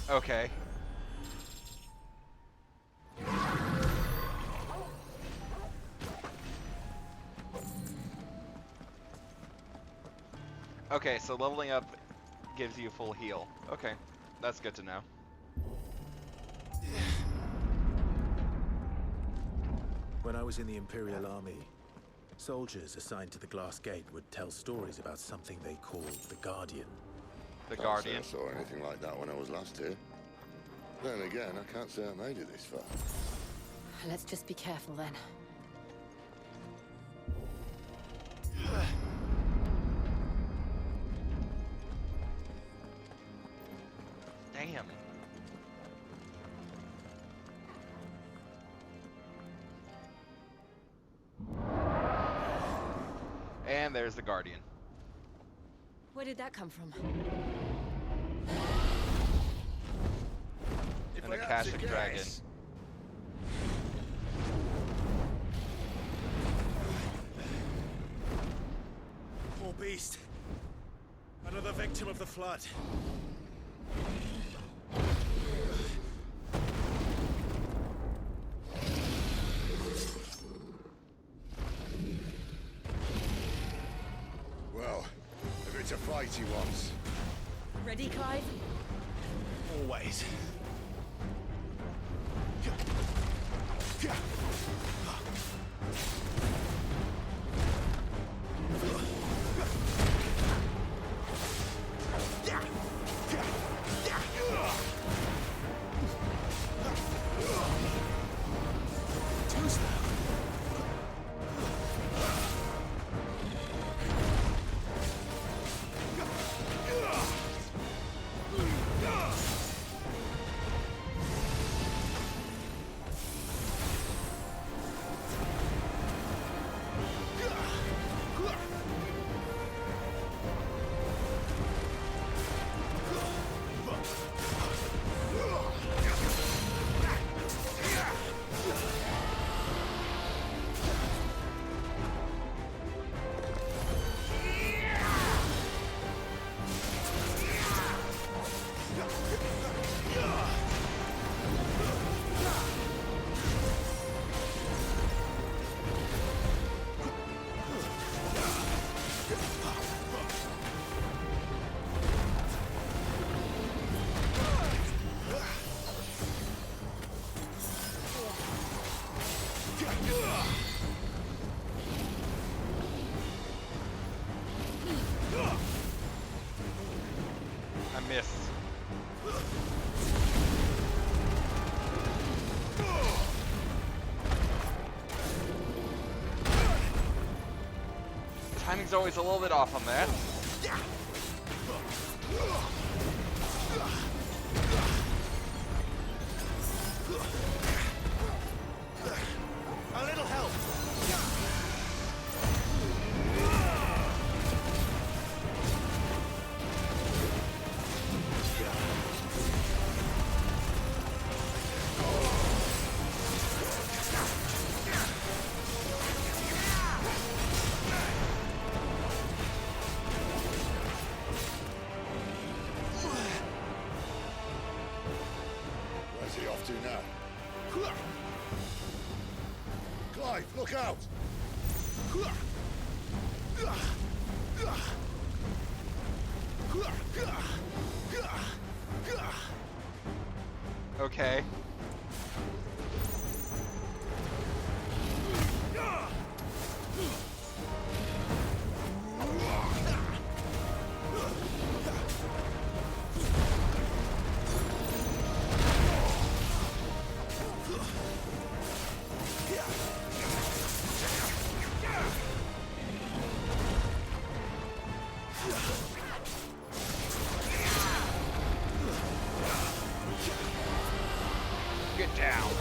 Okay. Okay, so leveling up gives you full heal. Okay, that's good to know. When I was in the Imperial Army, soldiers assigned to the Glass Gate would tell stories about something they called the Guardian. The Guardian? I saw anything like that when I was last here. Then again, I can't say I made it this far. Let's just be careful then. Damn. And there's the Guardian. Where did that come from? And a Akashic Dragon. Poor beast. Another victim of the flood. Well, if it's a fight he wants. Ready, Clive? Always. I missed. Timing's always a little bit off on that. A little help. Where's he off to now? Clive, look out! Okay. Down.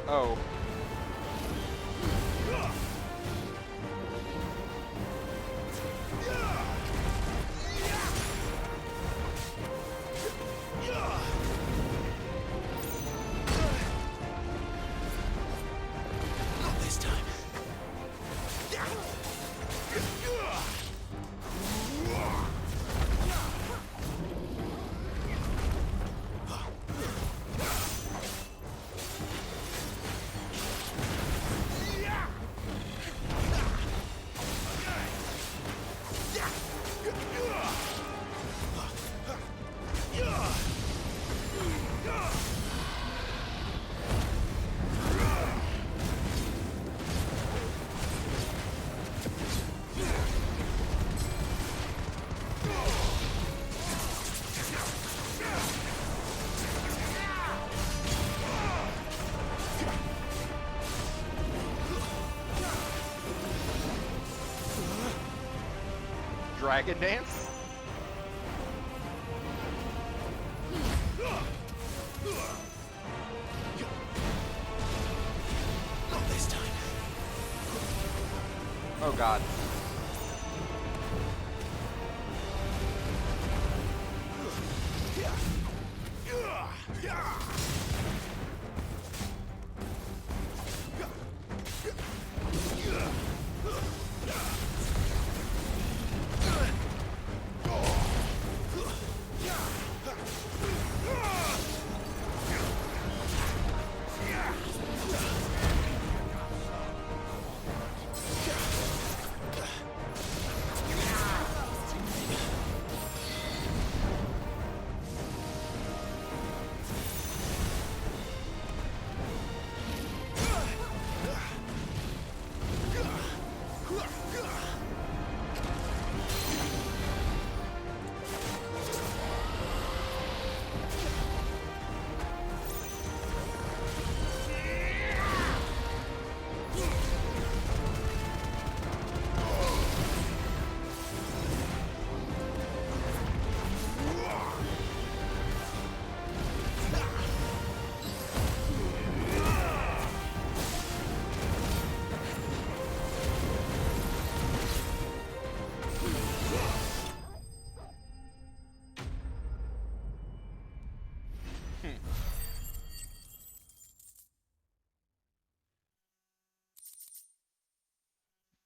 Oh. Not this time. Dragon dance? Not this time. Oh god.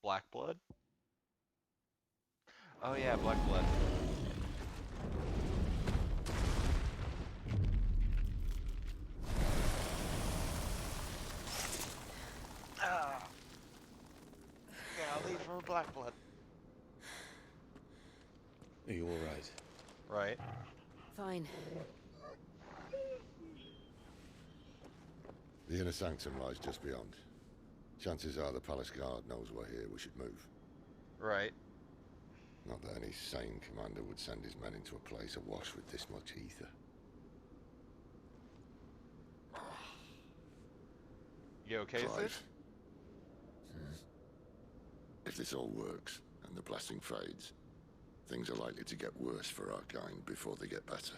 Black blood? Oh yeah, black blood. Ah. Yeah, I'll leave for black blood. Are you alright? Right. Fine. The inner sanctum lies just beyond. Chances are the palace guard knows we're here. We should move. Right. Not that any sane commander would send his men into a place awash with this much ether. You okay, Sid? Clive? If this all works, and the blessing fades, things are likely to get worse for our kind before they get better.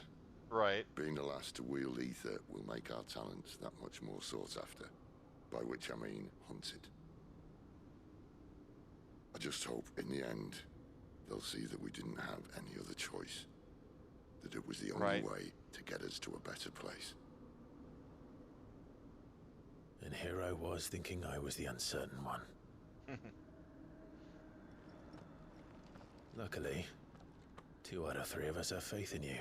Right. Being the last to wield ether will make our talents that much more sought after. By which I mean hunted. I just hope, in the end, they'll see that we didn't have any other choice. That it was the only way to get us to a better place. And here I was thinking I was the uncertain one. Luckily, 2 out of 3 of us have faith in you.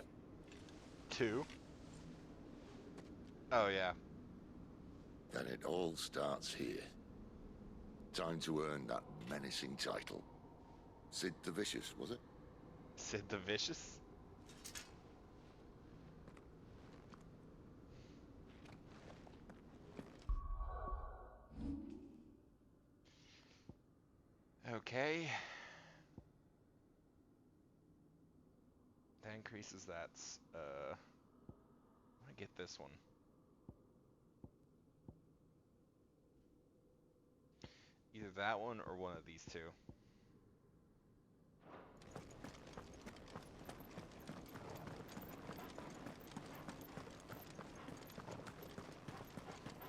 2? Oh yeah. Then it all starts here. Time to earn that menacing title. Sid the Vicious, was it? Sid the Vicious? Okay. That increases that. I get this one. that one or one of these two.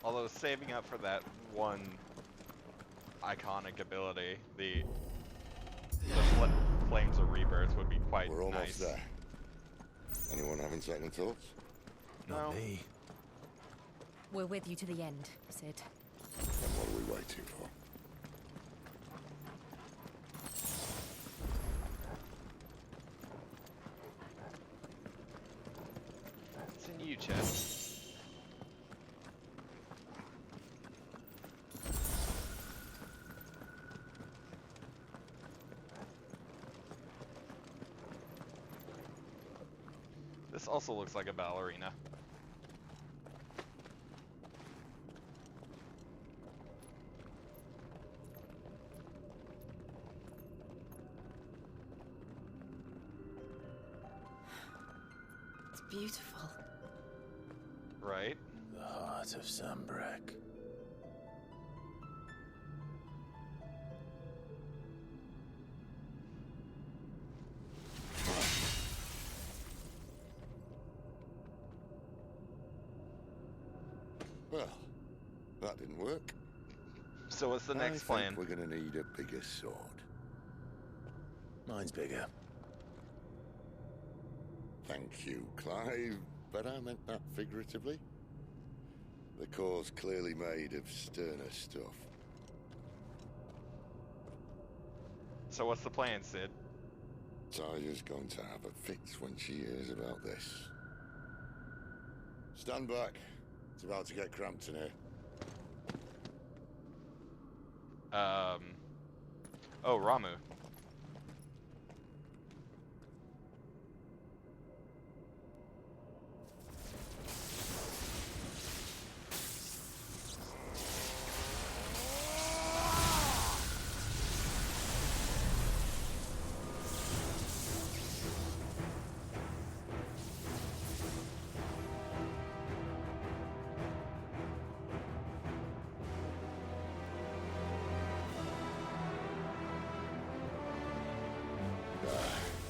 Although saving up for that one iconic ability, the Flames of Rebirth would be quite nice. We're almost there. Anyone having second thoughts? No. Me. We're with you to the end, Sid. Then what are we waiting for? It's in you, Chess. This also looks like a ballerina. It's beautiful. Right? The heart of Sambrek. Well, that didn't work. So what's the next plan? We're gonna need a bigger sword. Mine's bigger. Thank you, Clive, but I meant that figuratively. The core's clearly made of sterner stuff. So what's the plan, Sid? Taya's going to have a fix when she hears about this. Stand back. It's about to get cramped in here. Oh, Ramu.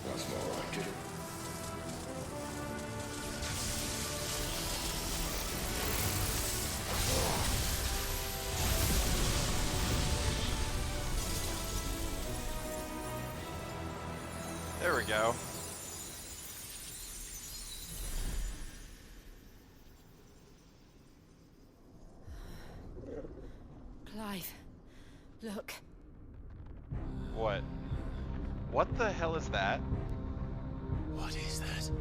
That's more like it. There we go. Clive, look. What? What the hell is that? What is that?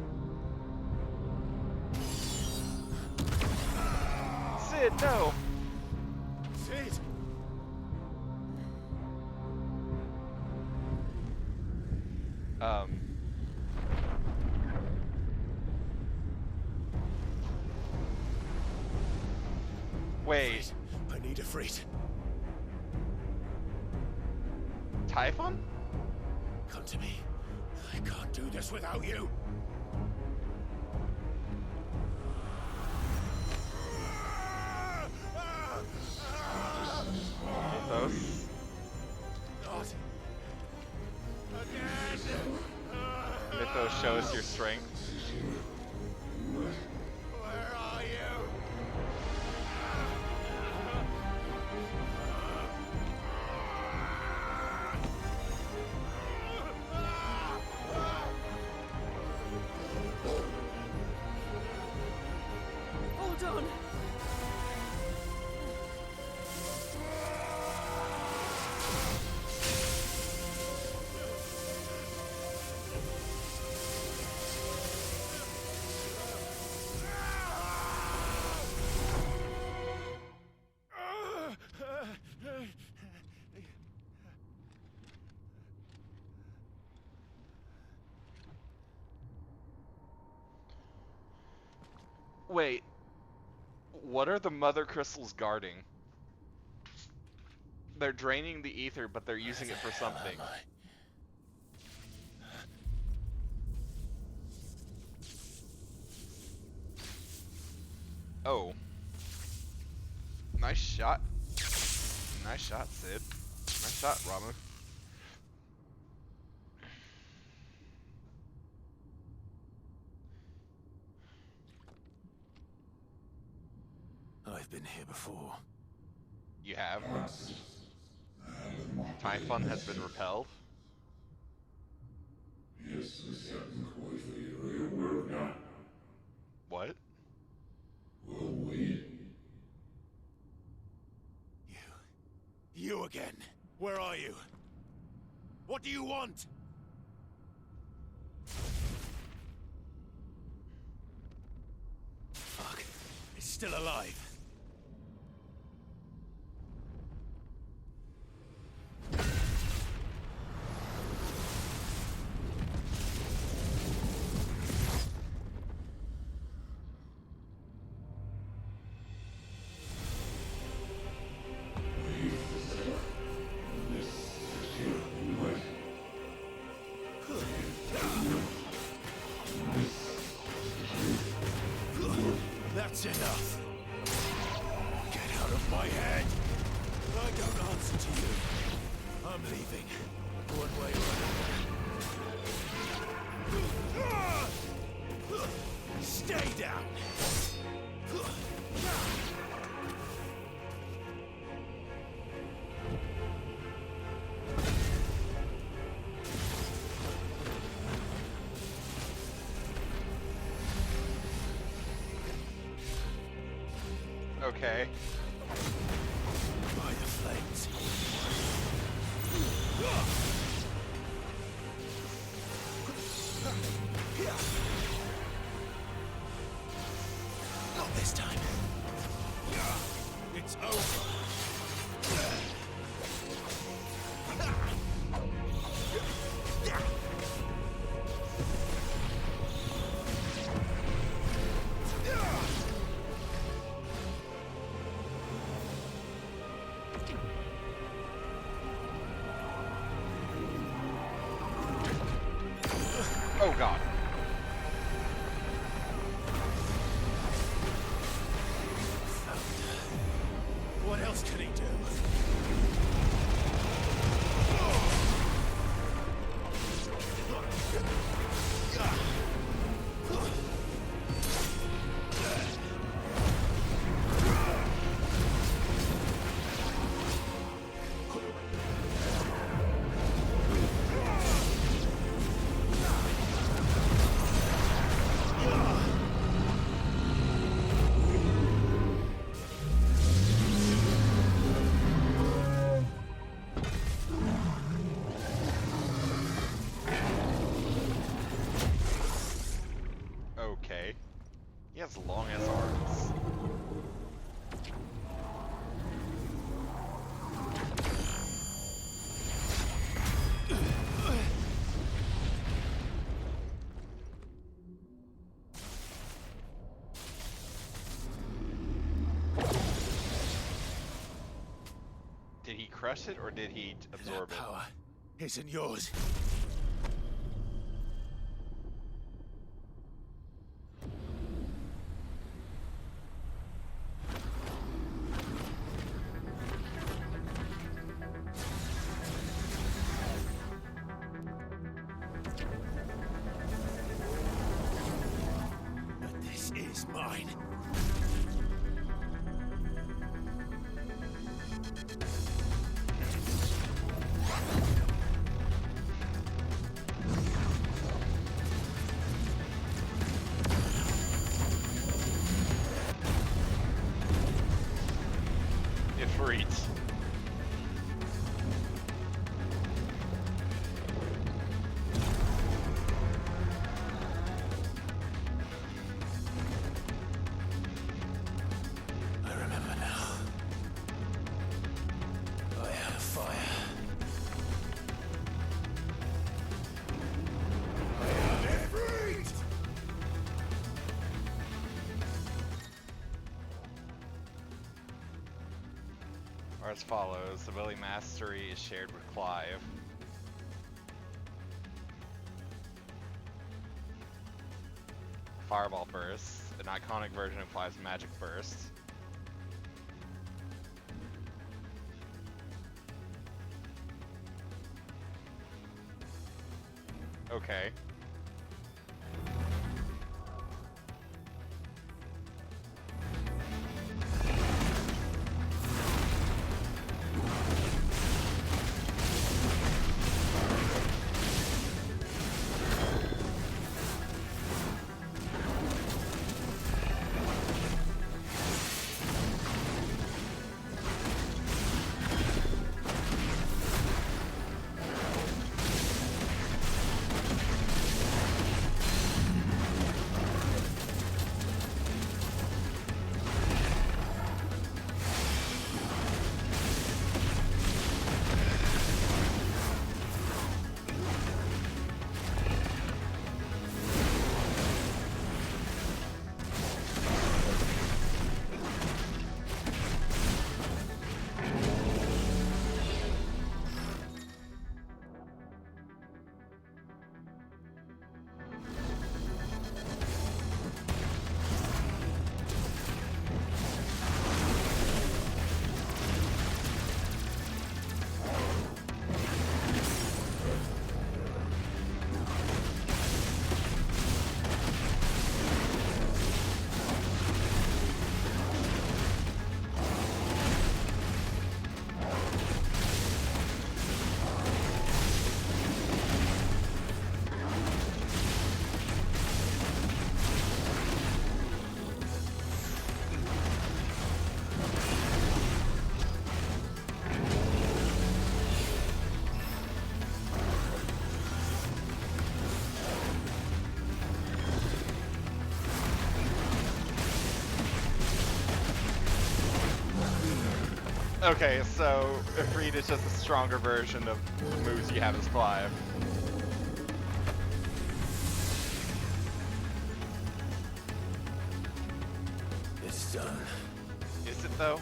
Sid, no! Sid! Wait. I need a freight. Typhon? Come to me. I can't do this without you. Mythos. Not again! Mythos, show us your strength. Where are you? Hold on. Wait. What are the mother crystals guarding? They're draining the ether, but they're using it for something. Oh. Nice shot. Nice shot, Sid. Nice shot, Ramu. I've been here before. You have? Typhon has been repelled? What? You again. Where are you? What do you want? Fuck. It's still alive. That's enough. Get out of my head. I don't answer to you. I'm leaving. One way or another. Stay down. Okay. By the flames. Not this time. It's over. Oh god. What else could he do? Okay. He has long ass arms. Did he crush it or did he absorb it? Power isn't yours. But this is mine. Ifrit. I remember now. I had a fire. I am Ifrit! Or as follows, the Willy Mastery is shared with Clive. Fireball Burst, an iconic version of Clive's Magic Burst. Okay. Okay, so Ifrit is just a stronger version of the moves you have as Clive. It's done. Is it though?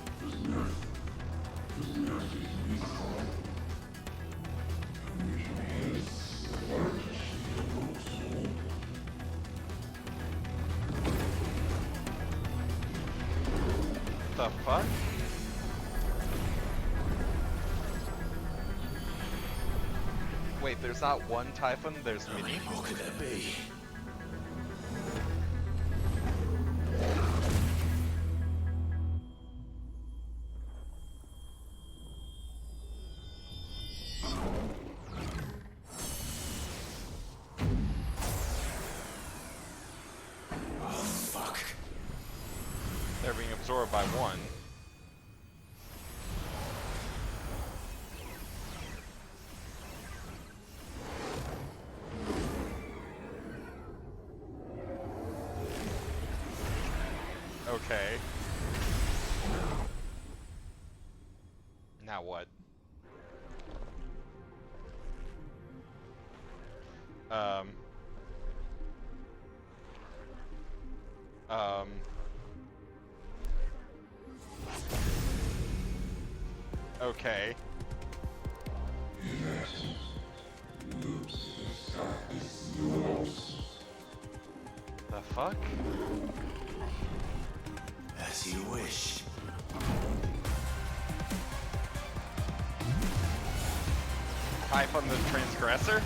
The fuck? Wait, there's not one Typhon, there's many? How many more could there be? Oh, fuck. They're being absorbed by one. Okay. Now what? Okay. The fuck? As you wish. Typhon the Transgressor?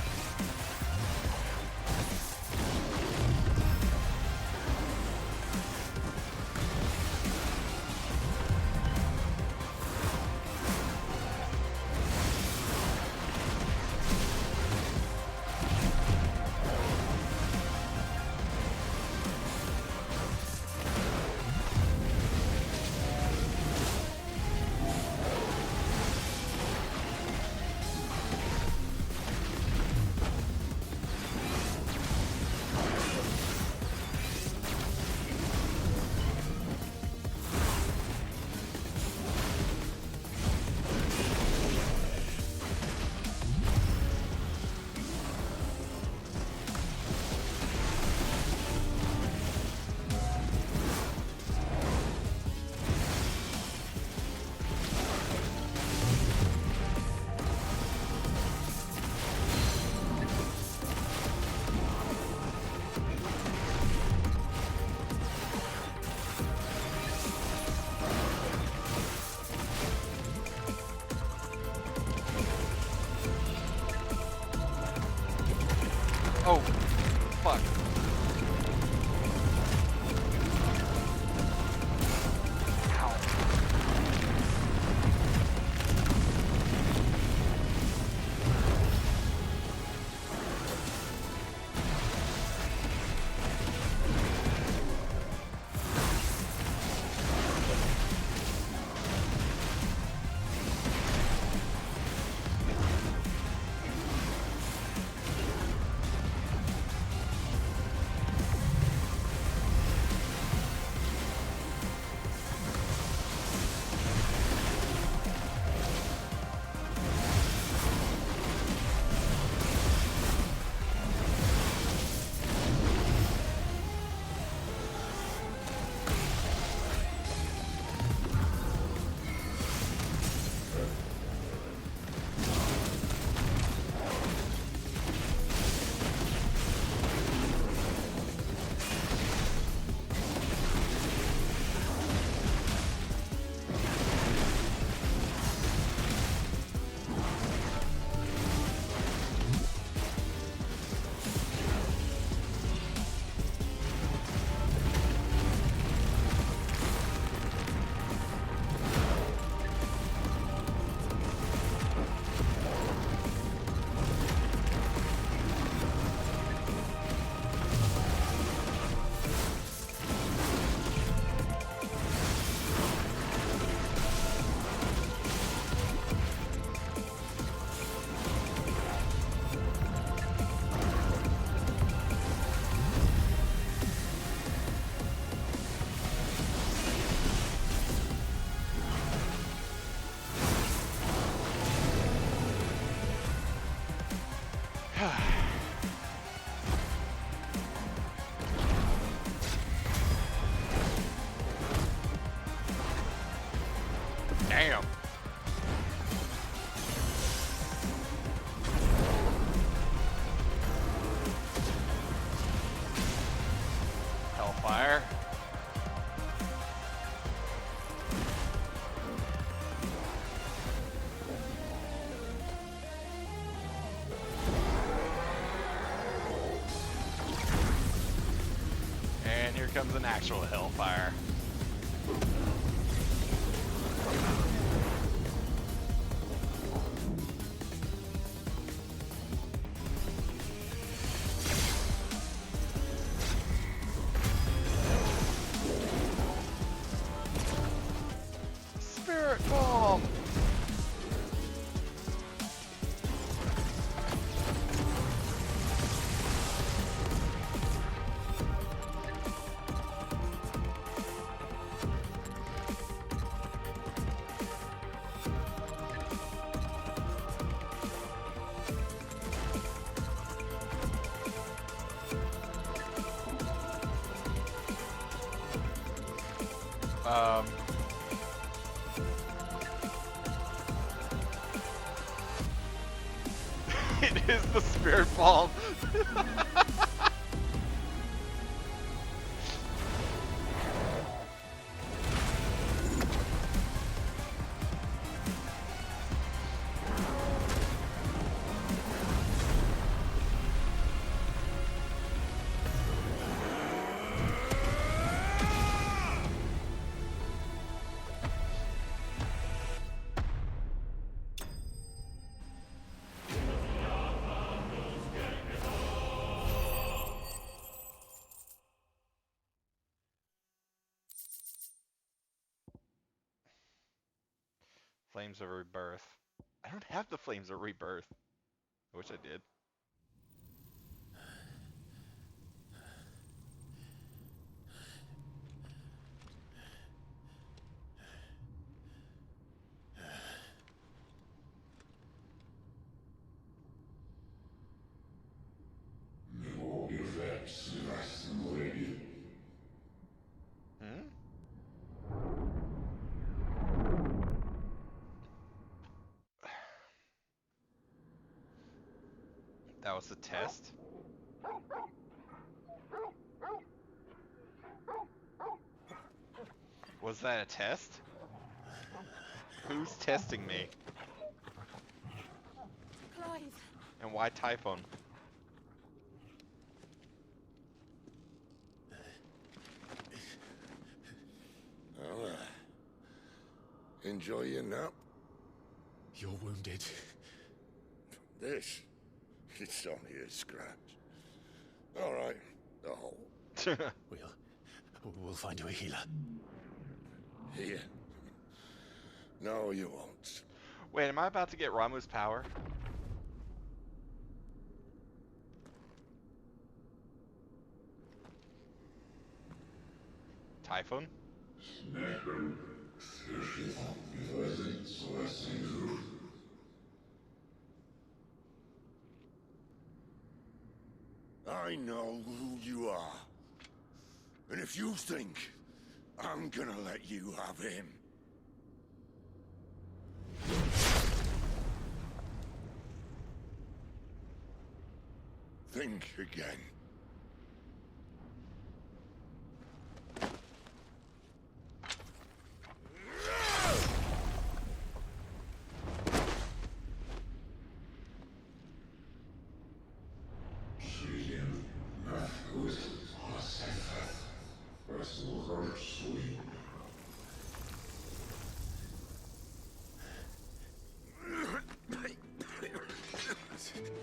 Damn. Hellfire. And here comes an actual hellfire. Spirit bomb. It is the spirit bomb. Flames of Rebirth. I don't have the Flames of Rebirth. I wish I did. Hmm? That was the test? Was that a test? Who's testing me? Clive. And why Typhon? Well, enjoy your nap. You're wounded. This? It's only a scratch. All right, the hole. We'll find you a healer. Here? No, you won't. Wait, am I about to get Ramuh's power? Typhon? I know who you are. And if you think I'm gonna let you have him... think again.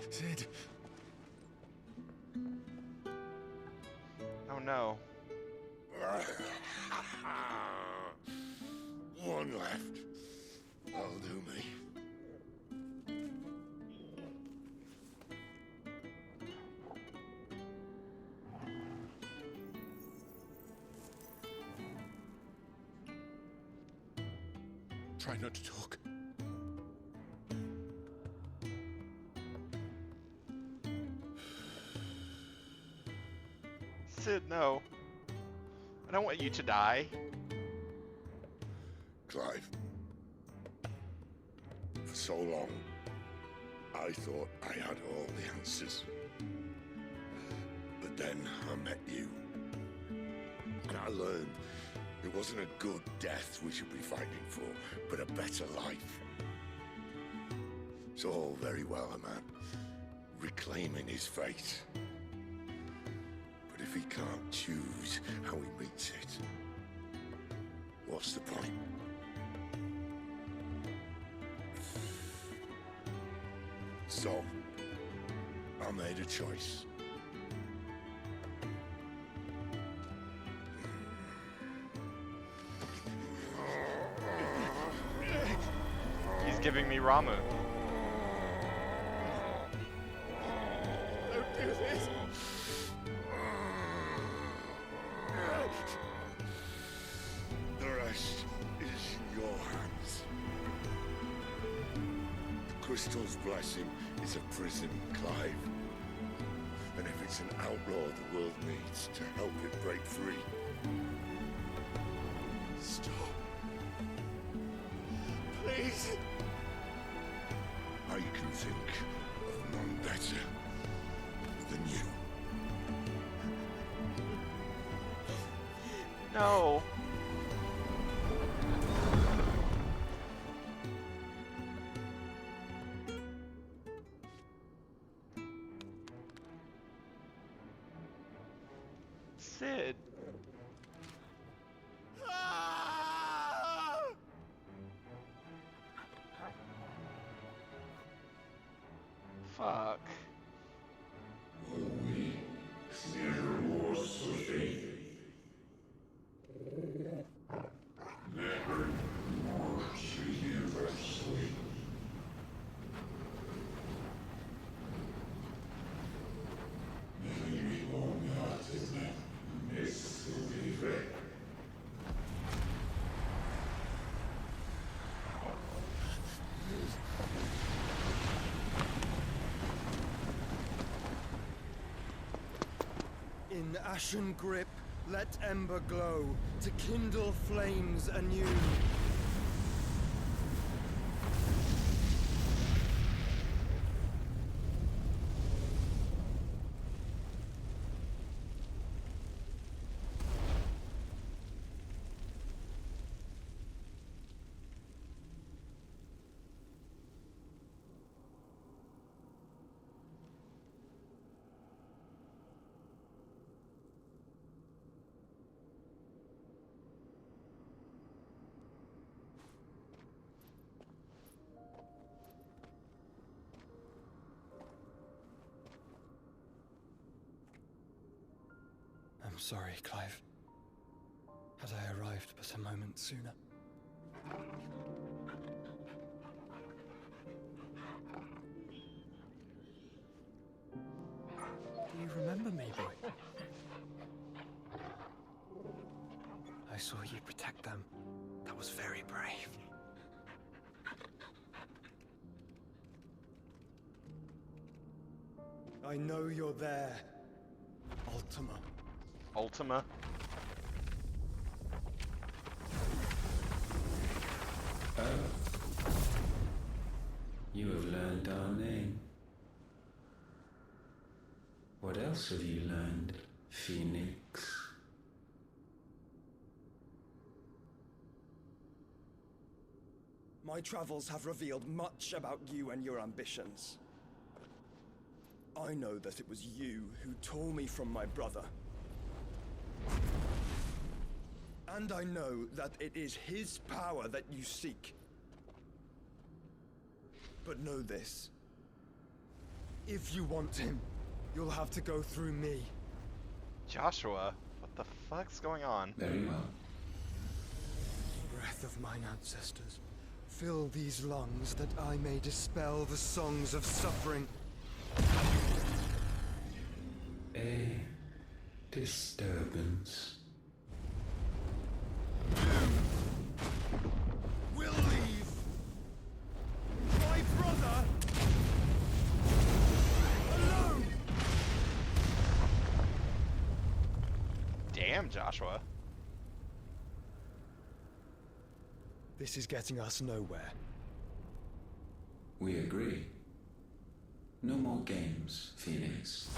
Sid. Oh no. One left. That'll do me. Try not to talk. Sid, no. I don't want you to die. Clive, for so long, I thought I had all the answers. But then I met you. And I learned it wasn't a good death we should be fighting for, but a better life. It's all very well, a man reclaiming his fate. But if he can't choose how he meets it, what's the point? So, I made a choice. He's giving me Ramu. Don't do this. The rest is in your hands. The crystal's blessing is a prison, Clive. And if it's an outlaw the world needs to help it break free, stop. Please. I can think of none better than you. No. Sid. Fuck. In ashen grip, let ember glow, to kindle flames anew. I'm sorry, Clive. Had I arrived but a moment sooner. Do you remember me, boy? I saw you protect them. That was very brave. I know you're there, Ultima. Ultima? Oh. You have learned our name. What else have you learned, Phoenix? My travels have revealed much about you and your ambitions. I know that it was you who tore me from my brother. And I know that it is his power that you seek. But know this. If you want him, you'll have to go through me. Joshua, what the fuck's going on? Very well. Breath of mine ancestors, fill these lungs that I may dispel the songs of suffering. A disturbance. We'll leave. My brother alone. and Joshua. This is getting us nowhere. We agree. No more games, Phoenix.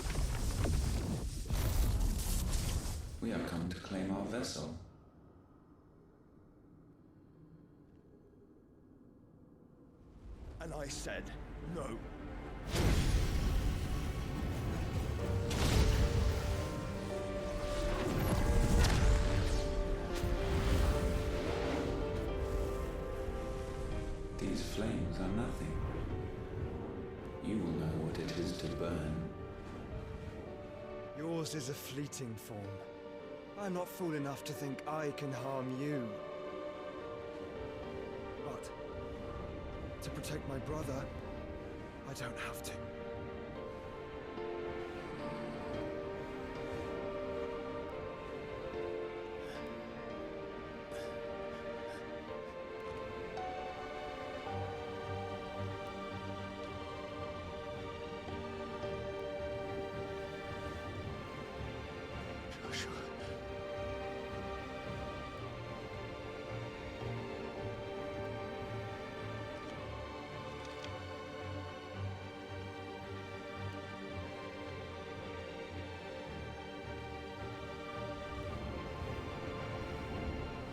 We have come to claim our vessel. And I said no. These flames are nothing. You will know what it is to burn. Yours is a fleeting form. I'm not fool enough to think I can harm you. But to protect my brother, I don't have to.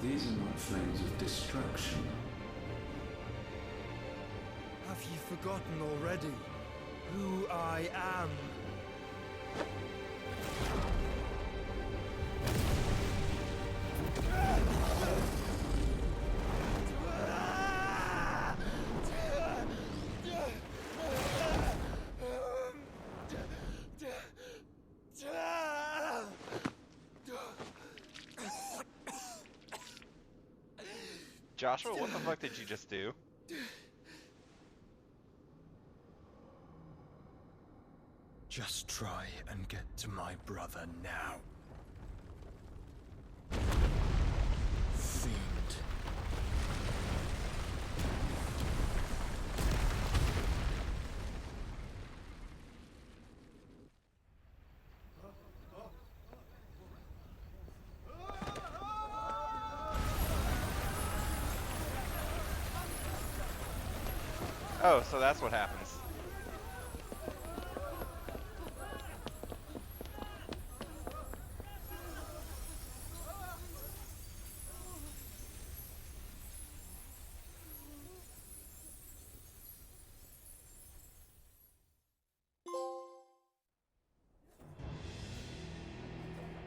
These are not flames of destruction. Have you forgotten already who I am? Joshua, what the fuck did you just do? Just try and get to my brother now. Fiend. Oh, so that's what happens.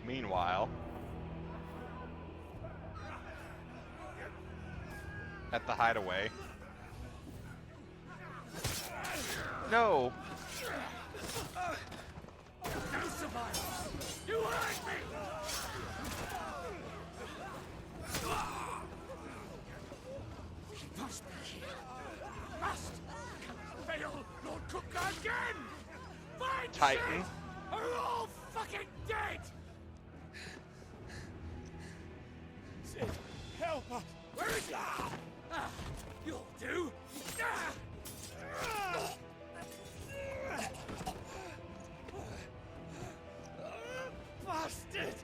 Meanwhile, at the hideaway. No! No survivors! You hurt me! He must be here. Must! Fail, Lord Cook again! Find Titan. shit! Are all fucking dead! Sid, help us! Where is he? You'll do! Bastard!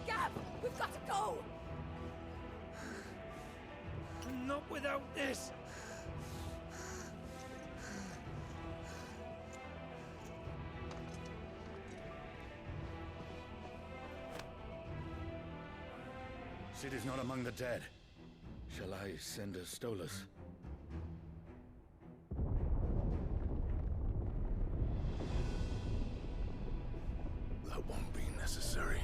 Gab, we've got to go! Not without this! Sid is not among the dead. Shall I send a Stolas? That won't be necessary.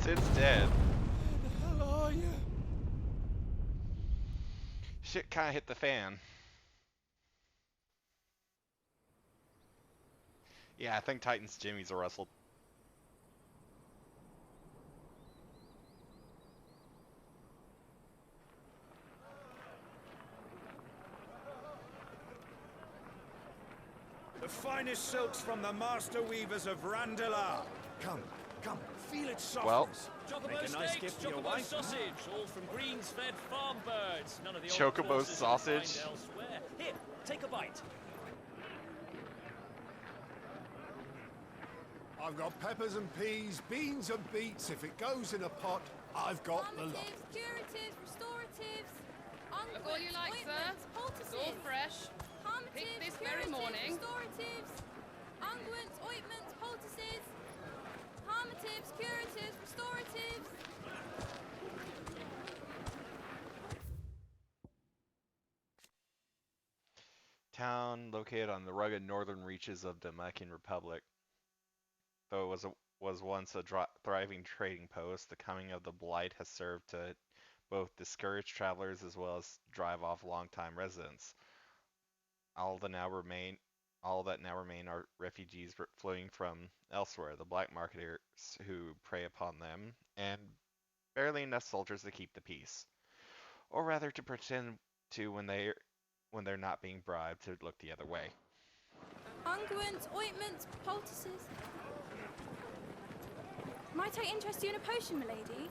Sid's dead. Where the hell are you? Shit kinda hit the fan. Yeah, I think Titan's jimmies are rustled. The finest silks from the master weavers of Randalar. Come, come, feel its softness. Well, Chocobo Make a nice steaks, gift for your chocobo wife. sausage, all from greens-fed farm birds. None of the Chocobo old horses you'll sausage? find elsewhere. Here, take a bite. I've got peppers and peas, beans and beets. If it goes in a pot, I've got the lot. Curatives, restoratives, Look all you like, sir. It's all fresh. Picked this very morning. Restoratives, unguents, ointments, poultices, harmatives, curatives, restoratives. Town located on the rugged northern reaches of the Dominican Republic. Though it was once a thriving trading post, the coming of the Blight has served to both discourage travelers as well as drive off longtime residents. All that now remain are refugees fleeing from elsewhere, the black marketers who prey upon them, and barely enough soldiers to keep the peace, or rather to pretend to when they're not being bribed to look the other way. Unguents, ointments, poultices. Might I interest you in a potion, milady?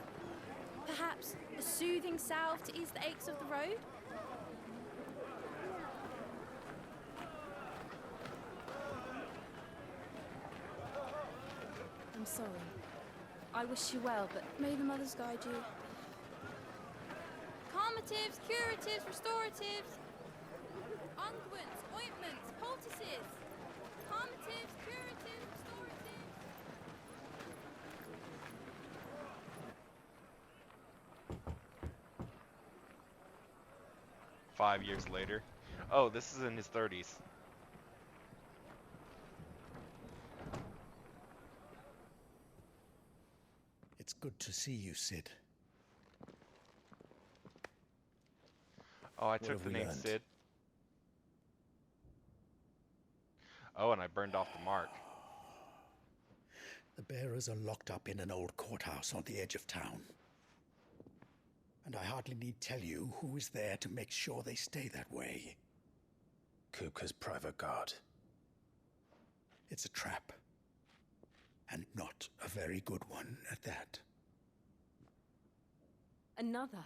Perhaps a soothing salve to ease the aches of the road? I'm sorry. I wish you well, but may the mothers guide you. Calmatives, curatives, restoratives, unguents, ointments, poultices. Calmatives, curatives, restoratives. 5 years later. Oh, this is in his 30s. It's good to see you, Sid. Oh, I took the name learned? Sid. Oh, and I burned off the mark. The bearers are locked up in an old courthouse on the edge of town. And I hardly need tell you who is there to make sure they stay that way. Kupka's private guard. It's a trap. And not a very good one at that. Another?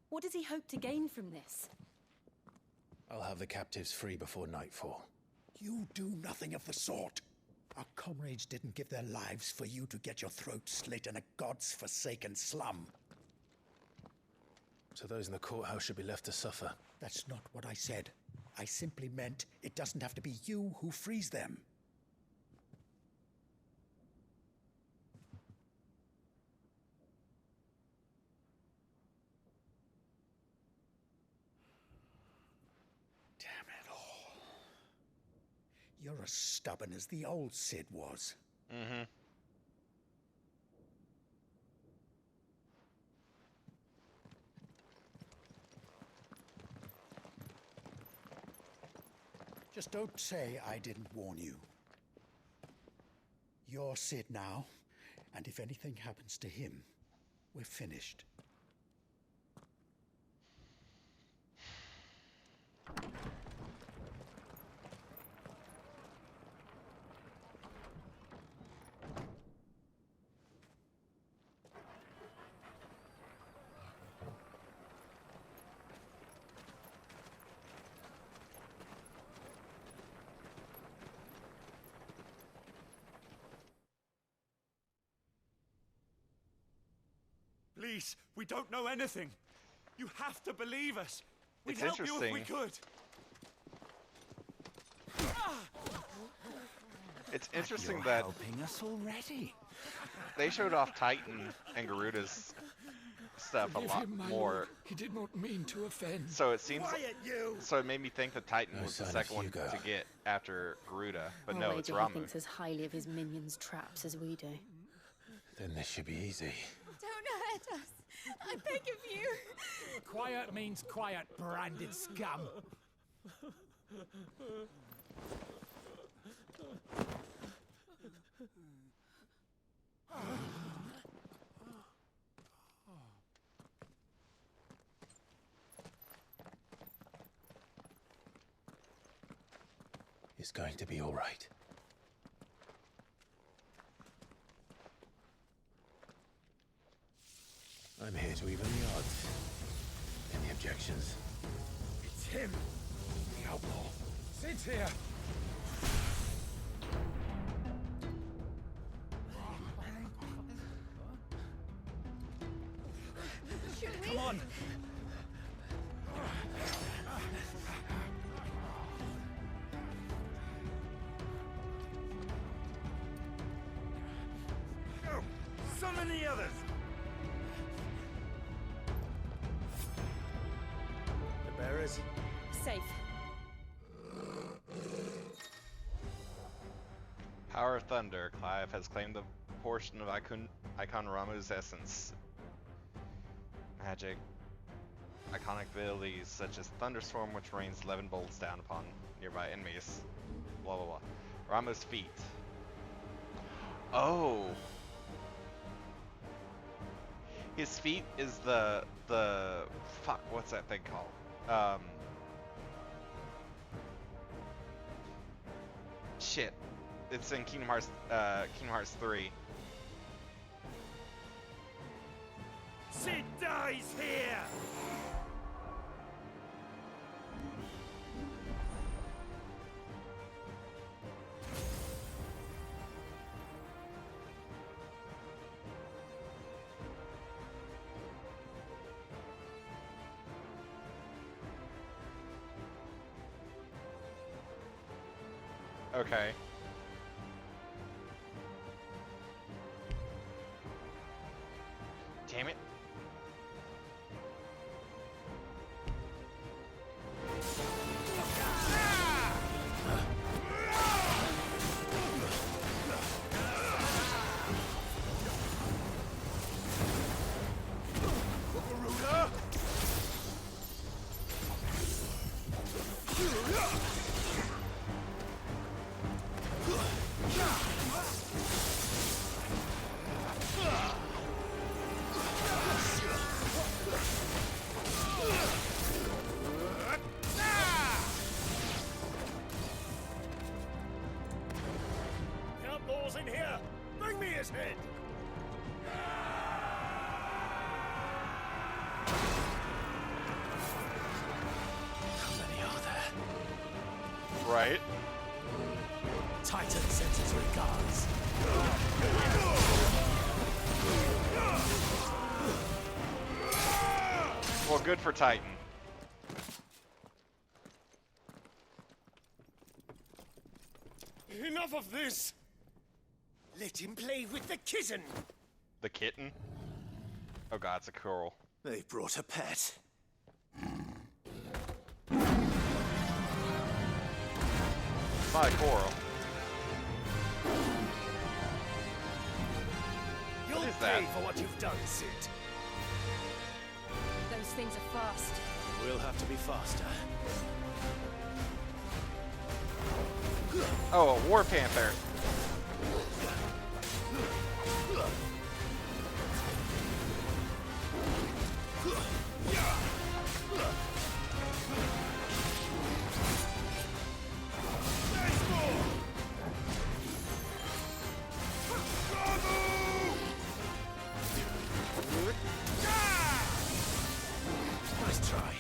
What does he hope to gain from this? I'll have the captives free before nightfall. You do nothing of the sort. Our comrades didn't give their lives for you to get your throat slit in a god's forsaken slum. So those in the courthouse should be left to suffer. That's not what I said. I simply meant it doesn't have to be you who frees them. Damn it all. You're as stubborn as the old Sid was. Mm-hmm. Just don't say I didn't warn you. You're Sid now, and if anything happens to him, we're finished. Please, we don't know anything. You have to believe us. We'd It's help you if we interesting. could. It's interesting You're that helping us already. they showed off Titan and Garuda's stuff a Forgive lot him, my more. lord. He did not mean to offend. So it seems. Quiet, you! So it made me think that Titan No was the sign of second one Hugo. to get after Garuda, but I'll no, wager it's he Ramu. thinks as highly of his minions' traps as we do. Then this should be easy. Don't hurt us. I beg of you. Quiet means quiet, branded scum. It's going to be all right. I'm here to even the odds. Any objections? It's him, the outlaw. Sit here. Come on. Go. Summon the others. The bearers? Safe. Power of Thunder. Clive has claimed the portion of Icon Ramu's essence. Magic. Iconic abilities such as Thunderstorm, which rains 11 bolts down upon nearby enemies. Blah blah blah. Ramu's feet. Oh. His feet is the fuck. What's that thing called? Shit. It's in Kingdom Hearts 3. Sid dies here! Okay. Damn it. In here! Bring me his head! How many are there? Right. Titan sends his regards. Well, good for Titan. Enough of this! Let him play with the kitten! The kitten? Oh god, it's a coral. They brought a pet. It's not a coral. You'll What is pay that? for what you've done, Sid. Those things are fast. We'll have to be faster. Oh, a war panther. Nice try.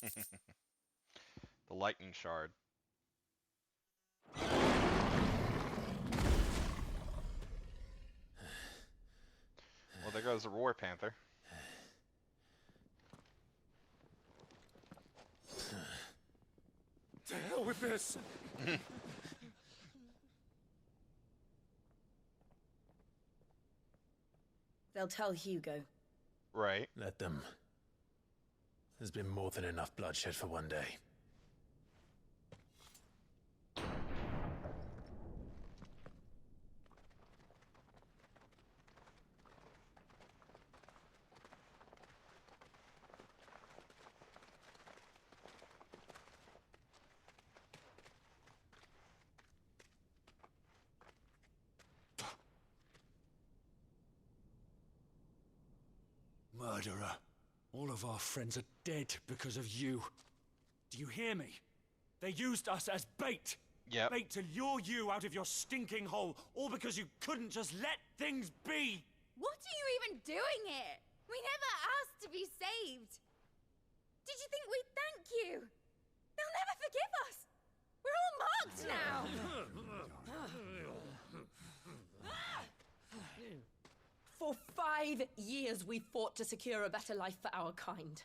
The lightning shard. Well, there goes the Roar Panther. To hell with this! They'll tell Hugo. Right. Let them. There's been more than enough bloodshed for one day. Murderer. All of our friends are dead because of you. Do you hear me? They used us as bait. Yep. Bait to lure you out of your stinking hole, all because you couldn't just let things be. What are you even doing here? We never asked to be saved. Did you think we'd thank you? They'll never forgive us. We're all marked now. For 5 years we fought to secure a better life for our kind.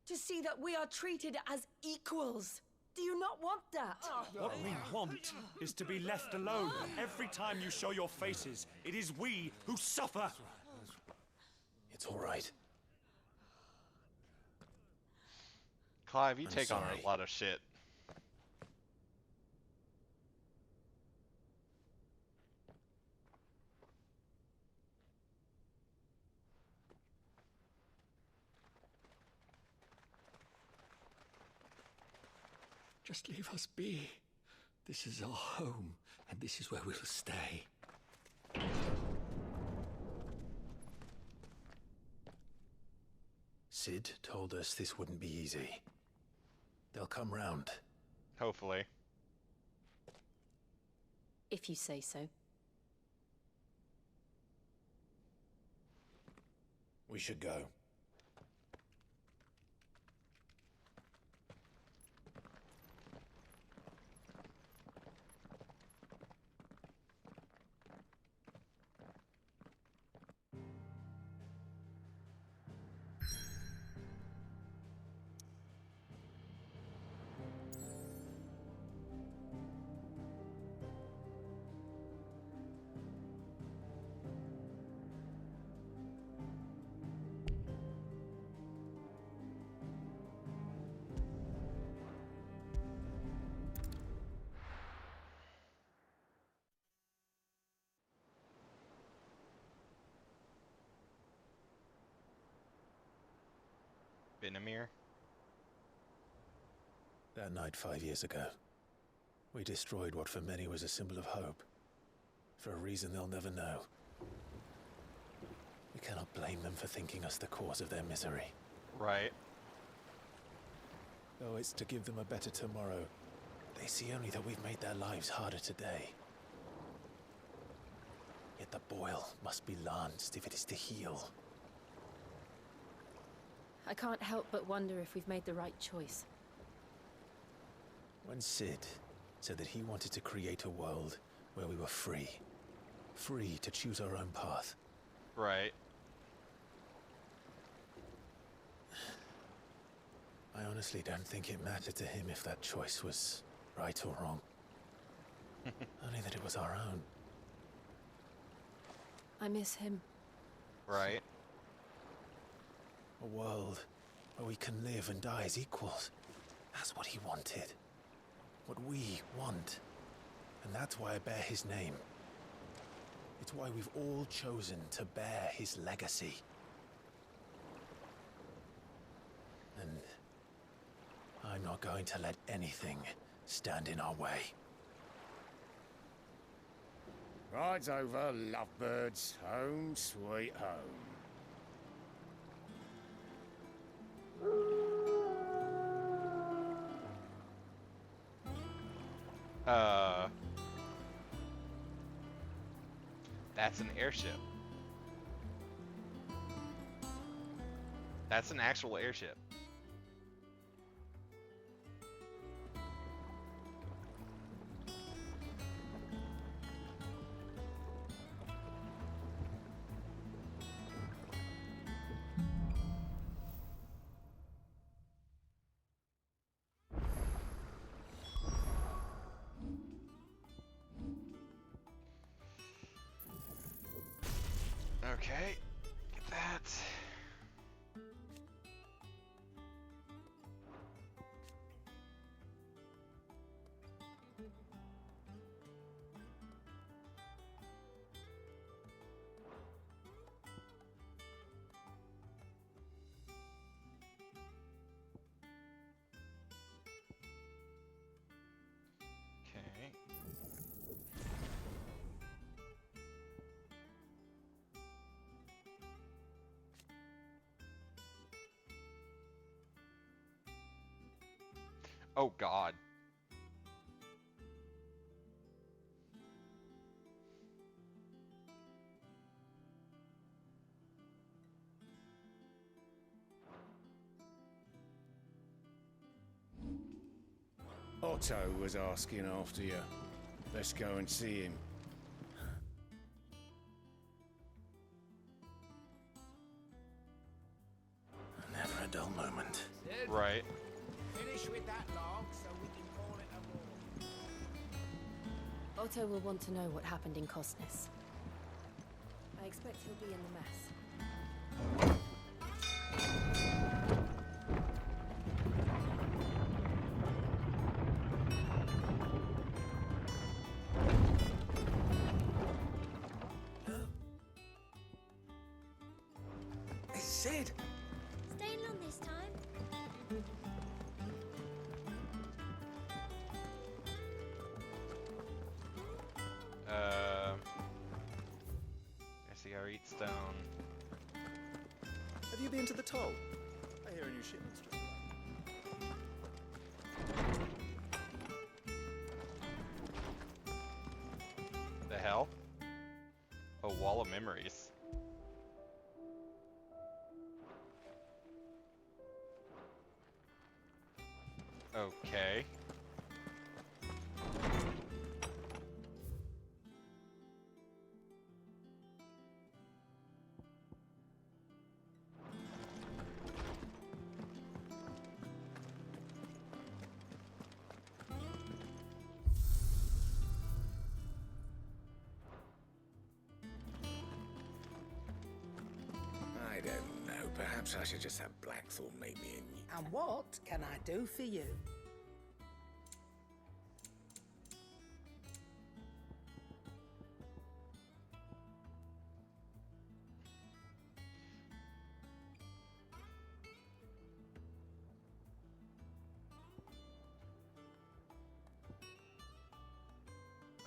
To see that we are treated as equals. Do you not want that? What we want is to be left alone. Every time you show your faces, it is we who suffer. It's all right. Clive, you I'm take on sorry. a lot of shit. Just leave us be. This is our home, and this is where we'll stay. Sid told us this wouldn't be easy. They'll come round. Hopefully. If you say so. We should go. Benamir. That night 5 years ago, we destroyed what for many was a symbol of hope. For a reason they'll never know. We cannot blame them for thinking us the cause of their misery. Right. Though it's to give them a better tomorrow, they see only that we've made their lives harder today. Yet the boil must be lanced if it is to heal. I can't help but wonder if we've made the right choice. When Sid said that he wanted to create a world where we were free. Free to choose our own path. Right. I honestly don't think it mattered to him if that choice was right or wrong. Only that it was our own. I miss him. Right. A world where we can live and die as equals. That's what he wanted. What we want. And that's why I bear his name. It's why we've all chosen to bear his legacy. And I'm not going to let anything stand in our way. Rides over, lovebirds. Home, sweet home. That's an airship. That's an actual airship. Okay, get that. Okay. Oh God. Otto was asking after you. Let's go and see him. Never a dull moment. Right. Finish with that log so we can call it a war. Otto will want to know what happened in Costness. I expect he'll be in the mess. Sid! Staying long this time? I see our eat stone. Have you been to the toll? I hear a new shipment's just arrived. The hell? A wall of memories. Okay. I don't know. Perhaps I should just have Blackthorn make me a... And what can I do for you?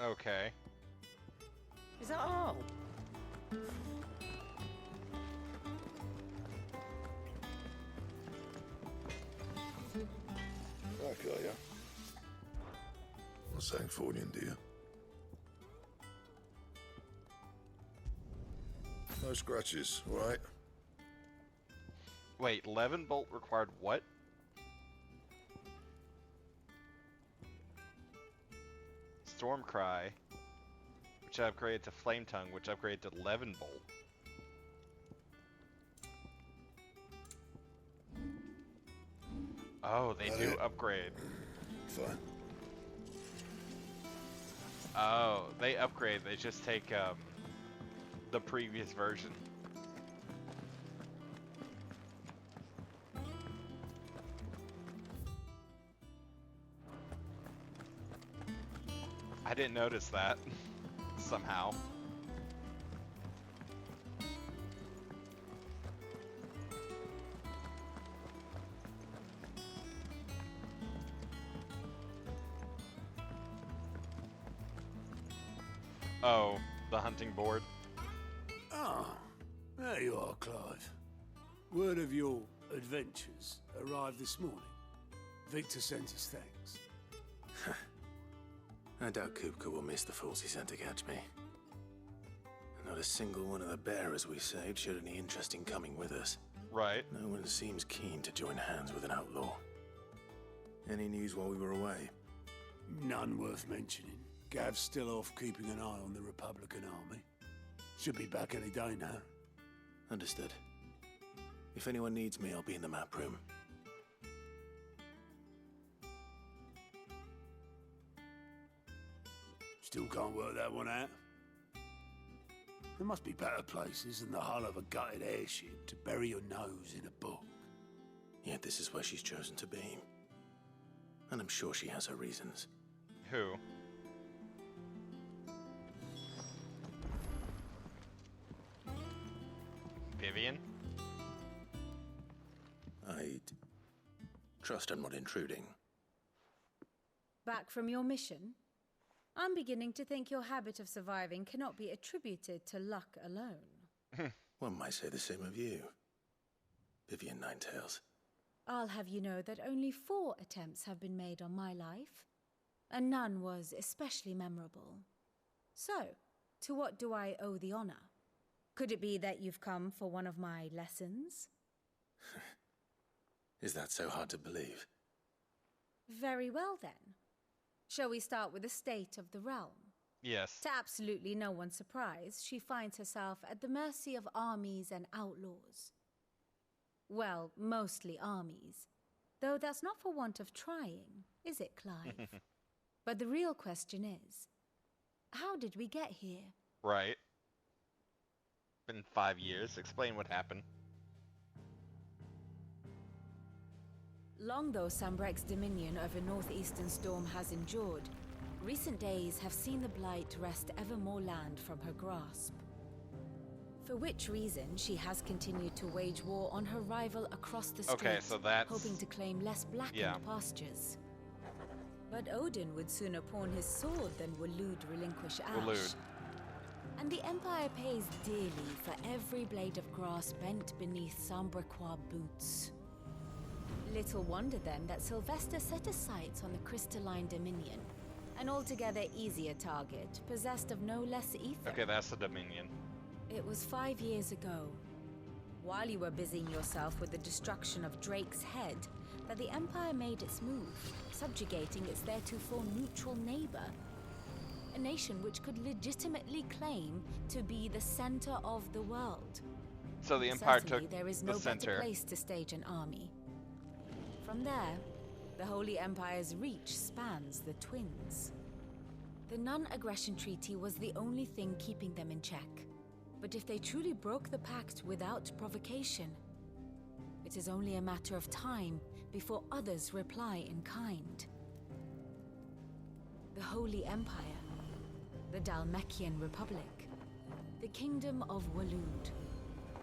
Okay. Is that all? Back, are you? What's that for you, dear? No scratches, all right? Wait, Levin Bolt required what? Storm Cry, which upgraded to Flame Tongue, which upgraded to Levin Bolt. Oh, they do upgrade. Fine. Oh, they upgrade. They just take the previous version. I didn't notice that somehow. Oh, the hunting board. Ah, there you are, Clive. Word of your adventures arrived this morning. Victor sent his thanks. I doubt Kupka will miss the fools he sent to catch me. Not a single one of the bearers we saved showed any interest in coming with us. Right. No one seems keen to join hands with an outlaw. Any news while we were away? None worth mentioning. Gav's still off keeping an eye on the Republican army. Should be back any day now. Understood. If anyone needs me, I'll be in the map room. Still can't work that one out? There must be better places than the hull of a gutted airship to bury your nose in a book. Yet this is where she's chosen to be. And I'm sure she has her reasons. Who? Vivian? I'd trust I'm not intruding. Back from your mission? I'm beginning to think your habit of surviving cannot be attributed to luck alone. One might say the same of you, Vivian Ninetails. I'll have you know that only 4 attempts have been made on my life, and none was especially memorable. So, to what do I owe the honor? Could it be that you've come for one of my lessons? Is that so hard to believe? Very well then. Shall we start with the state of the realm? Yes. To absolutely no one's surprise, she finds herself at the mercy of armies and outlaws. Well, mostly armies. Though that's not for want of trying, is it, Clive? But the real question is, how did we get here? Right. Been 5 years. Explain what happened. Long though Sambrek's dominion over northeastern Storm has endured, recent days have seen the Blight wrest ever more land from her grasp. For which reason she has continued to wage war on her rival across the strait, Okay, so that's... hoping to claim less blackened pastures. But Odin would sooner pawn his sword than Waloed relinquish Ash. Waloed. And the Empire pays dearly for every blade of grass bent beneath Sambrequois boots. Little wonder then that Sylvester set his sights on the crystalline dominion, an altogether easier target, possessed of no less ether. Okay, that's the Dominion. It was 5 years ago, while you were busying yourself with the destruction of Drake's Head, that the Empire made its move, subjugating its theretofore neutral neighbor. A nation which could legitimately claim to be the center of the world. So the Empire Certainly, took there is the no center. better place to stage an army. From there, the Holy Empire's reach spans the Twins. The non-aggression treaty was the only thing keeping them in check. But if they truly broke the pact without provocation, it is only a matter of time before others reply in kind. The Holy Empire, the Dalmekian Republic, the Kingdom of Waloed,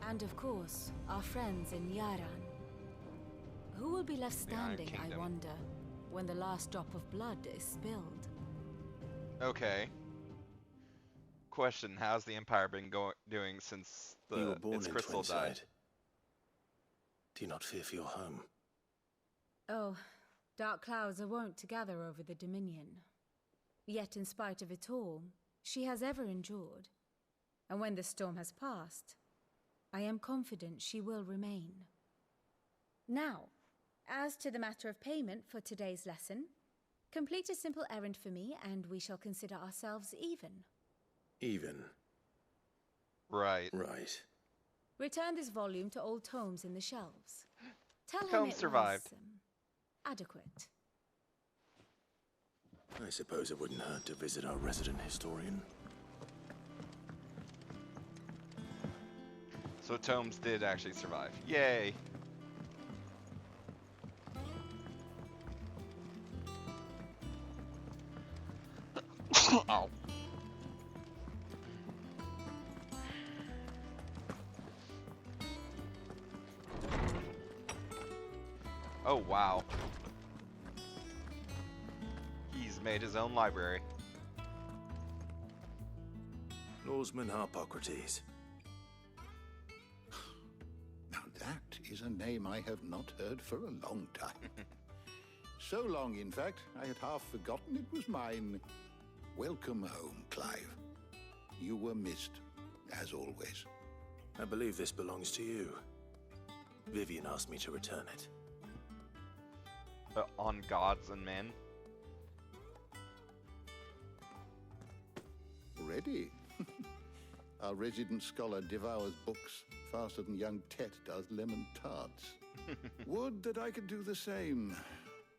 and of course, our friends in Yaran. Who will be left standing, I wonder, when the last drop of blood is spilled? Okay. Question: how's the Empire been doing since You were born its in crystal died? Twinside. Do you not fear for your home? Oh, dark clouds are wont to gather over the Dominion. Yet in spite of it all, she has ever endured. And when the storm has passed, I am confident she will remain. Now, as to the matter of payment for today's lesson, complete a simple errand for me and we shall consider ourselves even. Even. Right. Right. Return this volume to old tomes in the shelves. Tell him Tomes it survived. was adequate. I suppose it wouldn't hurt to visit our resident historian. So Tomes did actually survive. Yay! Ow. Oh, wow. He's made his own library. Norseman Harpocrates. Now that is a name I have not heard for a long time. So long, in fact, I had half forgotten it was mine. Welcome home, Clive. You were missed, as always. I believe this belongs to you. Vivian asked me to return it. On gods and men. Ready? Our resident scholar devours books faster than young Tet does lemon tarts. Would that I could do the same.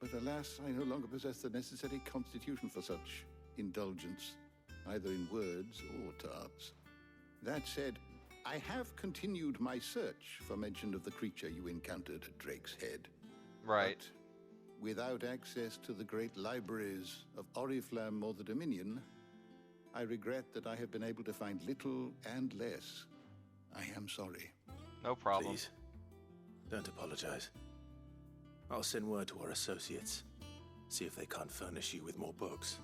But alas, I no longer possess the necessary constitution for such indulgence, either in words or tarts. That said, I have continued my search for mention of the creature you encountered at Drake's Head. Right. But without access to the great libraries of Oriflamme or the Dominion, I regret that I have been able to find little and less. I am sorry. No problem. Please, don't apologize. I'll send word to our associates. See if they can't furnish you with more books.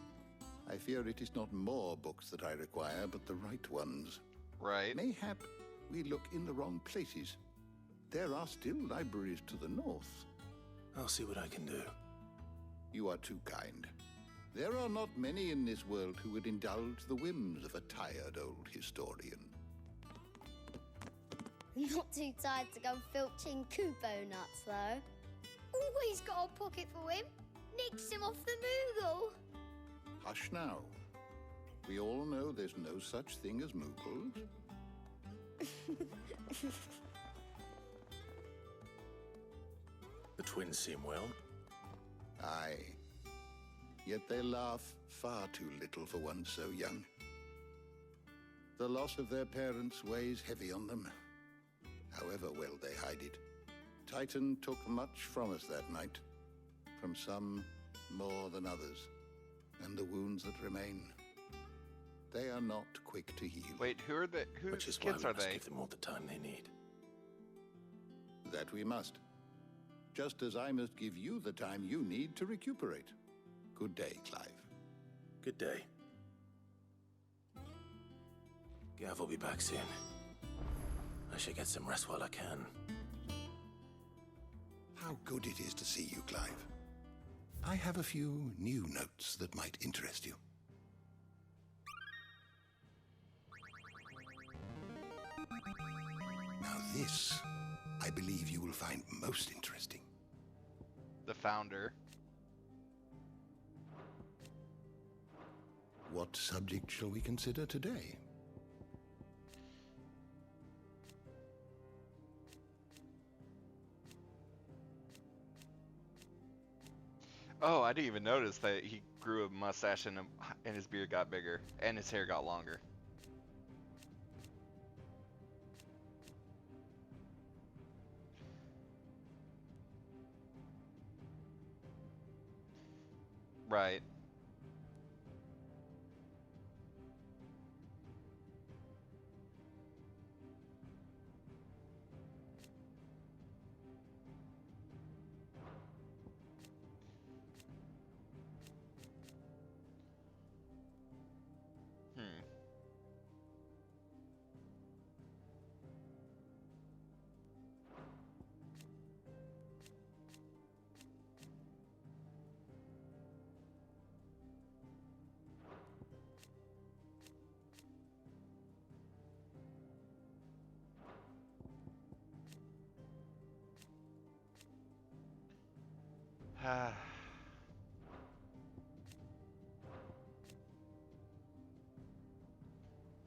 I fear it is not more books that I require, but the right ones. Right. Mayhap we look in the wrong places. There are still libraries to the north. I'll see what I can do. You are too kind. There are not many in this world who would indulge the whims of a tired old historian. Not too tired to go filching Kupo nuts, though. Always got a pocket for him. Nicks him off the Moogle. Hush now. We all know there's no such thing as Moogles. The twins seem well. Aye. Yet they laugh far too little for one so young. The loss of their parents weighs heavy on them, however well they hide it. Titan took much from us that night, from some more than others, and the wounds that remain, they are not quick to heal. Wait, whose kids are they? Give them all the time they need. That we must. Just as I must give you the time you need to recuperate. Good day, Clive. Good day. Gav will be back soon. I should get some rest while I can. How good it is to see you, Clive. I have a few new notes that might interest you. Now this, I believe you will find most interesting. The founder. What subject shall we consider today? Oh, I didn't even notice that he grew a mustache and his beard got bigger and his hair got longer. Right.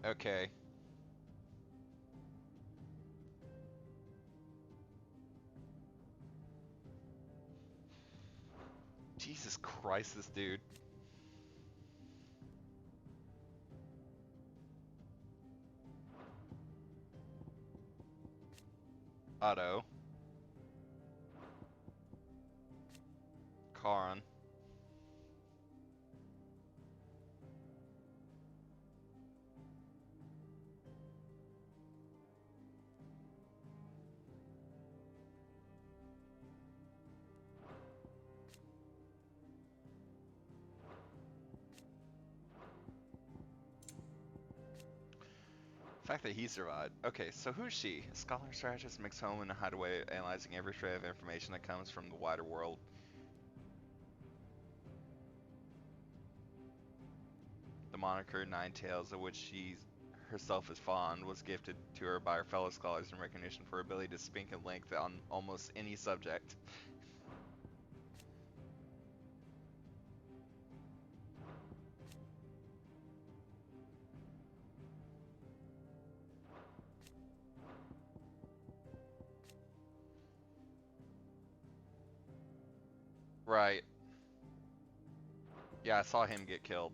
Okay. Jesus Christ, this dude. Otto. Karin. The fact that he survived. Okay, so who's she? A scholar strategist, mixed home in a hideaway, analyzing every shred of information that comes from the wider world. The moniker Nine Tails, of which she herself is fond, was gifted to her by her fellow scholars in recognition for her ability to speak at length on almost any subject. Right. Yeah, I saw him get killed.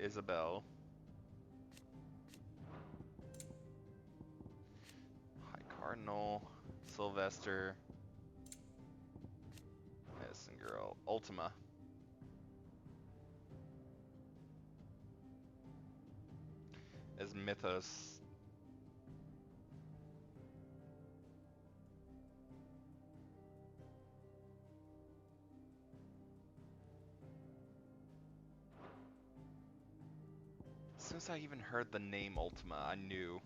Isabel. High Cardinal. Sylvester. Medicine Girl. Ultima. As Mythos. As soon as I even heard the name Ultima, I knew.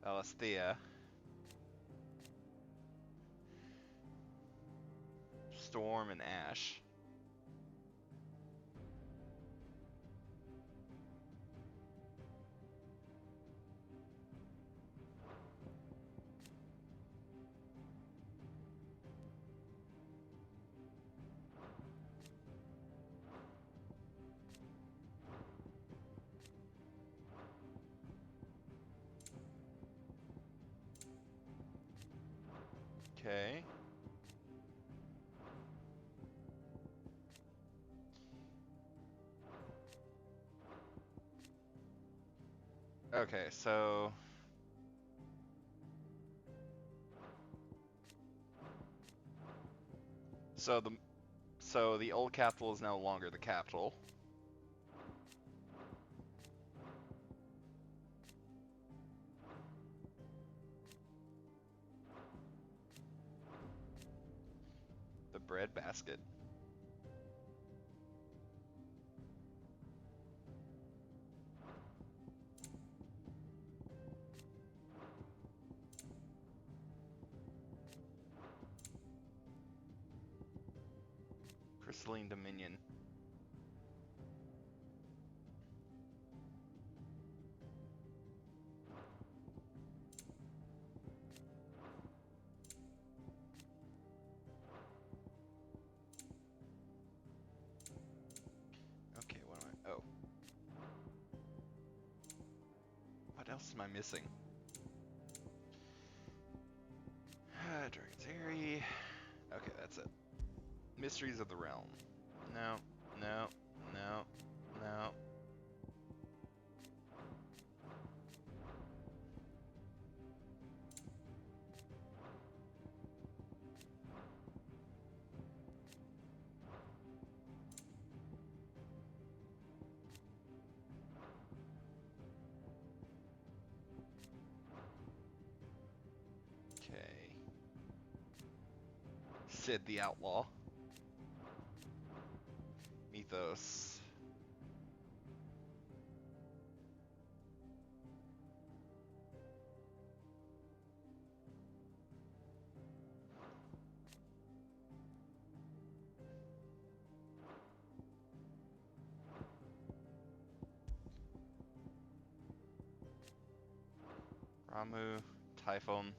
Alasthea. Storm and Ash. Okay. Okay, so the old capital is no longer the capital. The bread basket. Crystalline Dominion. Okay, what am I? Oh. What else am I missing? Dragon's Eyrie. Okay, that's it. Mysteries of the Realm. No, no, no, no. Okay. Sid the Outlaw. Mythos. Ramu, Typhon.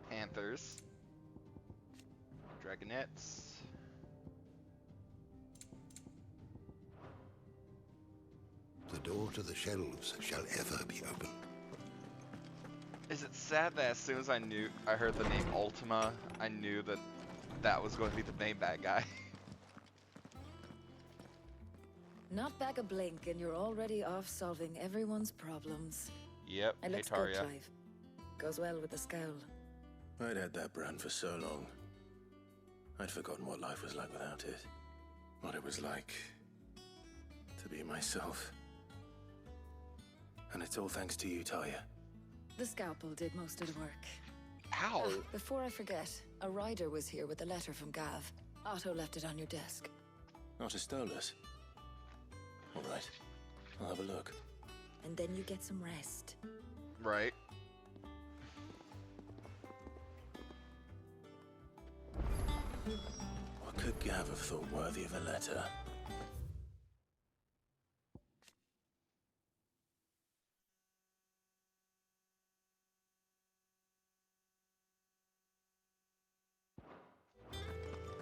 Panthers. Dragonettes. The door to the shelves shall ever be open. Is it sad that as soon as I heard the name Ultima, I knew that that was going to be the main bad guy? Not back a blink and you're already off solving everyone's problems. Yep, It looks good, Clive. Goes well with the scowl. I'd had that brand for so long. I'd forgotten what life was like without it. What it was like to be myself. And it's all thanks to you, Talia. The scalpel did most of the work. Ow! Before I forget, a rider was here with a letter from Gav. Otto left it on your desk. Otter stole us. All right, I'll have a look. And then you get some rest. Right. What could Gav have thought worthy of a letter?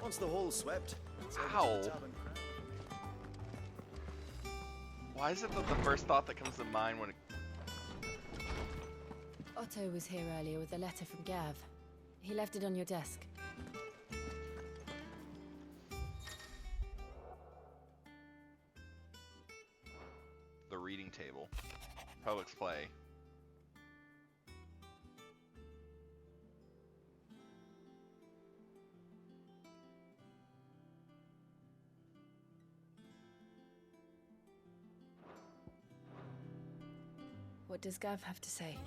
Once the hall's swept, it's over to Ow. the tavern crowd. Why is it that the first thought that comes to mind when it... Otto was here earlier with a letter from Gav. He left it on your desk. The reading table. Poets play. What does Gav have to say?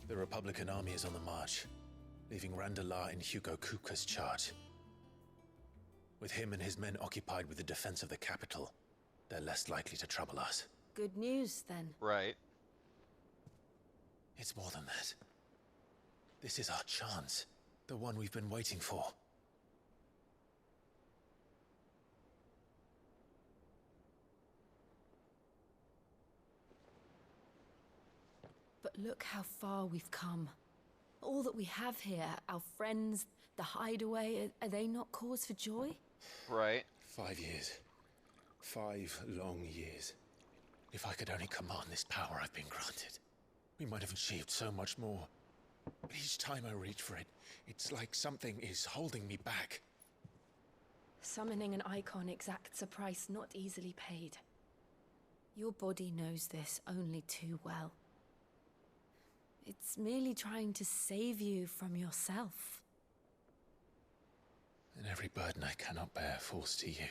The Republican army is on the march, leaving Randalar in Hugo Kuka's charge. With him and his men occupied with the defense of the capital, they're less likely to trouble us. Good news, then. Right. It's more than that. This is our chance. The one we've been waiting for. But look how far we've come. All that we have here, our friends, the hideaway, are they not cause for joy? Right. 5 years. 5 long years. If I could only command this power I've been granted, we might have achieved so much more. But each time I reach for it, it's like something is holding me back. Summoning an icon exacts a price not easily paid. Your body knows this only too well. It's merely trying to save you from yourself. And every burden I cannot bear falls to you.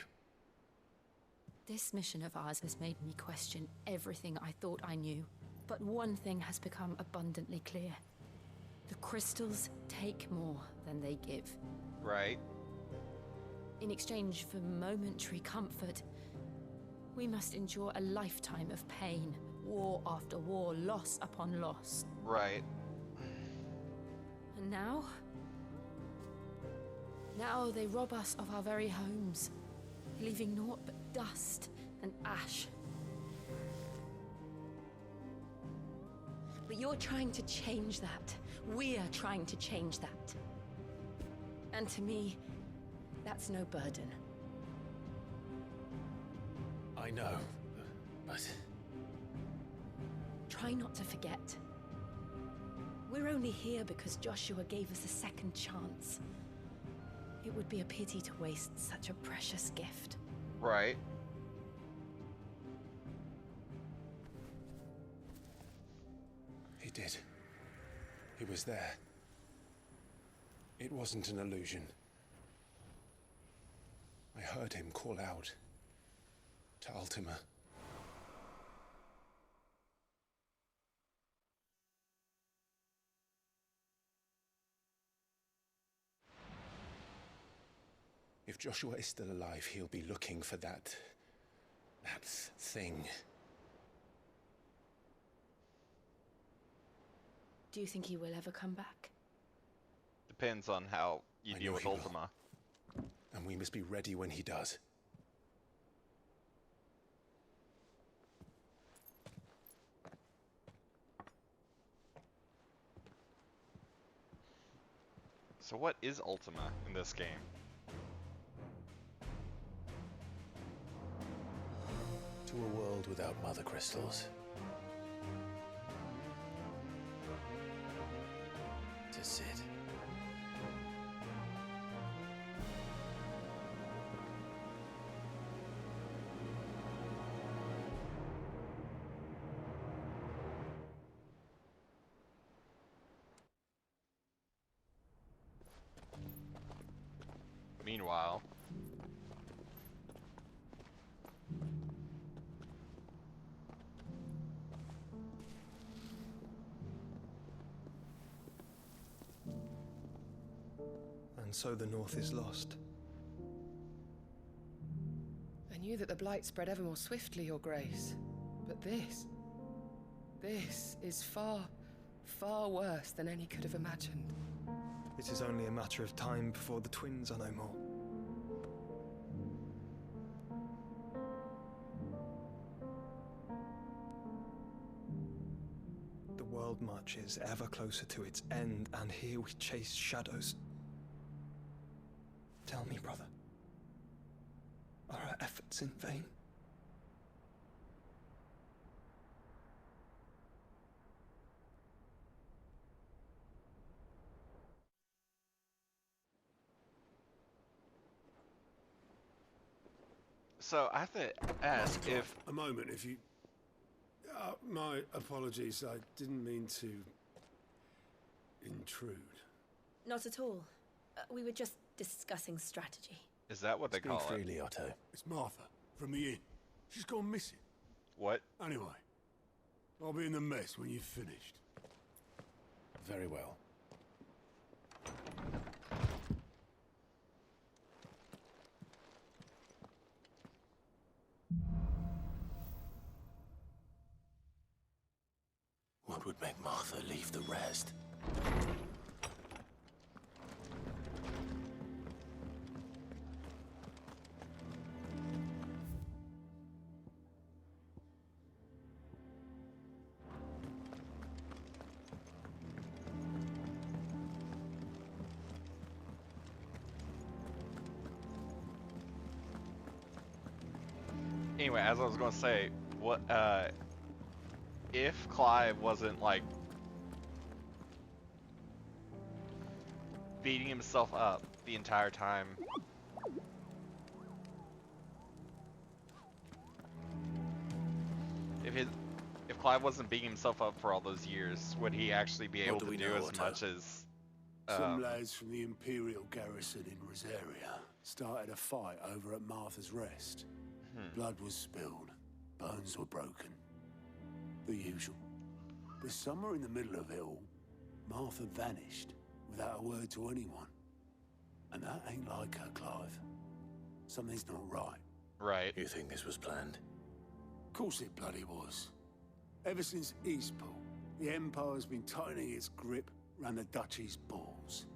This mission of ours has made me question everything I thought I knew. But one thing has become abundantly clear. The crystals take more than they give. Right. In exchange for momentary comfort, we must endure a lifetime of pain, war after war, loss upon loss. Right. And now? Now they rob us of our very homes, leaving naught but dust and ash. But you're trying to change that. We're trying to change that. And to me, that's no burden. I know, but... Try not to forget. We're only here because Joshua gave us a second chance. It would be a pity to waste such a precious gift. Right. He did. He was there. It wasn't an illusion. I heard him call out to Ultima. If Joshua is still alive, he'll be looking for that thing. Do you think he will ever come back? Depends on how you I deal know with he will. Ultima. And we must be ready when he does. So what is Ultima in this game? To a world without mother crystals. To Sid. Meanwhile... And so the North is lost. I knew that the Blight spread ever more swiftly, Your Grace. But this is far, far worse than any could have imagined. It is only a matter of time before the twins are no more. The world marches ever closer to its end, and here we chase shadows. Tell me, brother. Are our efforts in vain? So I have to ask if... A moment, if you... my apologies, I didn't mean to... intrude. Not at all. We were just discussing strategy. Is that what they call it? Freely, Otto. It's Martha, from the inn. She's gone missing. What? Anyway, I'll be in the mess when you've finished. Very well. What would make Martha leave the rest? Anyway, as I was going to say, what if Clive wasn't like beating himself up the entire time? If Clive wasn't beating himself up for all those years, would he actually be able to do as much as Some lads from the Imperial garrison in Rosaria started a fight over at Martha's Rest. Blood was spilled, bones were broken. The usual. But somewhere in the middle of it all, Martha vanished without a word to anyone. And that ain't like her, Clive. Something's not right. Right. You think this was planned? Of course it bloody was. Ever since Eastpool, the Empire's been tightening its grip round the Duchy's balls.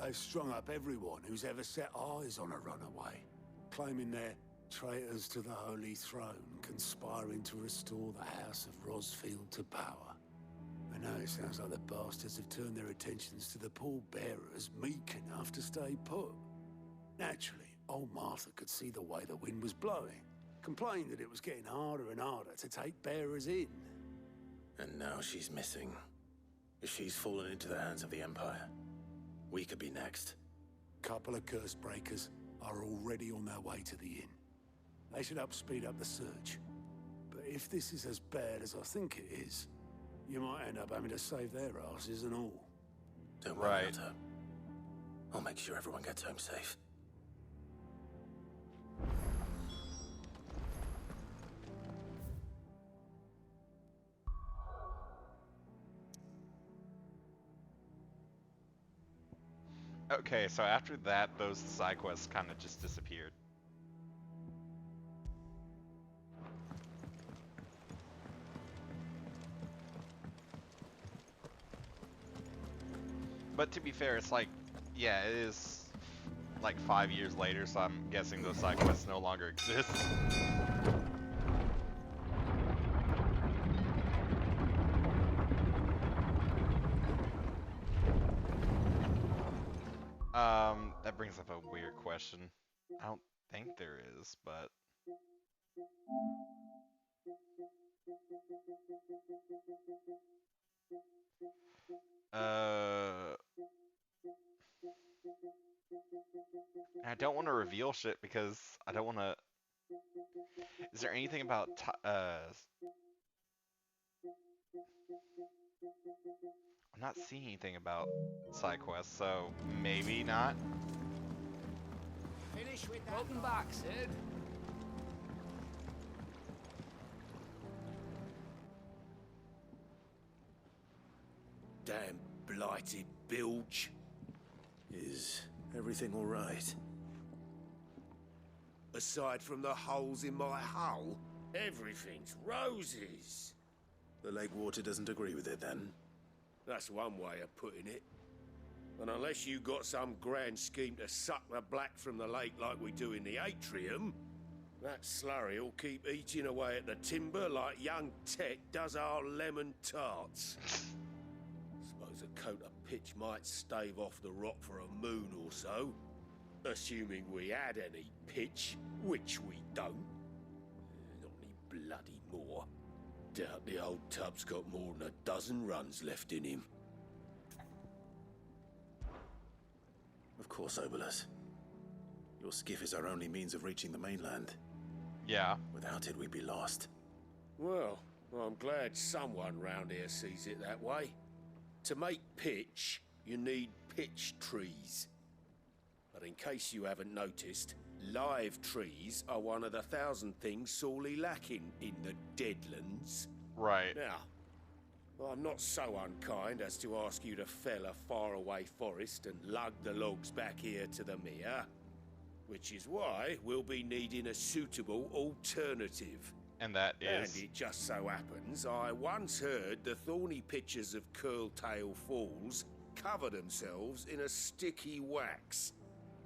They've strung up everyone who's ever set eyes on a runaway, claiming they're traitors to the Holy Throne, conspiring to restore the House of Rosfield to power. And now it sounds like the bastards have turned their attentions to the pallbearers meek enough to stay put. Naturally, old Martha could see the way the wind was blowing, complained that it was getting harder and harder to take bearers in. And now she's missing. If she's fallen into the hands of the Empire, we could be next. Couple of curse breakers are already on their way to the inn. They should speed up the search. But if this is as bad as I think it is, you might end up having to save their asses and all. Don't worry, Otto. I'll make sure everyone gets home safe. Okay, so after that, those side quests kind of just disappeared. But to be fair, it's like, yeah, it is like 5 years later, so I'm guessing those side quests no longer exist. That brings up a weird question. I don't think there is, but... I don't want to reveal shit because I don't want to... Is there anything about... I'm not seeing anything about side quests, so maybe not. Finish with that. Welcome back, Sid. Damn blighted bilge. Is everything all right? Aside from the holes in my hull, everything's roses. The lake water doesn't agree with it, then? That's one way of putting it. And unless you got some grand scheme to suck the black from the lake like we do in the atrium, that slurry'll keep eating away at the timber like young Tech does our lemon tarts. Suppose a coat of pitch might stave off the rot for a moon or so. Assuming we had any pitch, which we don't. Not any bloody more. Doubt the old tub's got more than a dozen runs left in him. Of course, Obolus. Your skiff is our only means of reaching the mainland. Yeah. Without it, we'd be lost. Well, I'm glad someone round here sees it that way. To make pitch, you need pitch trees. But in case you haven't noticed, live trees are one of the 1,000 things sorely lacking in the Deadlands. Right. Now, I'm not so unkind as to ask you to fell a faraway forest and lug the logs back here to the mere, which is why we'll be needing a suitable alternative. And that is? And it just so happens I once heard the thorny pitchers of Curltail Falls cover themselves in a sticky wax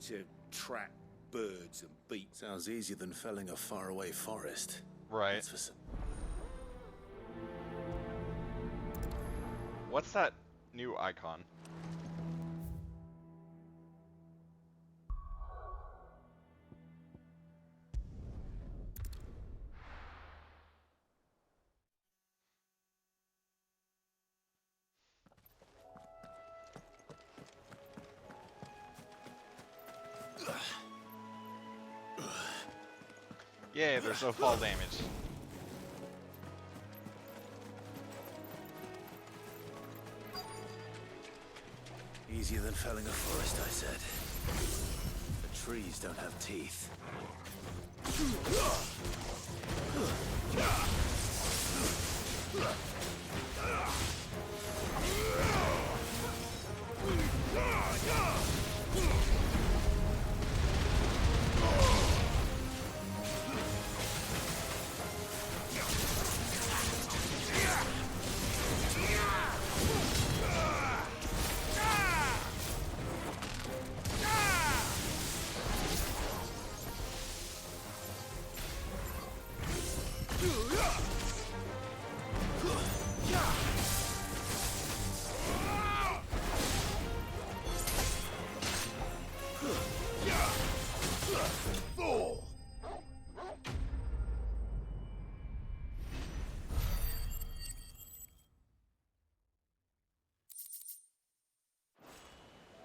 to trap birds and beat. Sounds easier than felling a faraway forest. Right. What's that new icon? Yeah, there's no fall damage. Easier than felling a forest, I said. The trees don't have teeth.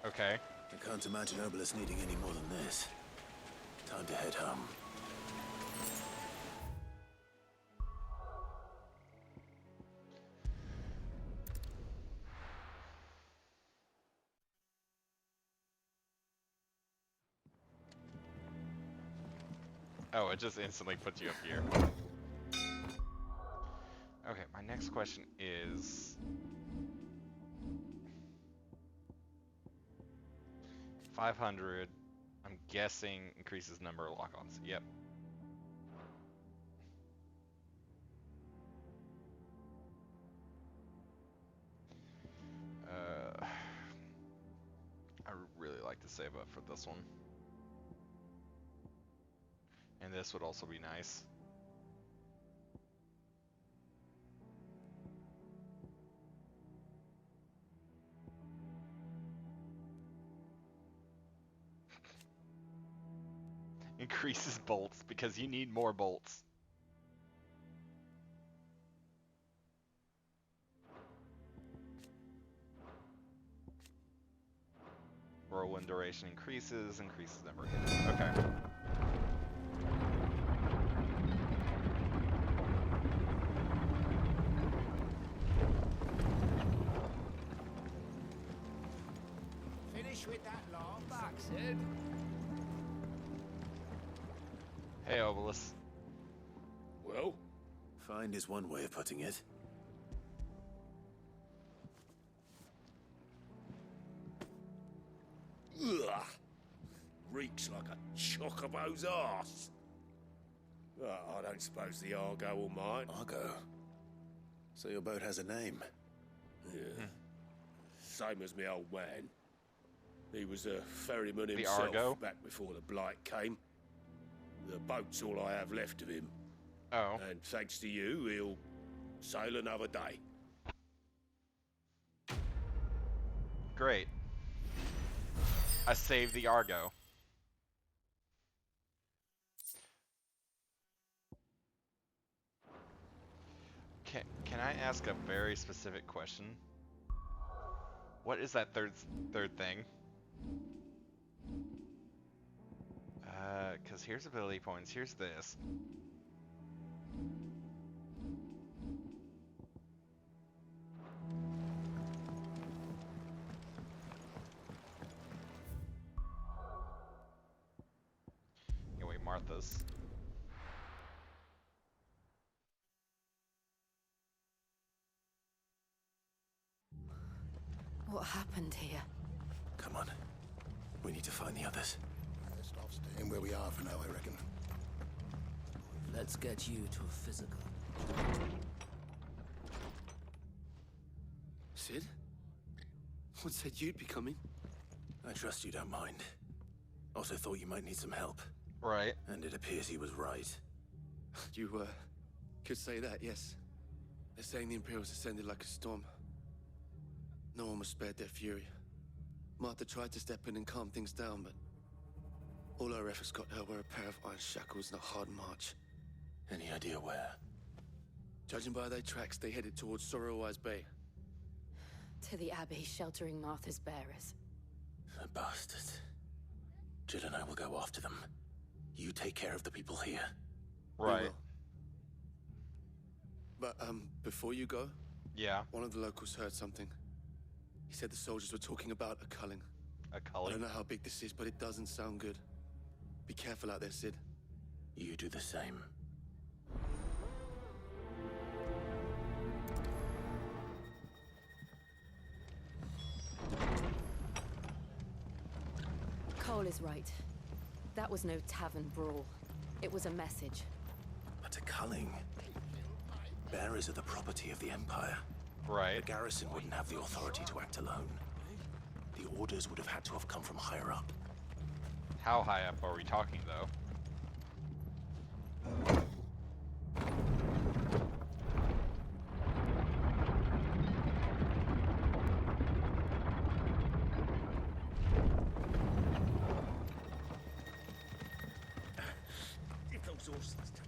Okay. I can't imagine Obolus needing any more than this. Time to head home. Oh, it just instantly puts you up here. Okay, my next question is... 500, I'm guessing, increases number of lock-ons. Yep. I really like to save up for this one. And this would also be nice. Increases bolts because you need more bolts. Whirlwind duration increases number of hits. Okay. Finish with that long back, Sid. Hey, Obolus. Well? Find is one way of putting it. Ugh. Reeks like a chocobo's arse. I don't suppose the Argo will mind. Argo? So your boat has a name? Yeah. Same as me old man. He was a ferryman The himself Argo? back before the Blight came. The boat's all I have left of him. Oh. And thanks to you, he'll sail another day. Great. I saved the Argo. Can I ask a very specific question? What is that third thing? Because here's ability points. Here's this. Anyway, Martha's. What happened here? Come on. We need to find the others. Best off staying where we are for now, I reckon. Let's get you to a physical. Sid? What said you'd be coming? I trust you don't mind. Also thought you might need some help. Right. And it appears he was right. You, could say that, yes. They're saying the Imperials ascended like a storm. No one was spared their fury. Martha tried to step in and calm things down, but all our efforts got her were a pair of iron shackles and a hard march. Any idea where? Judging by their tracks, they headed towards Sorrowwise Bay. To the Abbey, sheltering Martha's bearers. The bastards. Jill and I will go after them. You take care of the people here. Right. But, before you go... Yeah? One of the locals heard something. He said the soldiers were talking about a culling. A culling? I don't know how big this is, but it doesn't sound good. Be careful out there, Sid. You do the same. Cole is right. That was no tavern brawl. It was a message. But a culling. Bearers are the property of the Empire. Right. The garrison wouldn't have the authority to act alone. The orders would have had to have come from higher up. How high up are we talking, though? If those horses touch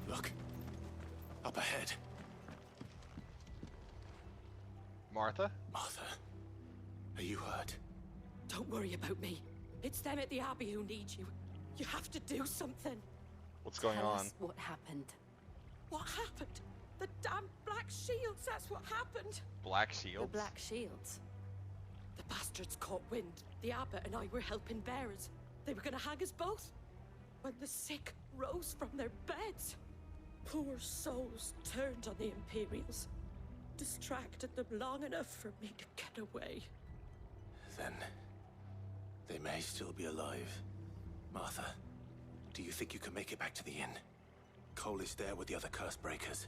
Look. Up ahead. Martha? Martha. Are you hurt? Don't worry about me. It's them at the Abbey who need you. You have to do something. What's going Tell on? us what happened. What happened? The damn Black Shields, that's what happened. Black The Shields? Black Shields. The bastards caught wind. The abbot and I were helping bearers. They were gonna hang us both. When the sick rose from their beds, poor souls turned on the Imperials. Distracted them long enough for me to get away. Then... they may still be alive. Martha, do you think you can make it back to the inn? Cole is there with the other curse breakers.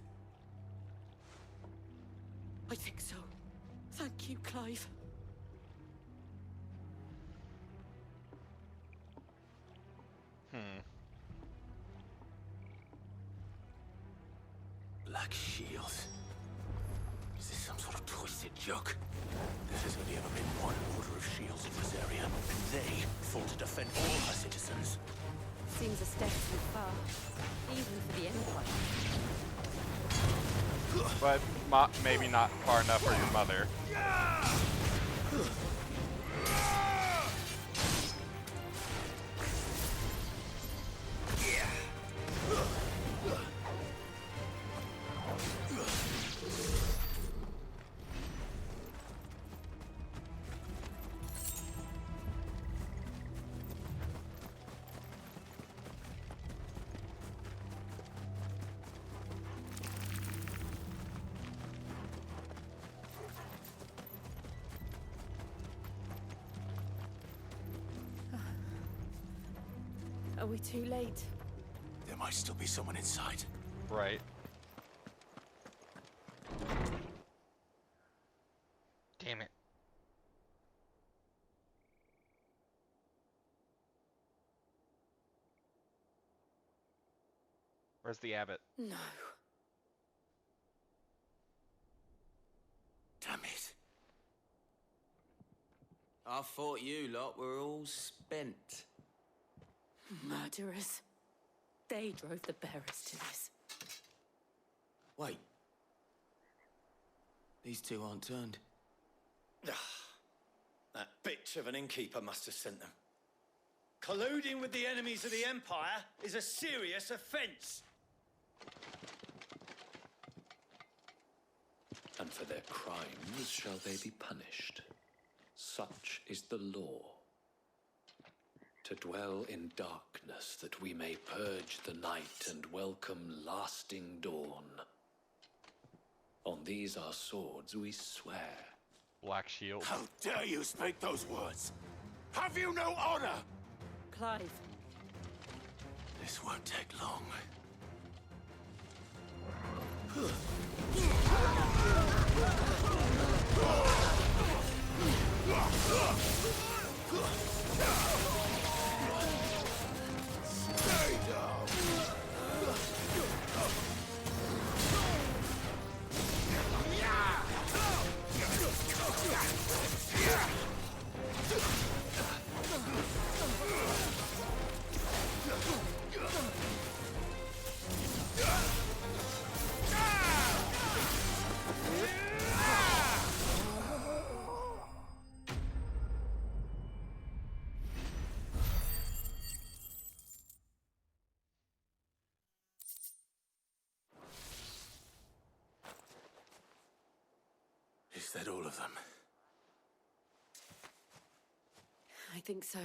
I think so. Thank you, Clive. Black Shields. Is this some sort of twisted joke? There has only ever been one order of shields in Rosaria, and they fought to defend all her citizens. Seems a step too far, even for the Empire. But maybe not far enough for your mother. Are we too late? There might still be someone inside. Right. Damn it. Where's the abbot? No. Damn it. I thought you lot were all spent. Murderers. They drove the bearers to this. Wait. These two aren't turned. That bitch of an innkeeper must have sent them. Colluding with the enemies of the Empire is a serious offence. And for their crimes shall they be punished. Such is the law. To dwell in darkness that we may purge the night and welcome lasting dawn. On these our swords we swear. Black Shield. How dare you speak those words? Have you no honor? Clive. This won't take long. Stay down! Is that all of them? I think so.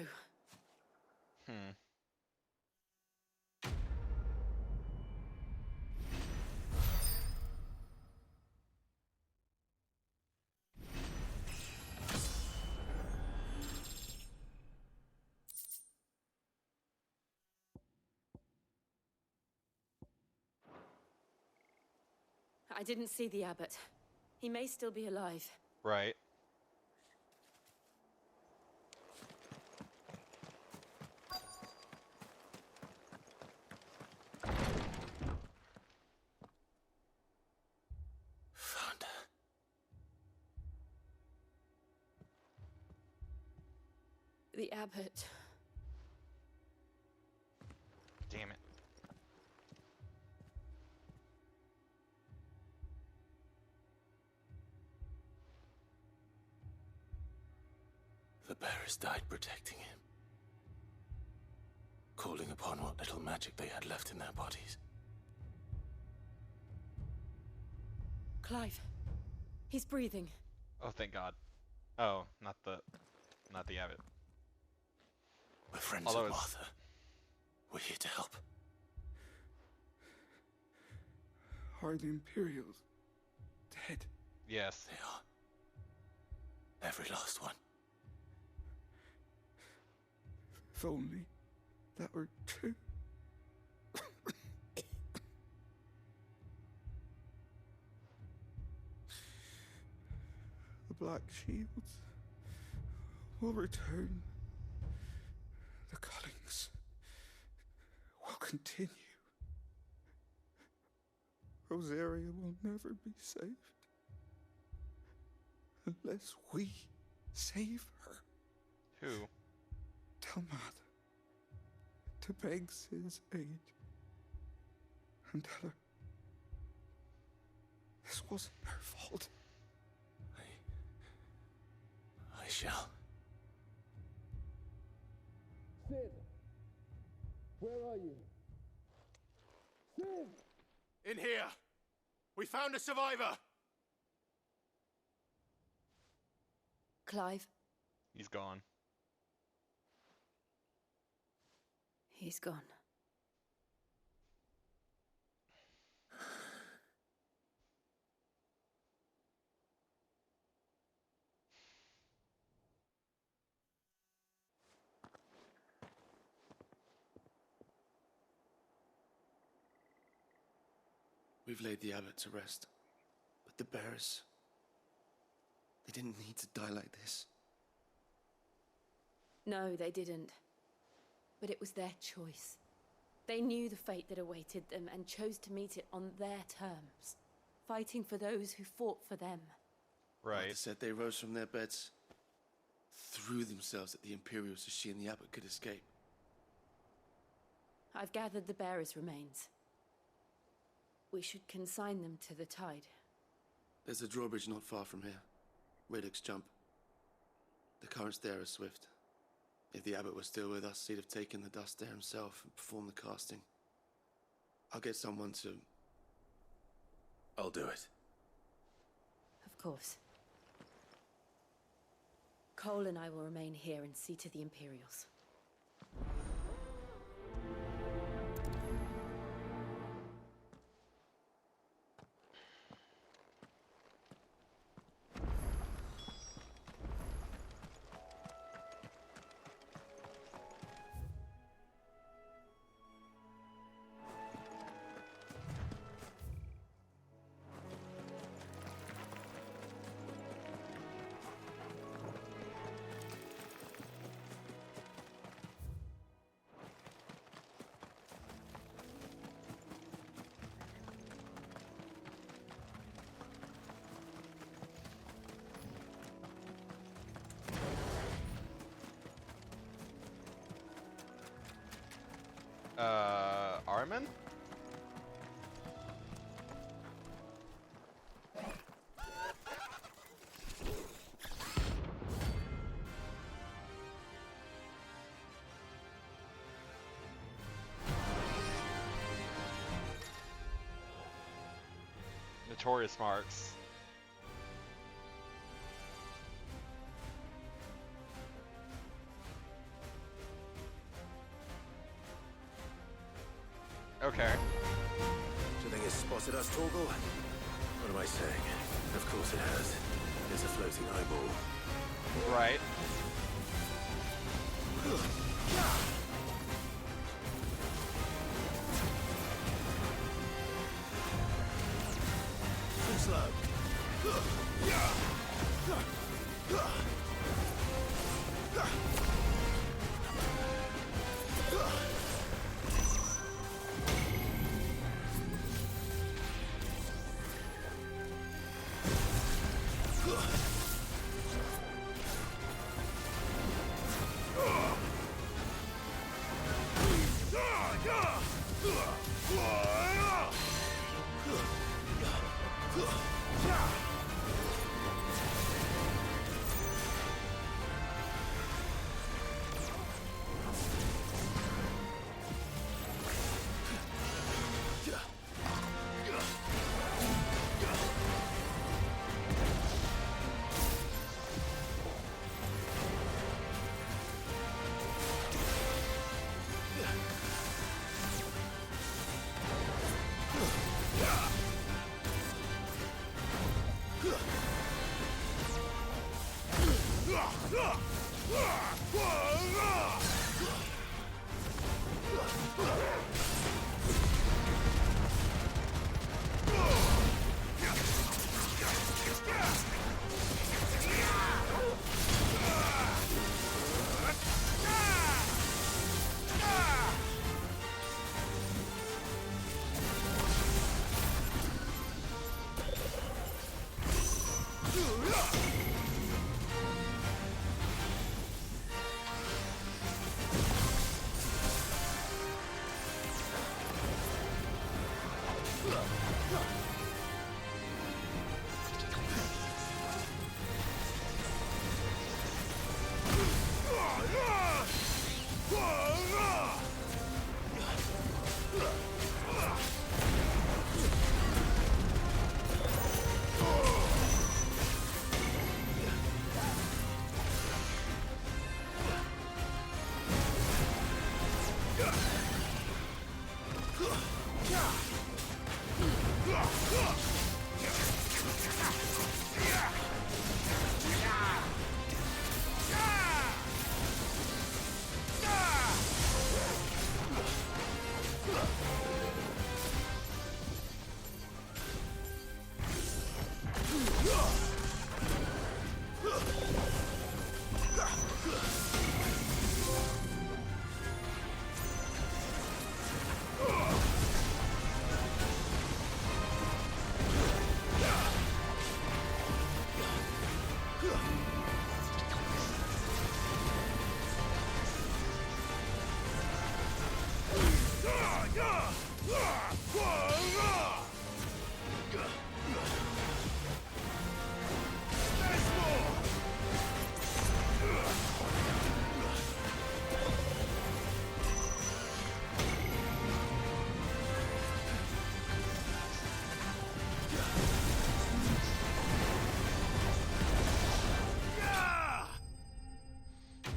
I didn't see the abbot. He may still be alive. Right. Found her. The abbot. Damn it. The bearers died protecting him. Calling upon what little magic they had left in their bodies. Clive. He's breathing. Oh, thank God. Oh, not the abbot. We're friends Although of it's- Martha. We're here to help. Are the Imperials dead? Yes. They are. Every last one. If only that were true. The Black Shields will return. The cullings will continue. Rosaria will never be saved unless we save her. Who? Tell Martha to beg Sid's aid and tell her this wasn't her fault. I shall. Sid! Where are you? Sid! In here! We found a survivor! Clive. He's gone. He's gone. We've laid the abbot to rest. But the bearers... they didn't need to die like this. No, they didn't. But it was their choice. They knew the fate that awaited them and chose to meet it on their terms, fighting for those who fought for them. Right. Martha said they rose from their beds, threw themselves at the Imperials so she and the abbot could escape. I've gathered the bearers' remains. We should consign them to the tide. There's a drawbridge not far from here. Radix Jump. The currents there are swift. If the abbot was still with us, he'd have taken the dust there himself and performed the casting. I'll get someone to... I'll do it. Of course. Cole and I will remain here and see to the Imperials. Armin? Notorious marks. Okay. Do you think it's spotted us, Torgal? What am I saying? Of course it has. It's a floating eyeball. Right. Too slow.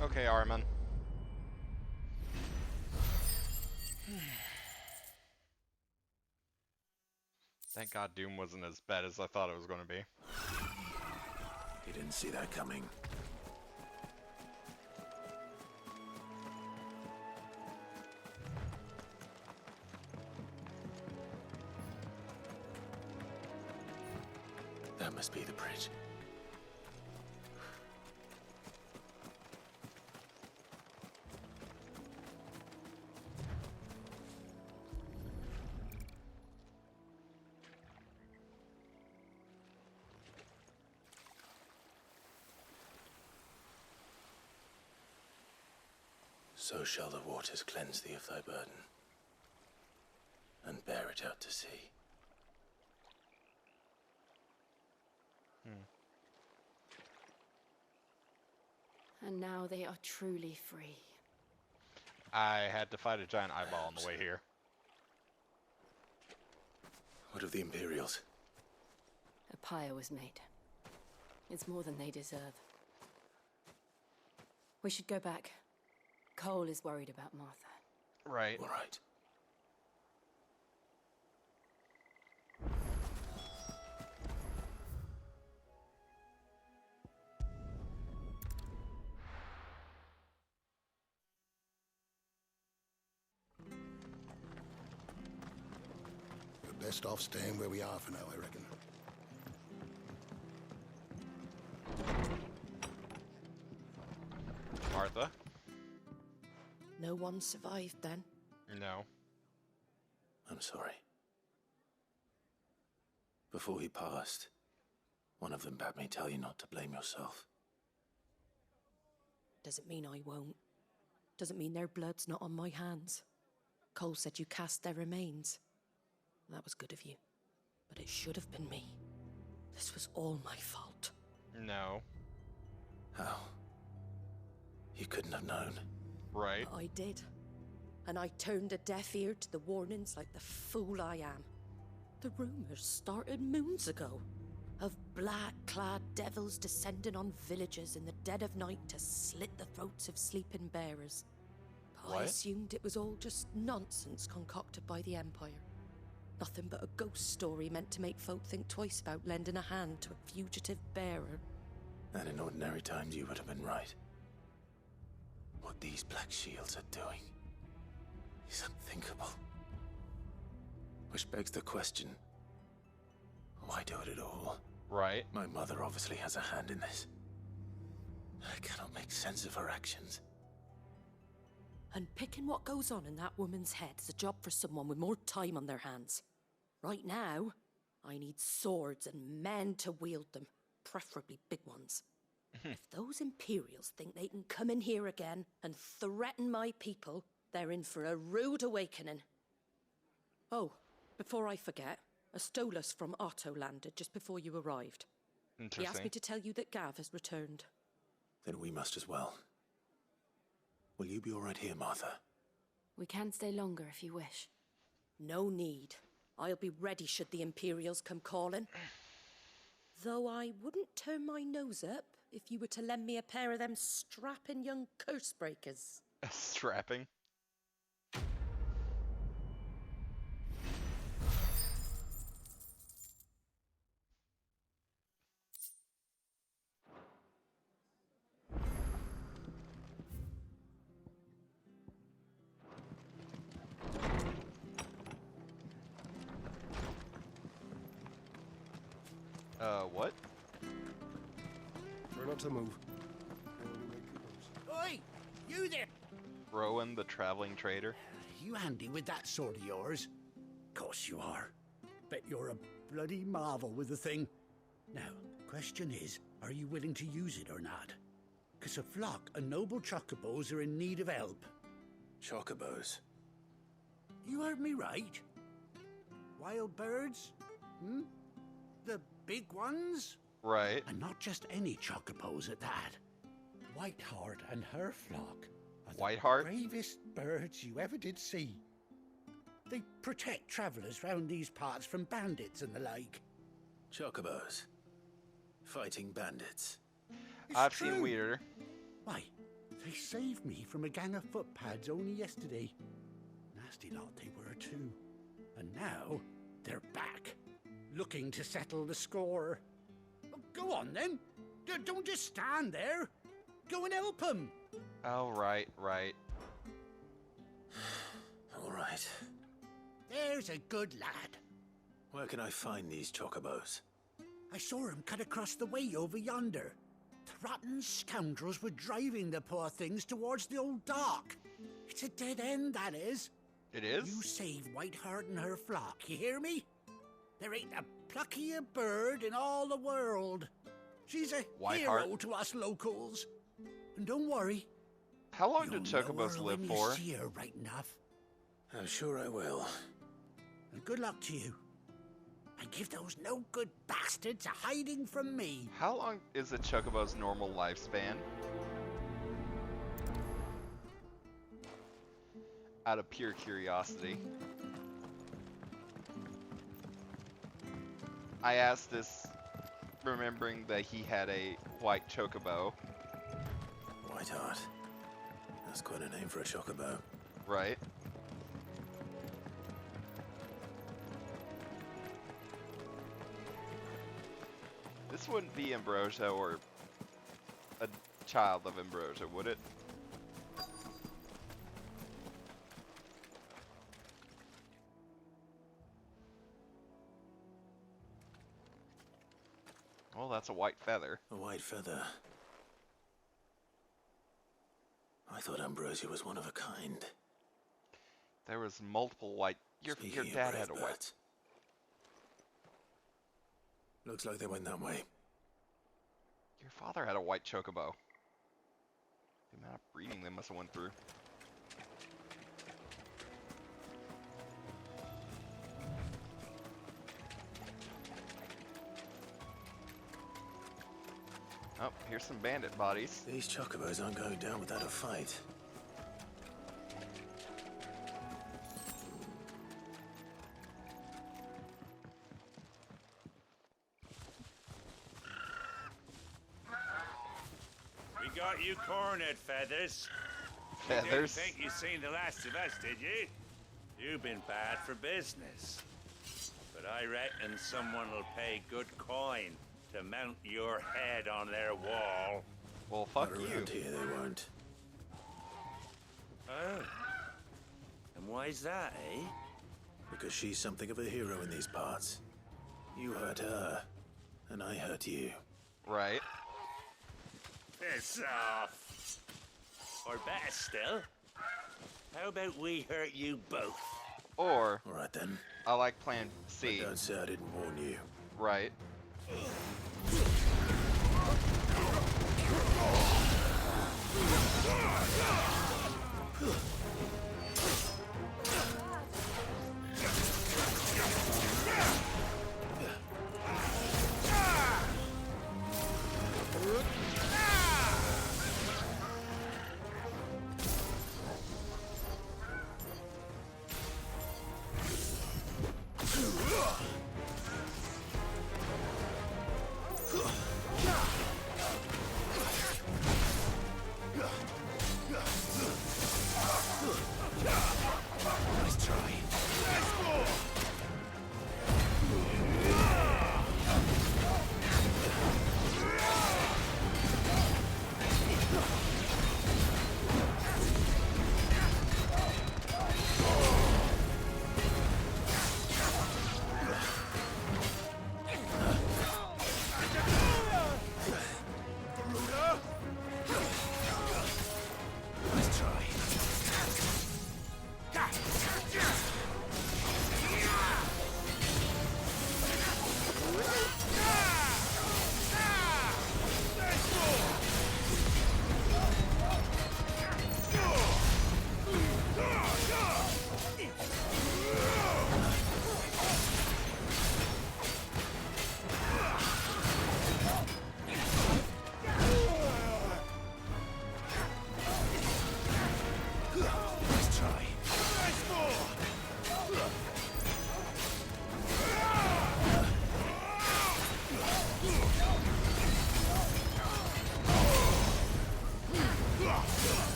Okay, Armin. Thank God Doom wasn't as bad as I thought it was going to be. You didn't see that coming. That must be the bridge. So shall the waters cleanse thee of thy burden, and bear it out to sea. And now they are truly free. I had to fight a giant eyeball on the way here. What of the Imperials? A pyre was made. It's more than they deserve. We should go back. Cole is worried about Martha. Right. All right. We're best off staying where we are for now, I reckon. Martha? No one survived then? No. I'm sorry. Before he passed, one of them bade me tell you not to blame yourself. Doesn't mean I won't. Doesn't mean their blood's not on my hands. Cole said you cast their remains. That was good of you. But it should have been me. This was all my fault. No. How? You couldn't have known. Right. But I did. And I turned a deaf ear to the warnings like the fool I am. The rumors started moons ago. Of black-clad devils descending on villages in the dead of night to slit the throats of sleeping bearers. But I assumed it was all just nonsense concocted by the Empire. Nothing but a ghost story meant to make folk think twice about lending a hand to a fugitive bearer. And in ordinary times you would have been right. What these Black Shields are doing is unthinkable. Which begs the question, why do it at all? Right. My mother obviously has a hand in this. I cannot make sense of her actions. And picking what goes on in that woman's head is a job for someone with more time on their hands. Right now, I need swords and men to wield them, preferably big ones. If those Imperials think they can come in here again and threaten my people, they're in for a rude awakening. Oh, before I forget, a Stolas from Otto landed just before you arrived. He asked me to tell you that Gav has returned. Then we must as well. Will you be all right here, Martha? We can stay longer if you wish. No need. I'll be ready should the Imperials come calling. Though I wouldn't turn my nose up if you were to lend me a pair of them strapping young curse breakers. Strapping? What? not to move. Oi! You there! Rowan, the traveling trader. You handy with that sword of yours? Course you are. Bet you're a bloody marvel with the thing. Now, question is, are you willing to use it or not? 'Cause a flock of noble chocobos are in need of help. Chocobos? You heard me right. Wild birds? Hmm? The big ones? Right. And not just any chocobos at that. Whiteheart and her flock are the Whiteheart? bravest birds you ever did see. They protect travellers round these parts from bandits and the like. Chocobos. Fighting bandits. I've seen weirder. Why, they saved me from a gang of footpads only yesterday. Nasty lot they were too. And now they're back, looking to settle the score. Oh, go on then. Don't just stand there. Go and help them. Oh, right. All right. There's a good lad. Where can I find these chocobos? I saw him cut across the way over yonder. The rotten scoundrels were driving the poor things towards the old dock. It's a dead end, that is. It is? You save Whiteheart and her flock, you hear me? There ain't a pluckier bird in all the world. She's a hero to us locals. And don't worry. How long do chocobos live for? You see her right enough. I'm sure I will. And good luck to you. And give those no-good bastards a hiding from me. How long is a chocobo's normal lifespan? Out of pure curiosity. I asked this remembering that he had a white chocobo. Whiteheart. That's quite a name for a chocobo. Right. This wouldn't be Ambrosia or a child of Ambrosia, would it? Well, that's a white feather. A white feather. I thought Ambrosia was one of a kind. There was multiple white... Your dad had a white... Looks like they went that way. Your father had a white chocobo. The amount of breeding they must have went through. Oh, here's some bandit bodies. These chocobos aren't going down without a fight. We got you cornered, Feathers. Feathers? You didn't think you seen the last of us, did you? You've been bad for business. But I reckon someone will pay good coin to mount your head on their wall. Well, fuck Not you. Around here they won't. Oh. And why's that, eh? Because she's something of a hero in these parts. You hurt her, and I hurt you. Right. Piss off. Or better still, how about we hurt you both? Or... All right then. I like plan C. But don't say I didn't warn you. Right.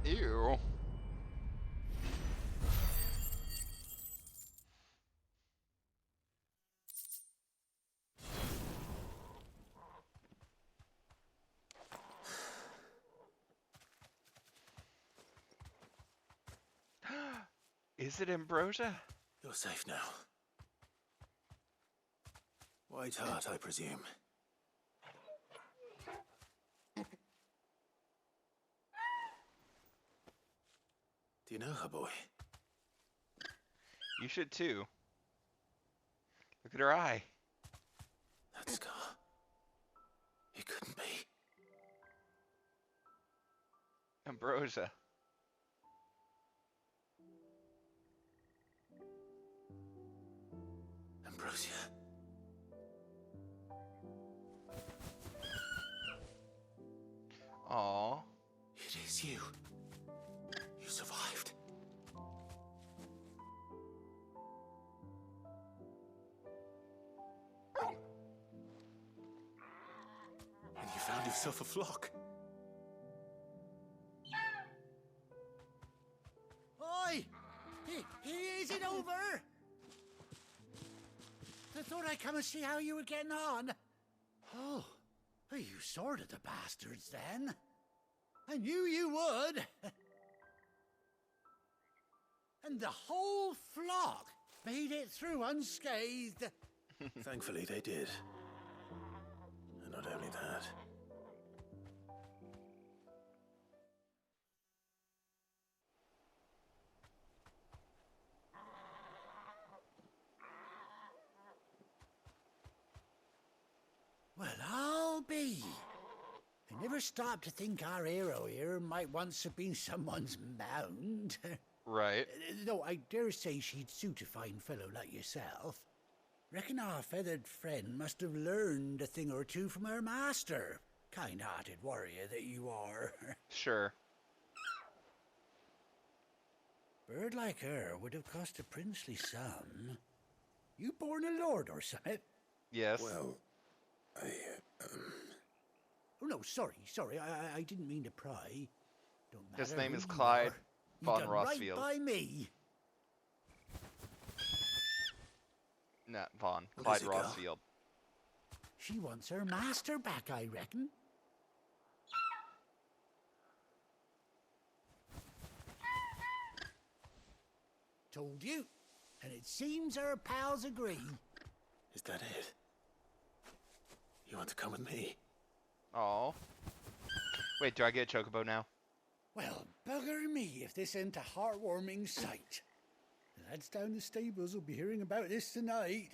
Ew. Is it ambrosia? You're safe now. White Heart, I presume. Do you know her, boy? You should too. Look at her eye. That scar. It couldn't be. Ambrosia. Ambrosia. Aww. It is you. You survived. And you found yourself a flock. Oi! Is it over? I thought I'd come and see how you were getting on. Oh, you sorted the bastards then. I knew you would. And the whole flock made it through unscathed. Thankfully, they did. And not only that. Well, I'll be. I never stopped to think our hero here might once have been someone's mount. Right. Though I dare say she'd suit a fine fellow like yourself. Reckon our feathered friend must have learned a thing or two from her master. Kind-hearted warrior that you are. Sure. Bird like her would have cost a princely sum. You born a lord or something? Yes. Well, Oh, no, sorry. I didn't mean to pry. Don't matter His name who is you Clyde are. You von done Rossfield. right by me. Not Vaughn. Where Clyde does it go? Rossfield. She wants her master back, I reckon. Told you. And it seems her pals agree. Is that it? You want to come with me? Oh. Wait, do I get a chocobo now? Well, bugger me if this ain't a heartwarming sight. The lads down the stables will be hearing about this tonight.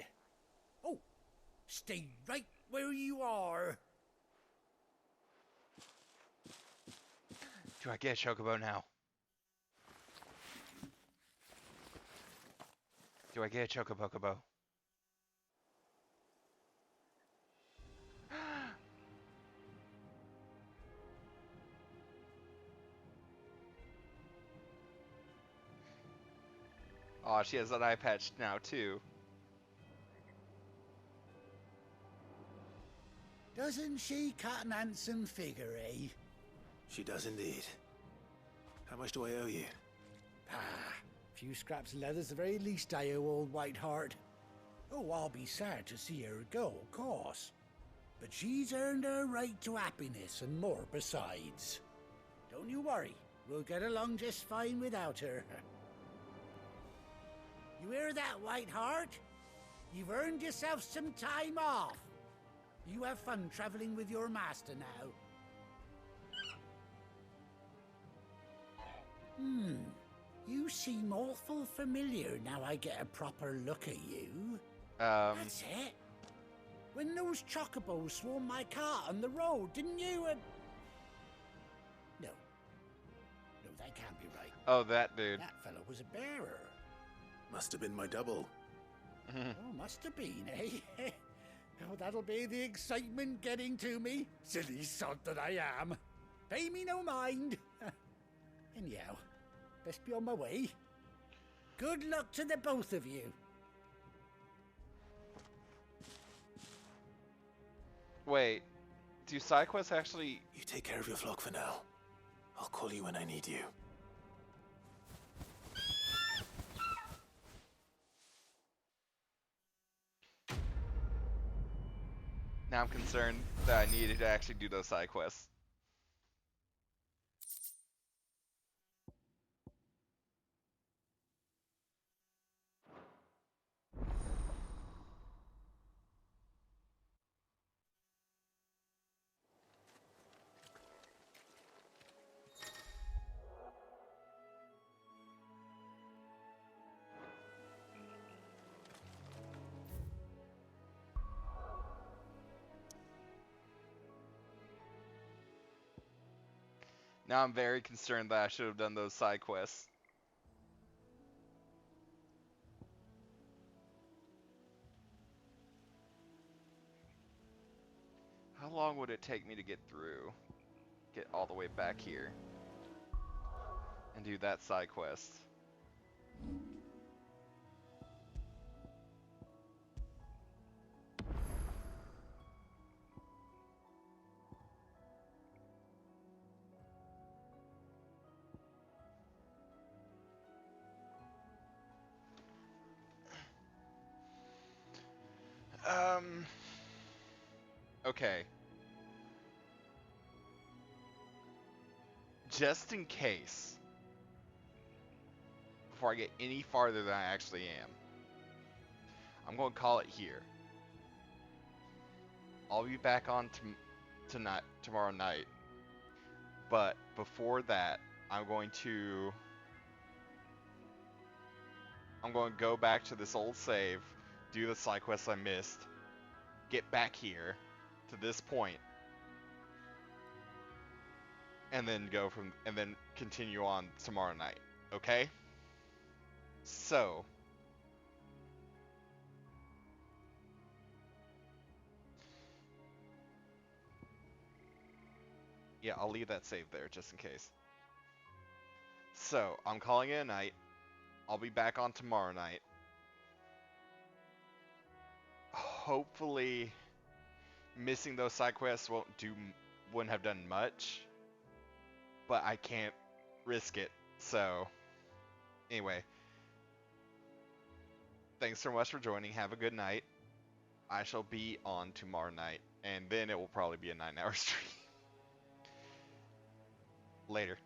Oh, stay right where you are. Do I get a chocobo now? Do I get a chocobo? Aw, she has an eye patch now, too. Doesn't she cut an handsome figure, eh? She does indeed. How much do I owe you? Ah, a few scraps of leather's the very least I owe old Whiteheart. Oh, I'll be sad to see her go, of course. But she's earned her right to happiness and more besides. Don't you worry, we'll get along just fine without her. You hear that, Whiteheart? You've earned yourself some time off. You have fun traveling with your master now. You seem awful familiar now I get a proper look at you. That's it. When those chocobos swarmed my cart on the road, didn't you? No, that can't be right. Oh, that dude. That fellow was a bearer. Must have been my double. Oh, must have been, eh? Oh, that'll be the excitement getting to me. Silly sod that I am. Pay me no mind. Anyhow, best be on my way. Good luck to the both of you. Wait, do side quests actually... You take care of your flock for now. I'll call you when I need you. Now I'm concerned that I needed to actually do those side quests. Now I'm very concerned that I should have done those side quests. How long would it take me to get through? Get all the way back here. And do that side quest. Okay. Just in case, before I get any farther than I actually am, I'm going to call it here. I'll be back on tomorrow night. But before that, I'm going to go back to this old save, do the side quests I missed, get back here to this point, and then continue on tomorrow night. Okay? So, yeah, I'll leave that save there just in case. So, I'm calling it a night. I'll be back on tomorrow night. Hopefully, missing those side quests wouldn't have done much, but I can't risk it. So, anyway, thanks so much for joining. Have a good night. I shall be on tomorrow night, and then it will probably be a 9-hour stream. Later.